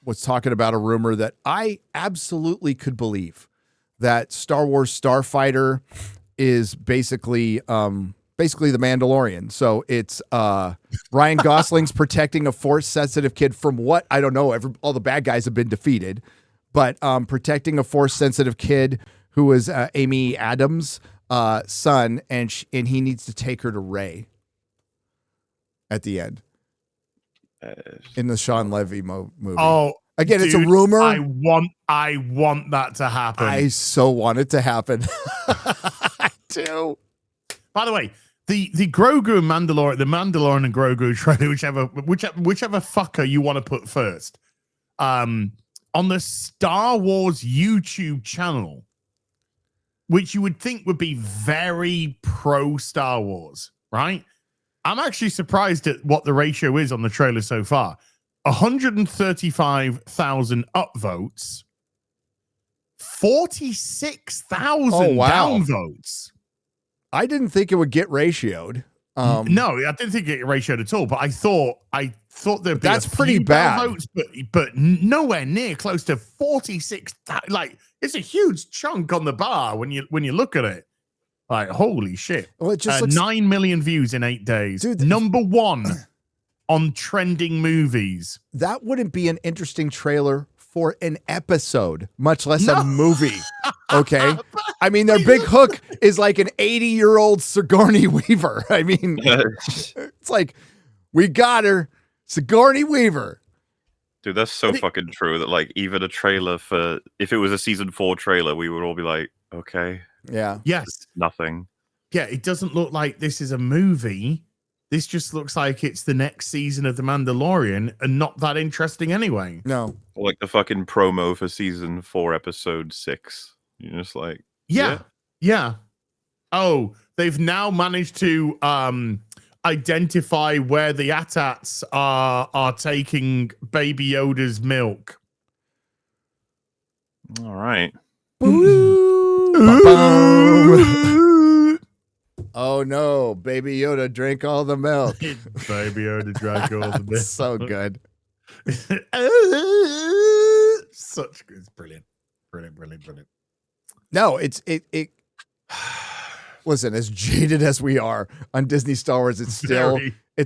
was talking about a rumor that I absolutely could believe, that Star Wars Starfighter is basically the Mandalorian. So it's Ryan Gosling's protecting a Force-sensitive kid from what? I don't know. All the bad guys have been defeated. But protecting a Force-sensitive kid who is Amy Adams' son, and he needs to take her to Rey at the end. In the Sean Levy movie. Oh, again, dude, it's a rumor. I want that to happen. I so want it to happen. I do. By the way, the Grogu and Mandalorian, the Mandalorian and Grogu trailer, whichever fucker you want to put first, on the Star Wars YouTube channel, which you would think would be very pro Star Wars, right? I'm actually surprised at what the ratio is on the trailer so far. 135,000 upvotes, 46,000 downvotes. I didn't think it would get ratioed. No, I didn't think it get ratioed at all. But I thought there'd be that's pretty bad. Votes, but nowhere near close to 46,000. Like, it's a huge chunk on the bar when you look at it. Like, holy shit. Well, it just looks... 9 million views in 8 days. Dude, number 1 on trending movies. That wouldn't be an interesting trailer for an episode, much less a movie. Okay? I mean, their big hook is like an 80-year-old Sigourney Weaver. I mean, it's like, we got her, Sigourney Weaver. Dude, that's so fucking true that, like, even a trailer for, if it was a season 4 trailer, we would all be like, okay. Yeah. Yes. Nothing. Yeah, it doesn't look like this is a movie. This just looks like it's the next season of The Mandalorian and not that interesting anyway. No. Like the fucking promo for season 4, episode 6. You're just like, yeah. Oh, they've now managed to identify where the AT-ATs are taking Baby Yoda's milk. All right. Oh no, Baby Yoda drank all the milk. Baby Yoda drank all the milk. So good. Such good. It's brilliant. Brilliant. No, it listen, as jaded as we are on Disney Star Wars, it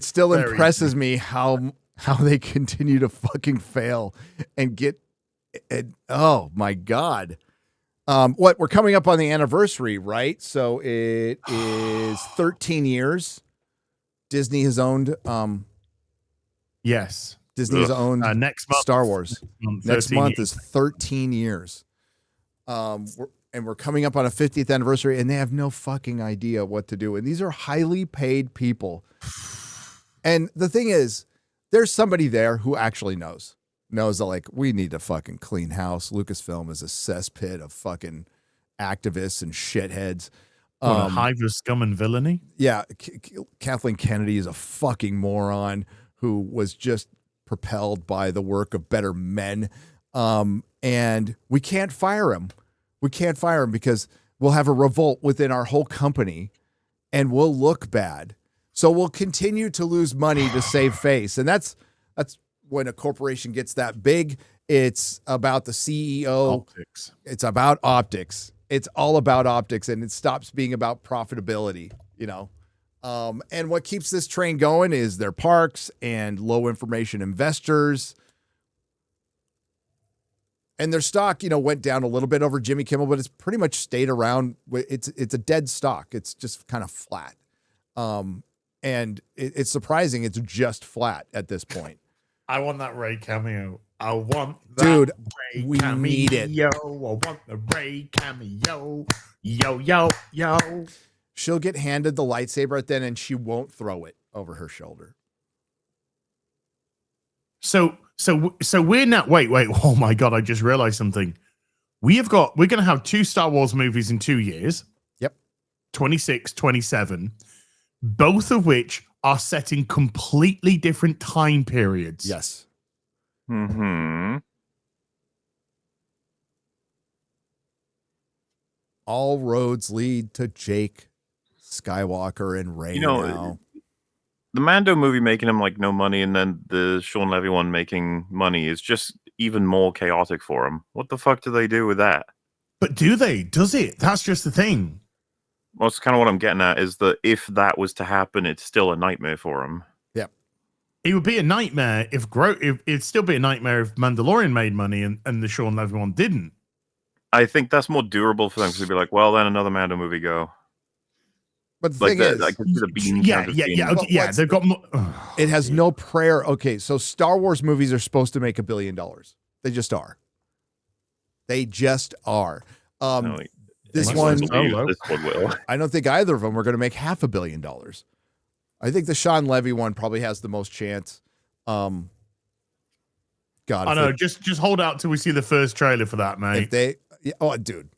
still impresses me how how they continue to fucking fail and get. And, oh my God. We're coming up on the anniversary, right? So it is 13 years. Disney has owned. Yes. Disney has owned next month, Star Wars. Next month years. is 13 years. We're coming up on a 50th anniversary, and they have no fucking idea what to do. And these are highly paid people. And the thing is, there's somebody there who actually knows that, like, we need to fucking clean house. Lucasfilm is a cesspit of fucking activists and shitheads. A hive of scum and villainy. Yeah. Kathleen Kennedy is a fucking moron who was just propelled by the work of better men. And we can't fire him. We can't fire him because we'll have a revolt within our whole company and we'll look bad. So we'll continue to lose money to save face. And that's when a corporation gets that big. It's about the CEO. Optics. It's about optics. It's all about optics, and it stops being about profitability, you know? And what keeps this train going is their parks and low information investors. And their stock, went down a little bit over Jimmy Kimmel, but it's pretty much stayed around. It's a dead stock. It's just kind of flat. And it's surprising it's just flat at this point. I want that Ray cameo. I want that Dude, Ray we cameo. need it. I want the Ray cameo. Yo. She'll get handed the lightsaber at then, and she won't throw it over her shoulder. So we're now. Wait. Oh my God! I just realized something. We're going to have 2 Star Wars movies in 2 years. Yep. 26, 27, both of which are set in completely different time periods. Yes. Mm-hmm. All roads lead to Jake Skywalker and Rey now. The Mando movie making him like no money, and then the Sean Levy one making money is just even more chaotic for him. What the fuck do they do with that? But do they? Does it? That's just the thing. Well, it's kind of what I'm getting at, is that if that was to happen, it's still a nightmare for him. Yep. It would be a nightmare if it'd still be a nightmare if Mandalorian made money and the Sean Levy one didn't. I think that's more durable for them, because they'd be like, well, then another Mando movie go. But the thing is, I can see the bean yeah. They've got more. It has no prayer. Okay, so Star Wars movies are supposed to make $1 billion. They just are. This one will. I don't think either of them are going to make $500 million. I think the Sean Levy one probably has the most chance. God, I know. Just hold out till we see the first trailer for that, mate. Dude.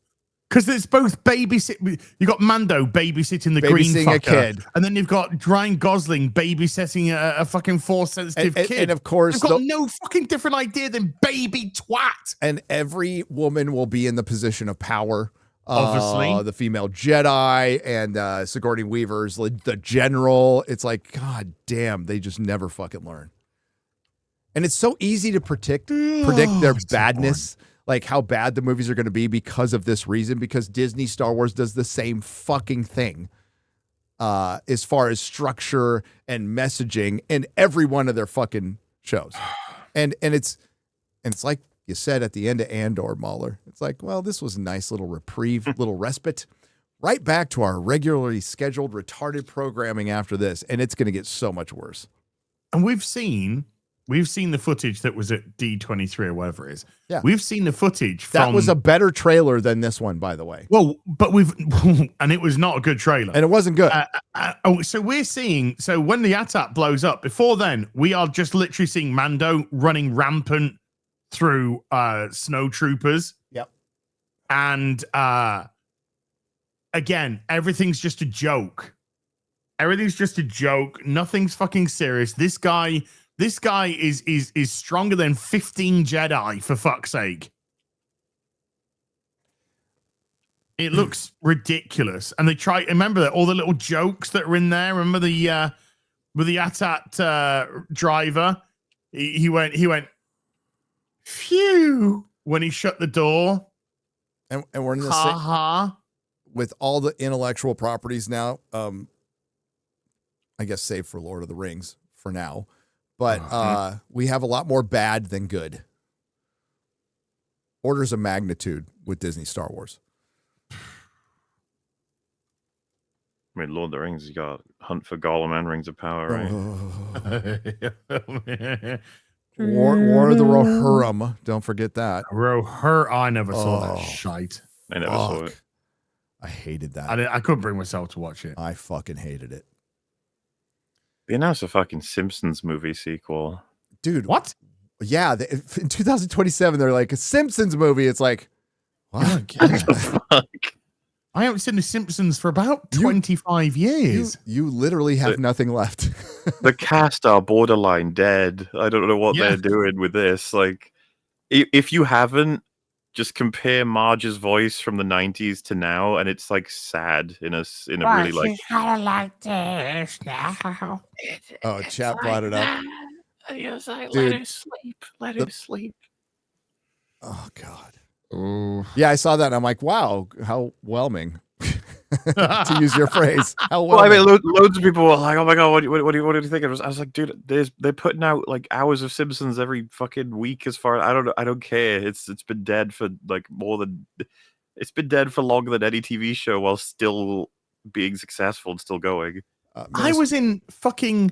Because it's both babysit. You got Mando babysitting the green fucker, a kid, and then you've got Ryan Gosling babysitting a fucking Force-sensitive kid. And of course, they've got no fucking different idea than baby twat. And every woman will be in the position of power. Obviously, the female Jedi and Sigourney Weaver's the general. It's like, God damn, they just never fucking learn. And it's so easy to predict their badness. Like how bad the movies are going to be because of this reason, because Disney Star Wars does the same fucking thing as far as structure and messaging in every one of their fucking shows. And it's like you said at the end of Andor, Mahler. It's like, well, this was a nice little reprieve, little respite. Right back to our regularly scheduled retarded programming after this, and it's going to get so much worse. And we've seen the footage that was at D23 or whatever it is. Yeah. We've seen the footage that was a better trailer than this one, by the way. Well, but and it was not a good trailer. And it wasn't good. So we're seeing, when the AT-AT blows up, before then, we are just literally seeing Mando running rampant through snow troopers. Yep. And again, everything's just a joke. Everything's just a joke. Nothing's fucking serious. This guy is stronger than 15 Jedi, for fuck's sake. It looks ridiculous. And they remember that all the little jokes that are in there. Remember with the AT-AT driver? He went, phew, when he shut the door. And we're in the same, with all the intellectual properties now, I guess save for Lord of the Rings for now. but we have a lot more bad than good. Orders of magnitude with Disney Star Wars. I mean, Lord of the Rings, you got Hunt for Gollum and Rings of Power, right? War of the Rohirrim. Don't forget that. I never saw that shite. I never saw it. I hated that. I couldn't bring myself to watch it. I fucking hated it. They announced a fucking Simpsons movie sequel. Dude. What? Yeah. In 2027, they're like, a Simpsons movie. It's like, what? What the fuck? I haven't seen The Simpsons for about 25 years. You literally have nothing left. The cast are borderline dead. I don't know what they're doing with this. Like, if you haven't, just compare Marge's voice from the 90s to now, and it's like sad in a really like. She's kind of like this now. Oh, chat brought it up. Yes, Dude. let her sleep. Let her sleep. Oh God. Oh. Yeah, I saw that and I'm like, wow, how whelming. To use your phrase. How Well, I whelming. mean, loads of people were like, "Oh my god, what do you think?" I was like, "Dude, they're putting out like hours of Simpsons every fucking week." As far I don't care. It's been dead for like it's been dead for longer than any TV show while still being successful and still going. I was in fucking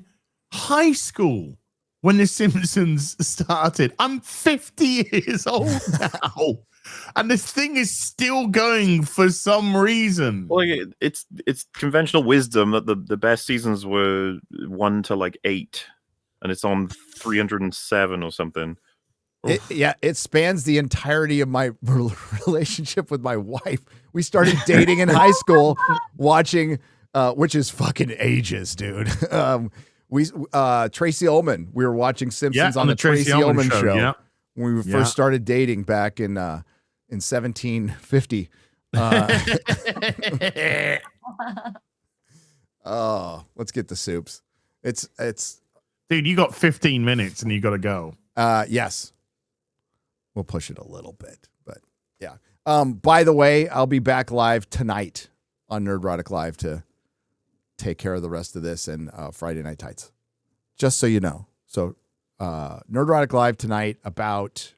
high school when The Simpsons started. I'm 50 years old now. And this thing is still going for some reason. Well, it's conventional wisdom that the best seasons were 1 to like 8, and it's on 307 or something. It spans the entirety of my relationship with my wife. We started dating in high school, watching, which is fucking ages, dude. Tracy Ullman. We were watching Simpsons on the Tracy Ullman show. Yeah. When we first started dating back in 1750. Oh, let's get the soups. It's Dude, you got 15 minutes and you got to go. yes. We'll push it a little bit, but yeah. By the way, I'll be back live tonight on Nerdrotic Live to take care of the rest of this and Friday Night Tights. Just so you know. So Nerdrotic Live tonight about,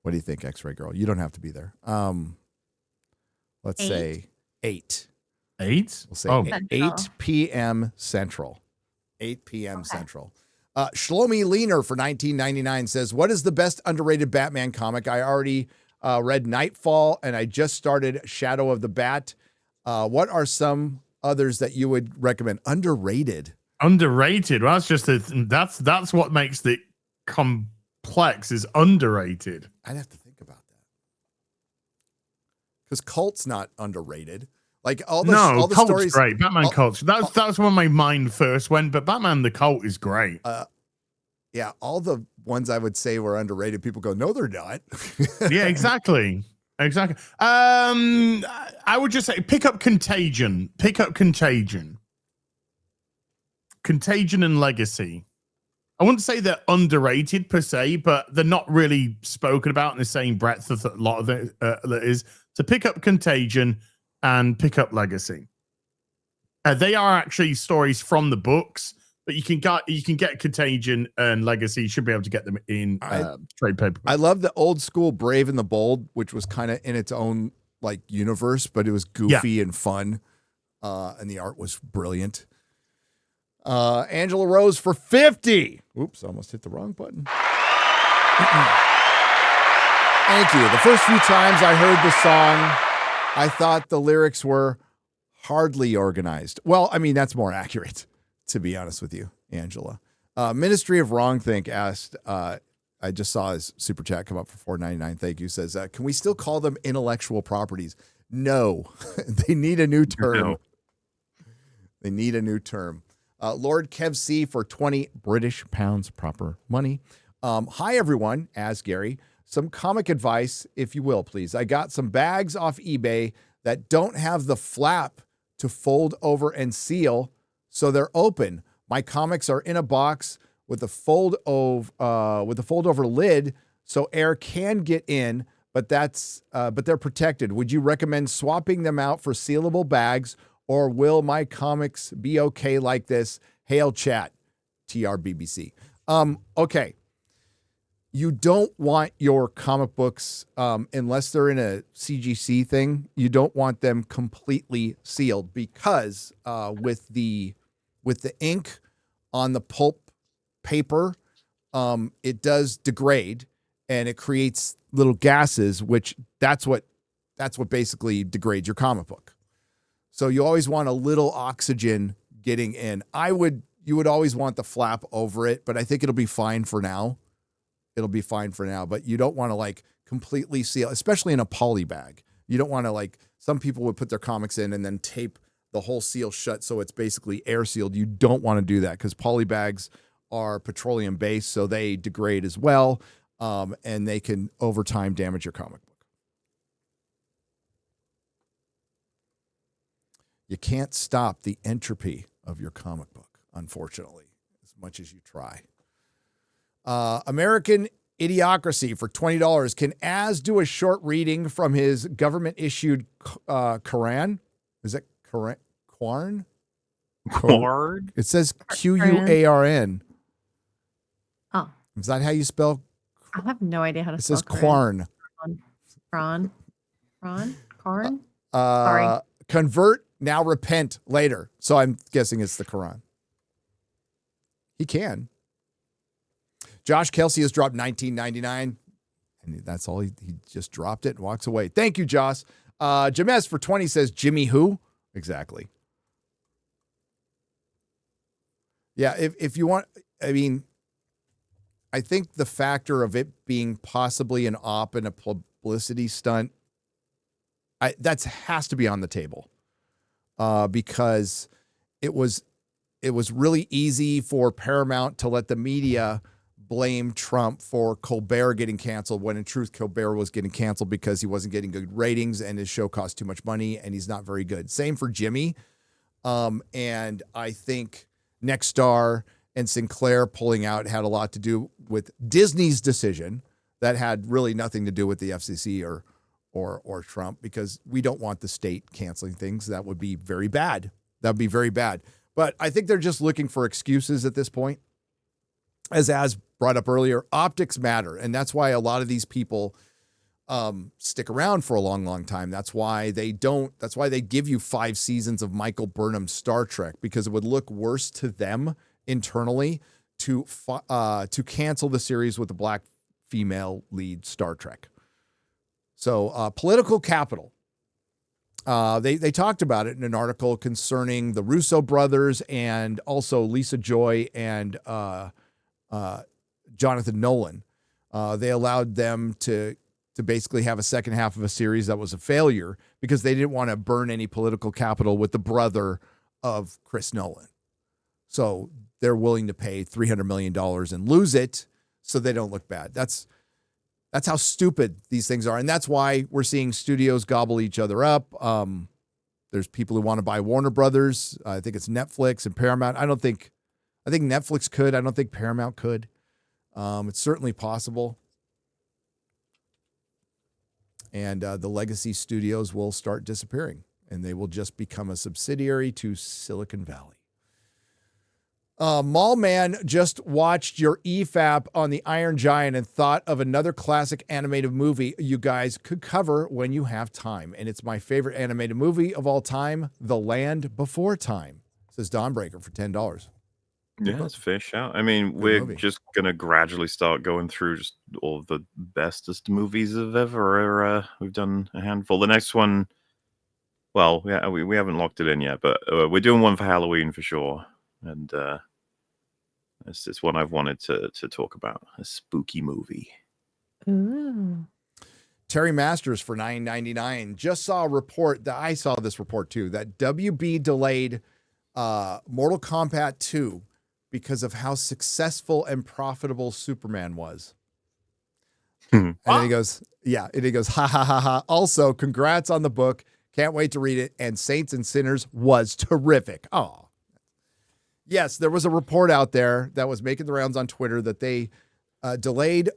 what do you think, X-Ray Girl? You don't have to be there. Let's say 8. 8? We'll say 8 p.m. Central. 8 p.m. Central. Shlomi Leaner for $19.99 says, what is the best underrated Batman comic? I already read Nightfall, and I just started Shadow of the Bat. What are some others that you would recommend? Underrated. Underrated. Well, that's just that's what makes it complex, is underrated. I'd have to think about that. Because Cult's not underrated. Like all the Cult's stories, great. Batman Cult. That's when my mind first went, but Batman the Cult is great. Yeah, all the ones I would say were underrated. People go, no, they're not. Yeah, exactly. I would just say pick up Contagion. Contagion and Legacy. I wouldn't say they're underrated per se, but they're not really spoken about in the same breadth as a lot of it is. So pick up Contagion and pick up Legacy. They are actually stories from the books, but you can get Contagion and Legacy. You should be able to get them in trade paper. I love the old school Brave and the Bold, which was kind of in its own like universe, but it was goofy and fun, and the art was brilliant. Angela Rose for 50. Oops, almost hit the wrong button. Thank you. The first few times I heard the song, I thought the lyrics were hardly organized. Well, I mean, that's more accurate, to be honest with you, Angela. Ministry of Wrongthink asked, I just saw his super chat come up for $4.99. Thank you. Says, can we still call them intellectual properties? No, they need a new term. No. They need a new term. Lord Kev C for 20 British pounds, proper money. Hi, everyone. As Gary, some comic advice, if you will, please. I got some bags off eBay that don't have the flap to fold over and seal, so they're open. My comics are in a box with a fold over lid, so air can get in, but they're protected. Would you recommend swapping them out for sealable bags, or will my comics be okay like this? Hail chat, TRBBC. Okay. You don't want your comic books, unless they're in a CGC thing, you don't want them completely sealed because with the ink on the pulp paper, it does degrade and it creates little gases, which that's what basically degrades your comic book. So you always want a little oxygen getting in. You would always want the flap over it, but I think it'll be fine for now. But you don't want to like completely seal, especially in a poly bag. You don't want to like, some people would put their comics in and then tape the whole seal shut so it's basically air sealed. You don't want to do that because poly bags are petroleum based, so they degrade as well, and they can over time damage your comic book. You can't stop the entropy of your comic book, unfortunately, as much as you try. American Idiocracy for $20. Can Az do a short reading from his government-issued Quran? Is it Quran? Quard? It says Quarn. Oh. Is that how you spell? I have no idea how to spell It says Quarn. Ron. Sorry. Convert, now repent later. So I'm guessing it's the Quran. He can. Josh Kelsey has dropped $19.99, and that's all. He just dropped it and walks away. Thank you, Josh. James for 20 says, Jimmy who? Exactly. Yeah, if you want, I mean, I think the factor of it being possibly an op and a publicity stunt, that has to be on the table, because it was really easy for Paramount to let the media blame Trump for Colbert getting canceled when in truth Colbert was getting canceled because he wasn't getting good ratings and his show cost too much money and he's not very good. Same for Jimmy. And I think Nexstar and Sinclair pulling out had a lot to do with Disney's decision that had really nothing to do with the FCC or Trump, because we don't want the state canceling things. That would be very bad. That would be very bad. But I think they're just looking for excuses at this point. As brought up earlier, optics matter. And that's why a lot of these people stick around for a long, long time. That's why they give you 5 seasons of Michael Burnham's Star Trek, because it would look worse to them internally to cancel the series with a black female lead Star Trek. So political capital. They talked about it in an article concerning the Russo brothers and also Lisa Joy and Jonathan Nolan. They allowed them to basically have a second half of a series that was a failure because they didn't want to burn any political capital with the brother of Chris Nolan. So they're willing to pay $300 million and lose it so they don't look bad. That's how stupid these things are. And that's why we're seeing studios gobble each other up. There's people who want to buy Warner Brothers. I think it's Netflix and Paramount. I think Netflix could. I don't think Paramount could. It's certainly possible. And the legacy studios will start disappearing, and they will just become a subsidiary to Silicon Valley. Mall Man just watched your EFAP on the Iron Giant and thought of another classic animated movie you guys could cover when you have time. And it's my favorite animated movie of all time, The Land Before Time, says Dawnbreaker for $10. Yeah, that's a fair shout. I mean, we're just going to gradually start going through just all of the bestest movies of ever. We've done a handful. The next one, well, yeah, we haven't locked it in yet, but we're doing one for Halloween for sure. And it's one I've wanted to talk about, a spooky movie. Ooh. Terry Masters for $9.99 just saw a report that I saw this report too, that WB delayed Mortal Kombat 2 because of how successful and profitable Superman was. And then he goes, ha ha ha ha. Also, congrats on the book. Can't wait to read it. And Saints and Sinners was terrific. Oh. Yes, there was a report out there that was making the rounds on Twitter that they delayed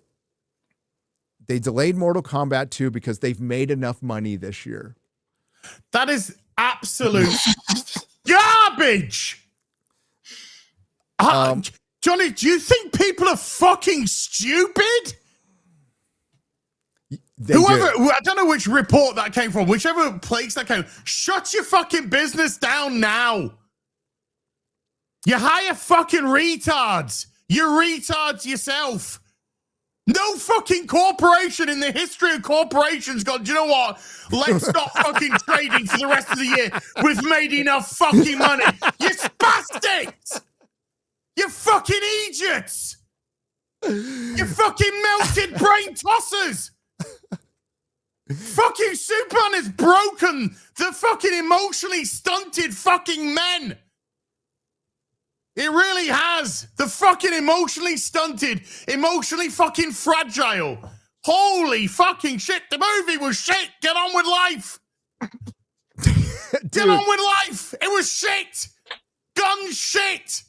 Mortal Kombat 2 because they've made enough money this year. That is absolute garbage. Johnny, do you think people are fucking stupid? I don't know which report that came from, whichever place that came. Shut your fucking business down now. You hire fucking retards. You're retards yourself. No fucking corporation in the history of corporations gone, do you know what? Let's stop fucking trading for the rest of the year. We've made enough fucking money. You spastics! You fucking idiots! You fucking melted brain tossers! Fucking Superman has broken the fucking emotionally stunted fucking men. It really has. The fucking emotionally stunted, emotionally fucking fragile. Holy fucking shit. The movie was shit. Get on with life. Get on with life. It was shit. Gun shit.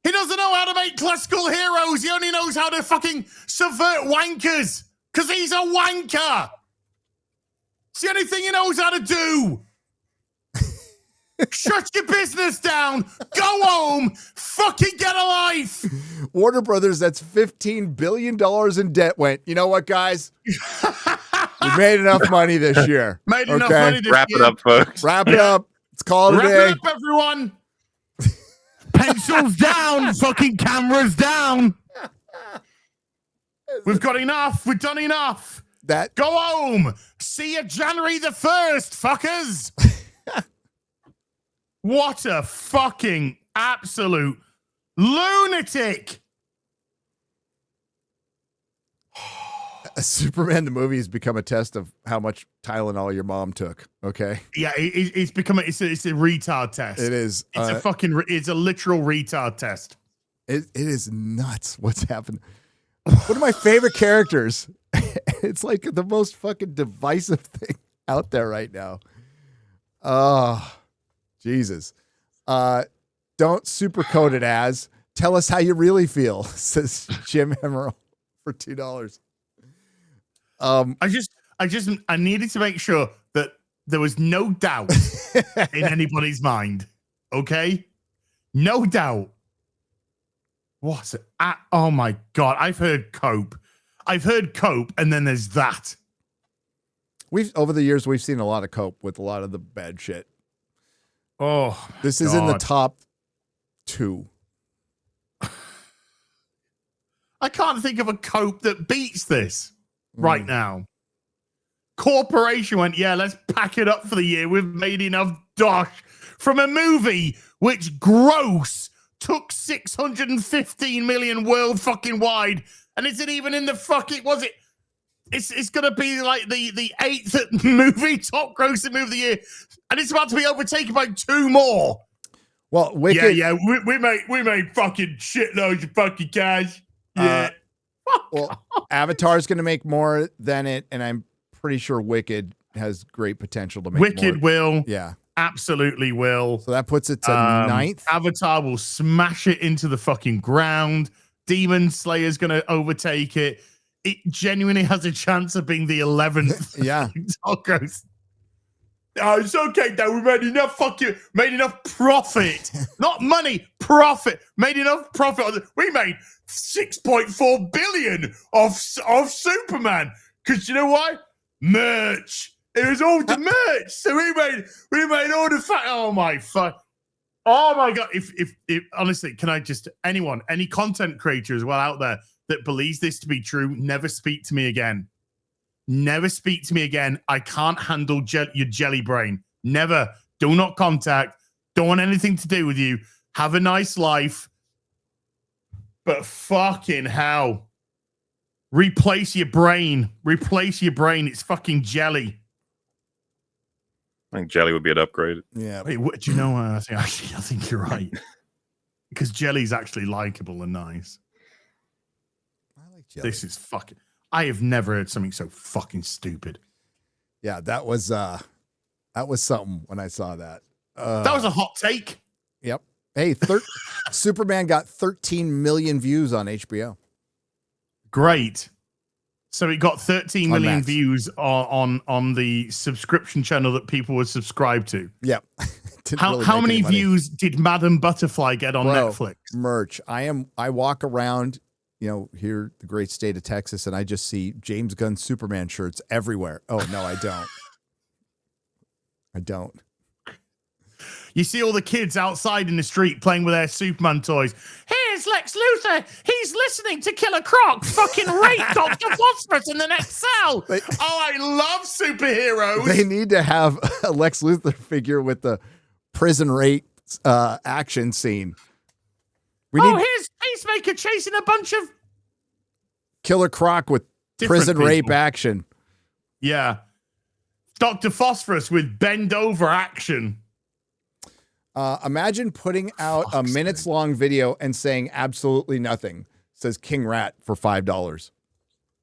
He doesn't know how to make classical heroes. He only knows how to fucking subvert wankers. Because he's a wanker. It's the only thing he knows how to do. Shut your business down. Go home. Fucking get a life. Warner Brothers, that's $15 billion in debt, went, you know what, guys? We made enough money this year. Made enough money this year. Wrap it up, folks. Wrap it up. Let's call it a day. Wrap it up, everyone. Pencils down. Fucking cameras down. We've got enough. We've done enough. Go home. See you January the 1st, fuckers. What a fucking absolute lunatic. Superman the movie has become a test of how much Tylenol your mom took. Okay. Yeah, it's become it's a retard test. It is. It's a literal retard test. It is nuts what's happened. One of my favorite characters. It's like the most fucking divisive thing out there right now. Oh, Jesus. Don't supercode it as. Tell us how you really feel, says Jim Emerald for $2. I needed to make sure that there was no doubt in anybody's mind. Okay? No doubt. What's it? Oh my God. I've heard cope, and then there's that. Over the years, we've seen a lot of cope with a lot of the bad shit. Oh, this is in the top 2. I can't think of a cope that beats this right now. Corporation went, yeah, let's pack it up for the year. We've made enough dosh from a movie which gross took 615 million world fucking wide, and isn't even in the fucking, was it? It's gonna be like the 8th movie, top grossing movie of the year, and it's about to be overtaken by 2 more. Well, Wicked, we made fucking shitloads of fucking cash. Yeah. Well, Avatar's gonna make more than it, and I'm pretty sure Wicked has great potential to make Wicked more. will. Yeah. Absolutely will. So that puts it to 9th. Avatar will smash it into the fucking ground. Demon Slayer's going to overtake it. It genuinely has a chance of being the 11th. Yeah. Tacos. Oh, it's okay, though. We made enough profit. Not money, profit. Made enough profit. We made 6.4 billion of Superman. Because you know why? Merch. It was all the merch. So we made all the oh my fuck. Oh my God. If honestly, can I just, any content creator as well out there that believes this to be true, never speak to me again. Never speak to me again. I can't handle your jelly brain. Never. Do not contact. Don't want anything to do with you. Have a nice life. But fucking hell. Replace your brain. It's fucking jelly. I think jelly would be an upgrade. Yeah. Wait, what, do you know? I think you're right. Because jelly's actually likable and nice. I like jelly. This is fucking. I have never heard something so fucking stupid. Yeah, that was something when I saw that. That was a hot take. Yep. Hey, Superman got 13 million views on HBO. Great. So it got 13 million views on the subscription channel that people would subscribe to. Yep. How many views did Madam Butterfly get on Netflix? Merch. I walk around, here the great state of Texas, and I just see James Gunn Superman shirts everywhere. Oh no, I don't. I don't. You see all the kids outside in the street playing with their Superman toys. Here's Lex Luthor. He's listening to Killer Croc fucking rape Dr. Phosphorus in the next cell. I love superheroes. They need to have a Lex Luthor figure with the prison rape action scene. Here's Peacemaker chasing a bunch of Killer Croc with prison rape action. Yeah. Dr. Phosphorus with bend over action. Imagine putting out a minutes-long video and saying absolutely nothing. Says King Rat for $5.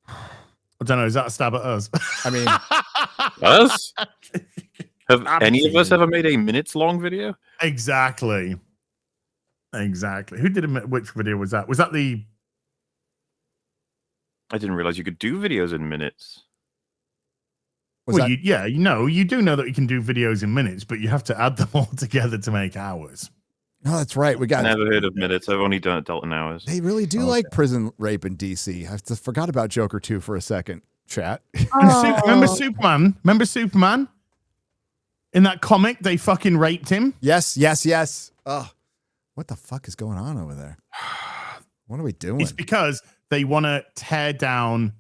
I don't know. Is that a stab at us? I mean, us? Have any of us ever made a minutes-long video? Exactly. Who did which video was that? Was that the? I didn't realize you could do videos in minutes. You do know that you can do videos in minutes, but you have to add them all together to make hours. Oh, that's right. I've never heard of minutes. I've only done adult in hours. They really do like prison rape in DC. I just forgot about Joker 2 for a second, chat. Remember Superman? In that comic, they fucking raped him. Yes. Oh, what the fuck is going on over there? What are we doing? It's because they want to tear down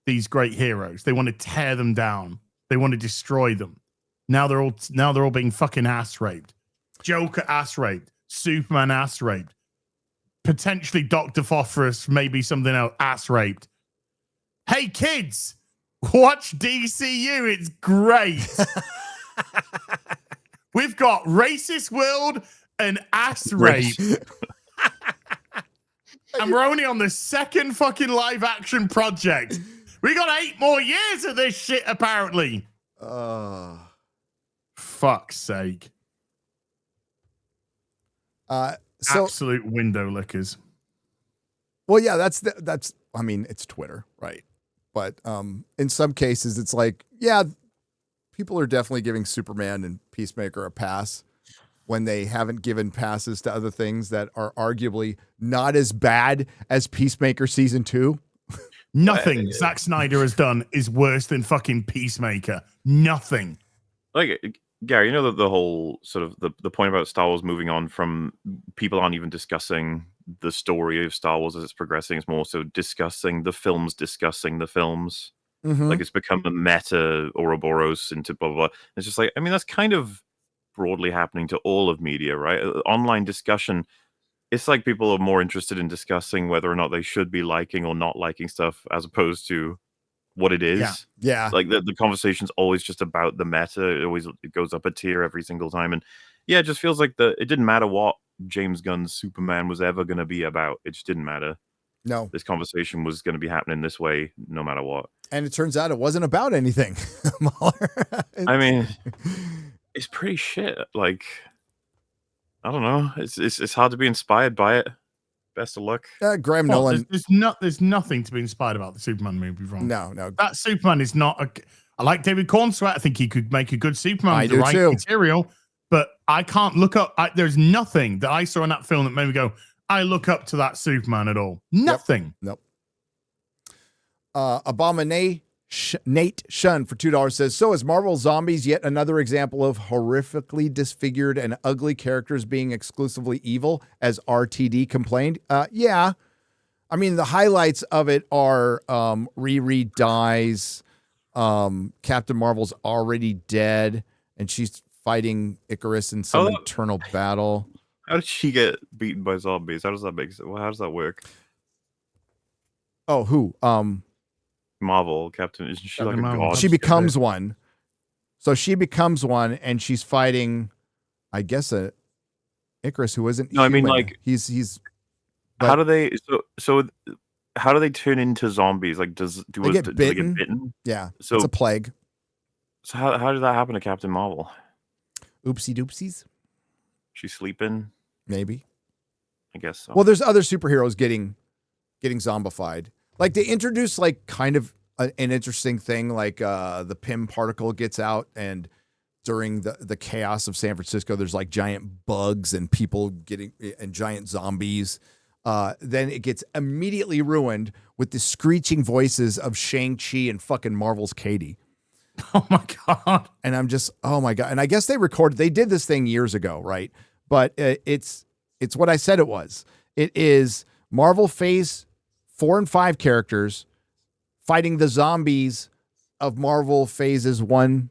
these great heroes. They want to tear them down. They want to destroy them. Now they're all being fucking ass raped. Joker ass raped. Superman ass raped. Potentially Dr. Phosphorus, maybe something else ass raped. Hey kids, watch DCU. It's great. We've got racist world and ass rape. And we're only on the second fucking live action project. We got 8 more years of this shit, apparently. Fuck's sake. Absolute window lickers. Well, yeah, that's I mean, it's Twitter, right? But in some cases, it's like, yeah, people are definitely giving Superman and Peacemaker a pass when they haven't given passes to other things that are arguably not as bad as Peacemaker season 2. Nothing Zack Snyder has done is worse than fucking Peacemaker. Nothing. Like, Gary, the whole sort of the point about Star Wars moving on from people aren't even discussing the story of Star Wars as it's progressing. It's more so discussing the films. Mm-hmm. Like it's become a meta Ouroboros into blah, blah, blah. It's just like, I mean, that's kind of broadly happening to all of media, right? Online discussion. It's like people are more interested in discussing whether or not they should be liking or not liking stuff as opposed to what it is. Yeah. Like the conversation's always just about the meta. It goes up a tier every single time. And yeah, it just feels like it didn't matter what James Gunn's Superman was ever going to be about. It just didn't matter. No. This conversation was going to be happening this way no matter what. And it turns out it wasn't about anything. I mean, it's pretty shit. Like, I don't know. It's hard to be inspired by it. Best of luck. Graham Nolan. There's nothing to be inspired about the Superman movie. Wrong. No. That Superman is not. I like David Cornsweet. I think he could make a good Superman with the right material. But I can't look up. There's nothing that I saw in that film that made me go, I look up to that Superman at all. Nothing. Nope. Nate Shun for $2 says, so is Marvel Zombies yet another example of horrifically disfigured and ugly characters being exclusively evil, as RTD complained? Yeah. I mean, the highlights of it are Riri dies, Captain Marvel's already dead, and she's fighting Icarus in some eternal battle. How did she get beaten by zombies? How does that make sense? How does that work? Oh, who? Marvel, Captain. Isn't she like a god? She becomes one. So she becomes one, and she's fighting, I guess, a Icarus who isn't. No, human. I mean, like he's. How do they? So how do they turn into zombies? Like, do they get bitten? Yeah. So it's a plague. So how did that happen to Captain Marvel? Oopsie doopsies. She's sleeping. Maybe. I guess so. Well, there's other superheroes getting zombified. Like they introduce like kind of an interesting thing, like the Pym particle gets out and during the chaos of San Francisco. There's like giant bugs and people and giant zombies. Then it gets immediately ruined with the screeching voices of Shang-Chi and fucking Marvel's Katie. Oh my God. And I'm just, oh my God. And I guess they did this thing years ago, right? But it's what I said it was. It is Marvel Phase 4 and 5 characters fighting the zombies of Marvel Phases 1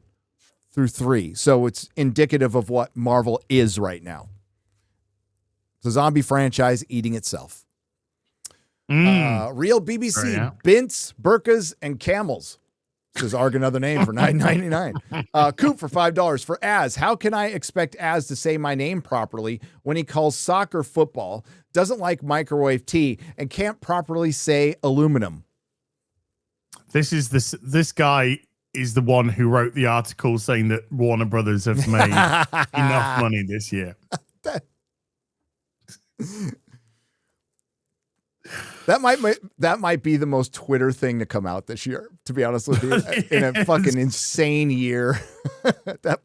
through 3. So it's indicative of what Marvel is right now. It's a zombie franchise eating itself. Real BBC, Bints, Burkas, and Camels. Says Arg another name for $9.99. Coop for $5 for Az. How can I expect Az to say my name properly when he calls soccer football, doesn't like microwave tea, and can't properly say aluminum? This guy is the one who wrote the article saying that Warner Brothers have made enough money this year. That might be the most Twitter thing to come out this year, to be honest with you, in a fucking insane year.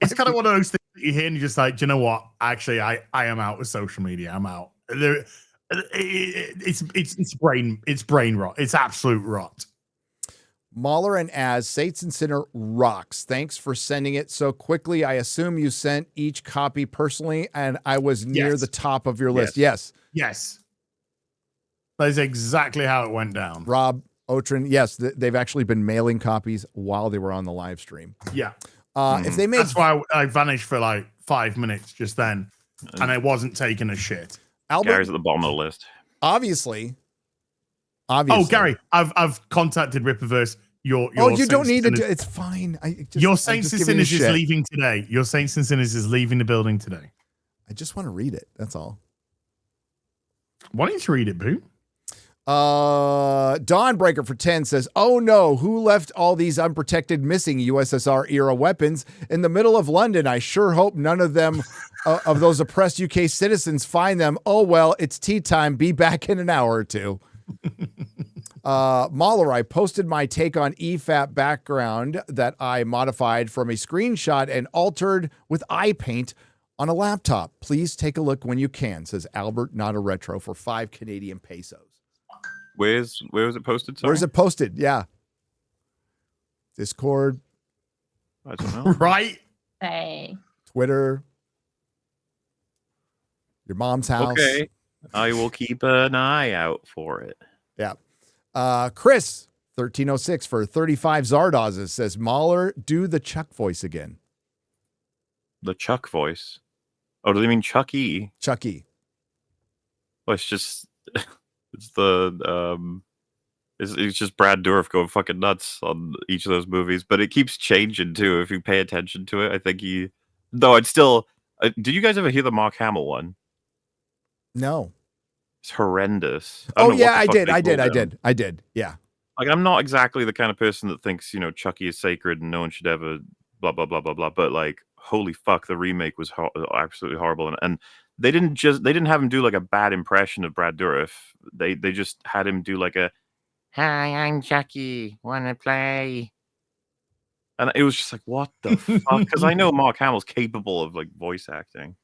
It's kind of one of those things that you hear and you're just like, do you know what? Actually, I am out with social media. I'm out. It's brain rot. It's absolute rot. Mahler and Az, Saints and Sinner rocks. Thanks for sending it so quickly. I assume you sent each copy personally, and I was near the top of your list. Yes. That is exactly how it went down. Rob Otrin, yes, they've actually been mailing copies while they were on the live stream. Yeah. If they made, that's why I vanished for like 5 minutes just then, and I wasn't taking a shit. Gary's at the bottom of the list. Obviously. Oh, Gary, I've contacted Rippaverse. You don't need to. It's fine. Your Saints and Sinners is leaving today. Your Saints and Sinners is leaving the building today. I just want to read it. That's all. Why don't you read it, Boo? Dawnbreaker for 10 says, oh no, who left all these unprotected missing USSR era weapons in the middle of London? I sure hope none of them, of those oppressed UK citizens find them. Oh well, it's tea time. Be back in an hour or two. Mahler, I posted my take on EFAP background that I modified from a screenshot and altered with eye paint on a laptop. Please take a look when you can, says Albert, not a retro, for 5 Canadian pesos. Where was it posted? Sorry? Where's it posted? Yeah. Discord. I don't know. Right? Hey. Twitter. Your mom's house. Okay. I will keep an eye out for it. Yeah. Chris, 1306 for 35 Zardozes says, Mahler, do the Chuck voice again. The Chuck voice? Oh, do they mean Chucky? Chucky. Well, it's just... It's it's just Brad Dourif going fucking nuts on each of those movies, but it keeps changing too. If you pay attention to it, I think I'd still. Did you guys ever hear the Mark Hamill one? No. It's horrendous. Oh yeah, I did. Yeah. Like, I'm not exactly the kind of person that thinks Chucky is sacred and no one should ever blah blah blah blah blah. But like, holy fuck, the remake was absolutely horrible, and they didn't have him do like a bad impression of Brad Dourif. They just had him do like a, hi, I'm Chucky, wanna play? And it was just like, what the fuck? Because I know Mark Hamill's capable of like voice acting.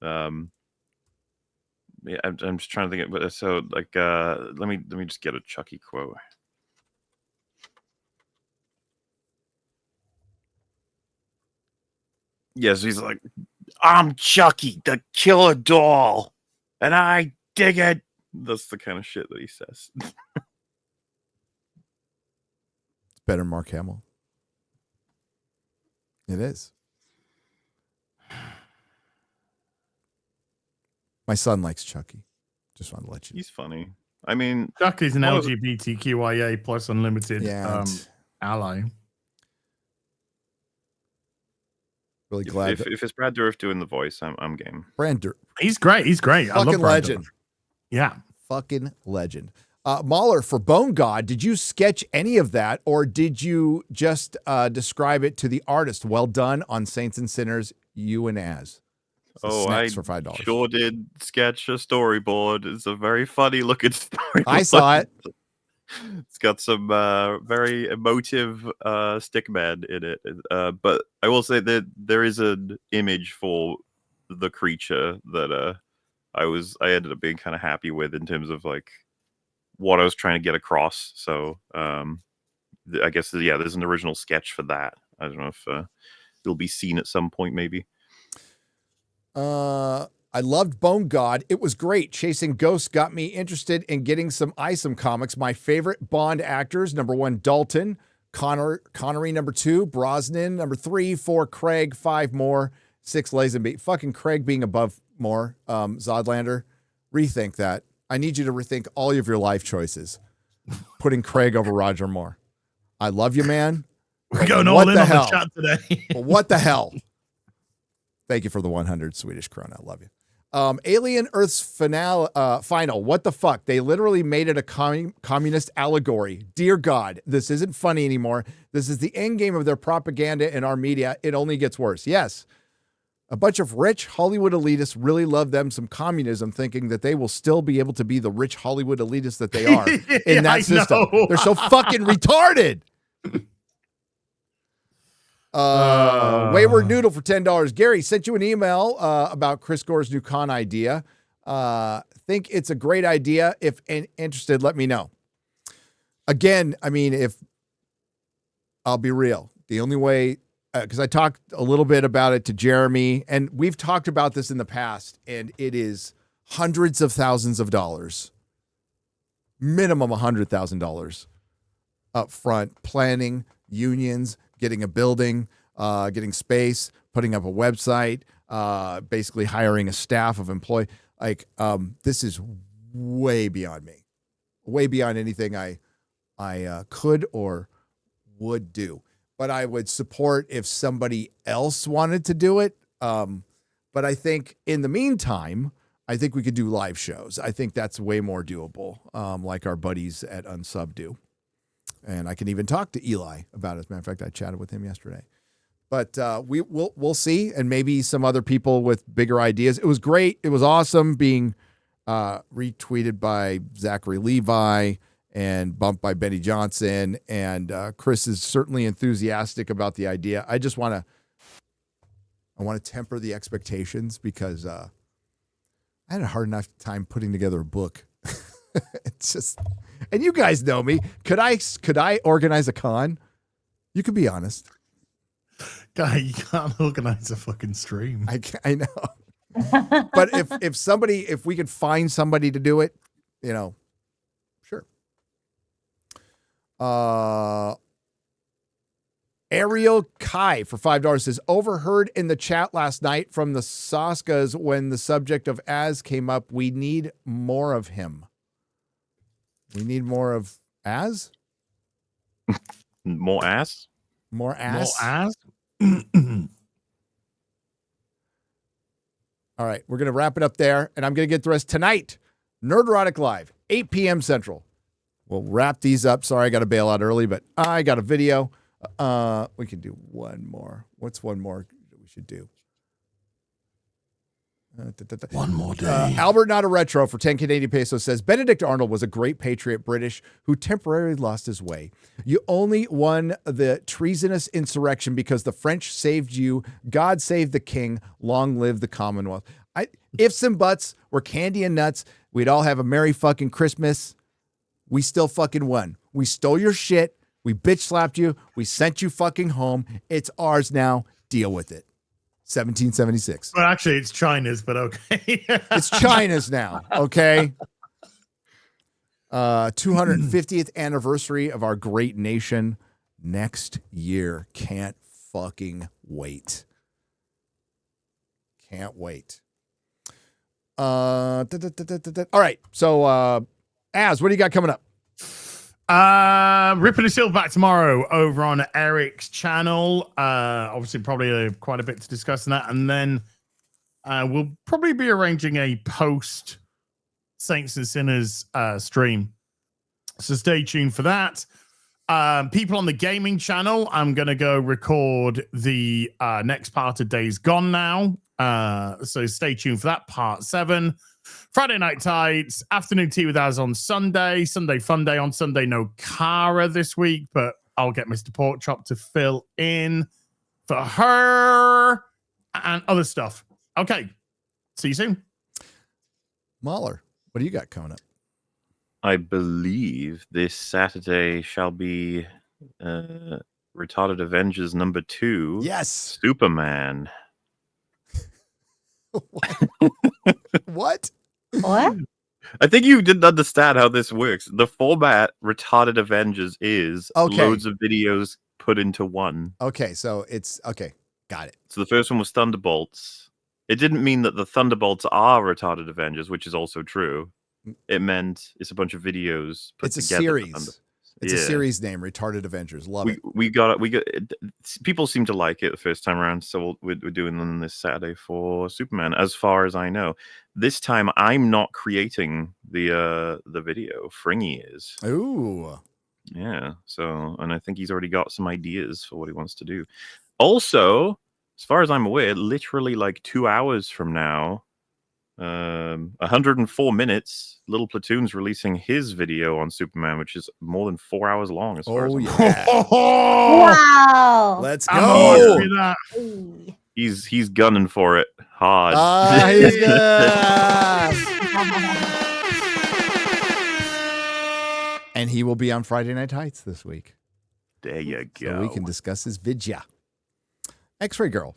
Yeah, I'm just trying to think of, so like let me just get a Chucky quote. Yes, he's like, I'm Chucky, the killer doll, and I dig it. That's the kind of shit that he says. It's better than Mark Hamill. It is. My son likes Chucky. Just wanted to let you know. He's funny. I mean, Chucky's an LGBTQIA plus unlimited ally. Really glad. If it's Brad Dourif doing the voice, I'm game. Brad Dourif. He's great. Fucking I love legend. Yeah. Fucking legend. Mahler, for Bone God, did you sketch any of that, or did you just describe it to the artist? Well done on Saints and Sinners, you and Az. I for $5. Sure did sketch a storyboard. It's a very funny looking storyboard. I saw it. It's got some very emotive stickman in it. But I will say that there is an image for the creature that I ended up being kind of happy with in terms of like what I was trying to get across. So I guess there's an original sketch for that. I don't know if it'll be seen at some point, maybe. I loved Bone God. It was great. Chasing Ghosts got me interested in getting some Isom comics. My favorite Bond actors: number 1, Dalton, Connery, number 2, Brosnan, number 3, 4, Craig, 5 more, 6, Lazenby. Fucking Craig being above more. Zodlander, rethink that. I need you to rethink all of your life choices. Putting Craig over Roger Moore. I love you, man. We're going all in on the chat today. What the hell? Thank you for the 100 Swedish krona. I love you. Alien Earth's final. What the fuck? They literally made it a communist allegory. Dear God, this isn't funny anymore. This is the end game of their propaganda in our media. It only gets worse. Yes. A bunch of rich Hollywood elitists really love them some communism, thinking that they will still be able to be the rich Hollywood elitists that they are in that system. They're so fucking retarded. Wayward Noodle for $10. Gary sent you an email about Chris Gore's new con idea. Think it's a great idea. If interested, let me know. Again, I mean, if I'll be real, the only way, because I talked a little bit about it to Jeremy, and we've talked about this in the past, and it is hundreds of thousands of dollars, minimum $100,000 up front, planning, unions, getting a building, getting space, putting up a website, basically hiring a staff of employees. Like, this is way beyond me, way beyond anything I could or would do. But I would support if somebody else wanted to do it. But I think in the meantime, I think we could do live shows. I think that's way more doable, like our buddies at Unsub do. And I can even talk to Eli about it. As a matter of fact, I chatted with him yesterday. But we'll see, and maybe some other people with bigger ideas. It was great. It was awesome being retweeted by Zachary Levi and bumped by Benny Johnson. And Chris is certainly enthusiastic about the idea. I just want to temper the expectations because I had a hard enough time putting together a book. It's just, and you guys know me. Could I organize a con? You could be honest. Guy, you can't organize a fucking stream. I know. But if we could find somebody to do it, sure. Ariel Kai for $5 says, overheard in the chat last night from the Saskas when the subject of Az came up. We need more of him. We need more of Az? More ass? More ass? More ass? All right, we're going to wrap it up there, and I'm going to get the rest tonight. Nerdrotic Live, 8 p.m. Central. We'll wrap these up. Sorry, I got to bail out early, but I got a video. We can do one more. What's one more we should do? One more day. Albert Not a Retro for 10 Canadian pesos says, Benedict Arnold was a great patriot British who temporarily lost his way. You only won the treasonous insurrection because the French saved you. God save the king. Long live the Commonwealth. Ifs and buts were candy and nuts. We'd all have a merry fucking Christmas. We still fucking won. We stole your shit. We bitch slapped you. We sent you fucking home. It's ours now. Deal with it. 1776. Well, actually, it's China's, but okay. It's China's now, okay? 250th anniversary of our great nation next year. Can't fucking wait. Can't wait. All right, so Az, what do you got coming up? Ripping the Silver back tomorrow over on Eric's channel. Obviously, probably quite a bit to discuss in that. And then we'll probably be arranging a post Saints and Sinners stream. So stay tuned for that. People on the gaming channel, I'm going to go record the next part of Days Gone now. So stay tuned for that part 7. Friday Night Tights, afternoon tea with us on Sunday. Sunday fun day on Sunday. No Cara this week, but I'll get Mr. Porkchop to fill in for her and other stuff. Okay. See you soon. Mahler, what do you got coming up? I believe this Saturday shall be Retarded Avengers number 2. Yes. Superman. What? What? I think you didn't understand how this works. The format Retarded Avengers is loads of videos put into one. Okay, so it's okay. Got it. So the first one was Thunderbolts. It didn't mean that the Thunderbolts are Retarded Avengers, which is also true. It meant it's a bunch of videos put it's together. A series. It's a series name, Retarded Avengers. Love it. We got people seem to like it the first time around, so we're doing them this Saturday for Superman, as far as I know. This time I'm not creating the video. Fringy is. Ooh. Yeah. So, and I think he's already got some ideas for what he wants to do. Also, as far as I'm aware, literally like 2 hours from now, 104 minutes, Little Platoon's releasing his video on Superman, which is more than 4 hours long. As far as I'm aware. Wow. Let's go. He's gunning for it hard. He's good. And he will be on Friday Night Heights this week. There you go. So we can discuss his vidya. X-Ray Girl.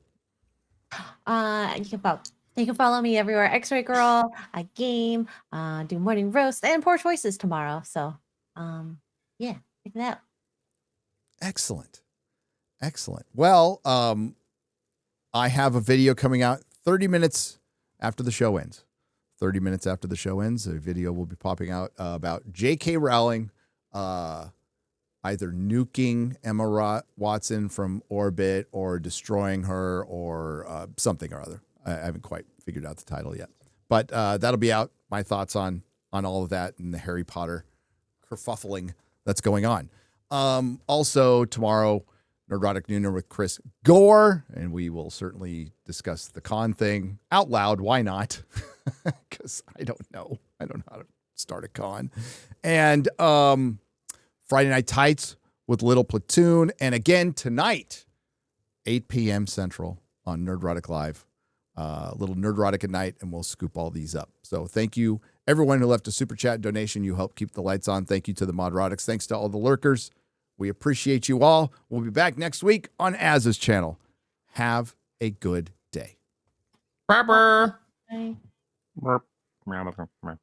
You can follow me everywhere. X-Ray Girl, I game, do morning roast and poor choices tomorrow. So, yeah, check it out. Excellent. Well, I have a video coming out 30 minutes after the show ends. 30 minutes after the show ends, a video will be popping out about J.K. Rowling either nuking Emma Watson from orbit or destroying her or something or other. I haven't quite figured out the title yet. But that'll be out. My thoughts on all of that and the Harry Potter kerfuffling that's going on. Also, tomorrow, Nerdrotic Nooner with Chris Gore, and we will certainly discuss the con thing out loud. Why not? Because I don't know. I don't know how to start a con. And Friday Night Tights with Little Platoon. And again, tonight, 8 p.m. Central on Nerdrotic Live. Little Nerdrotic at night, and we'll scoop all these up. So thank you, everyone who left a super chat donation. You help keep the lights on. Thank you to the Modrotics. Thanks to all the lurkers. We appreciate you all. We'll be back next week on Az's channel. Have a good day. Bye. Bye.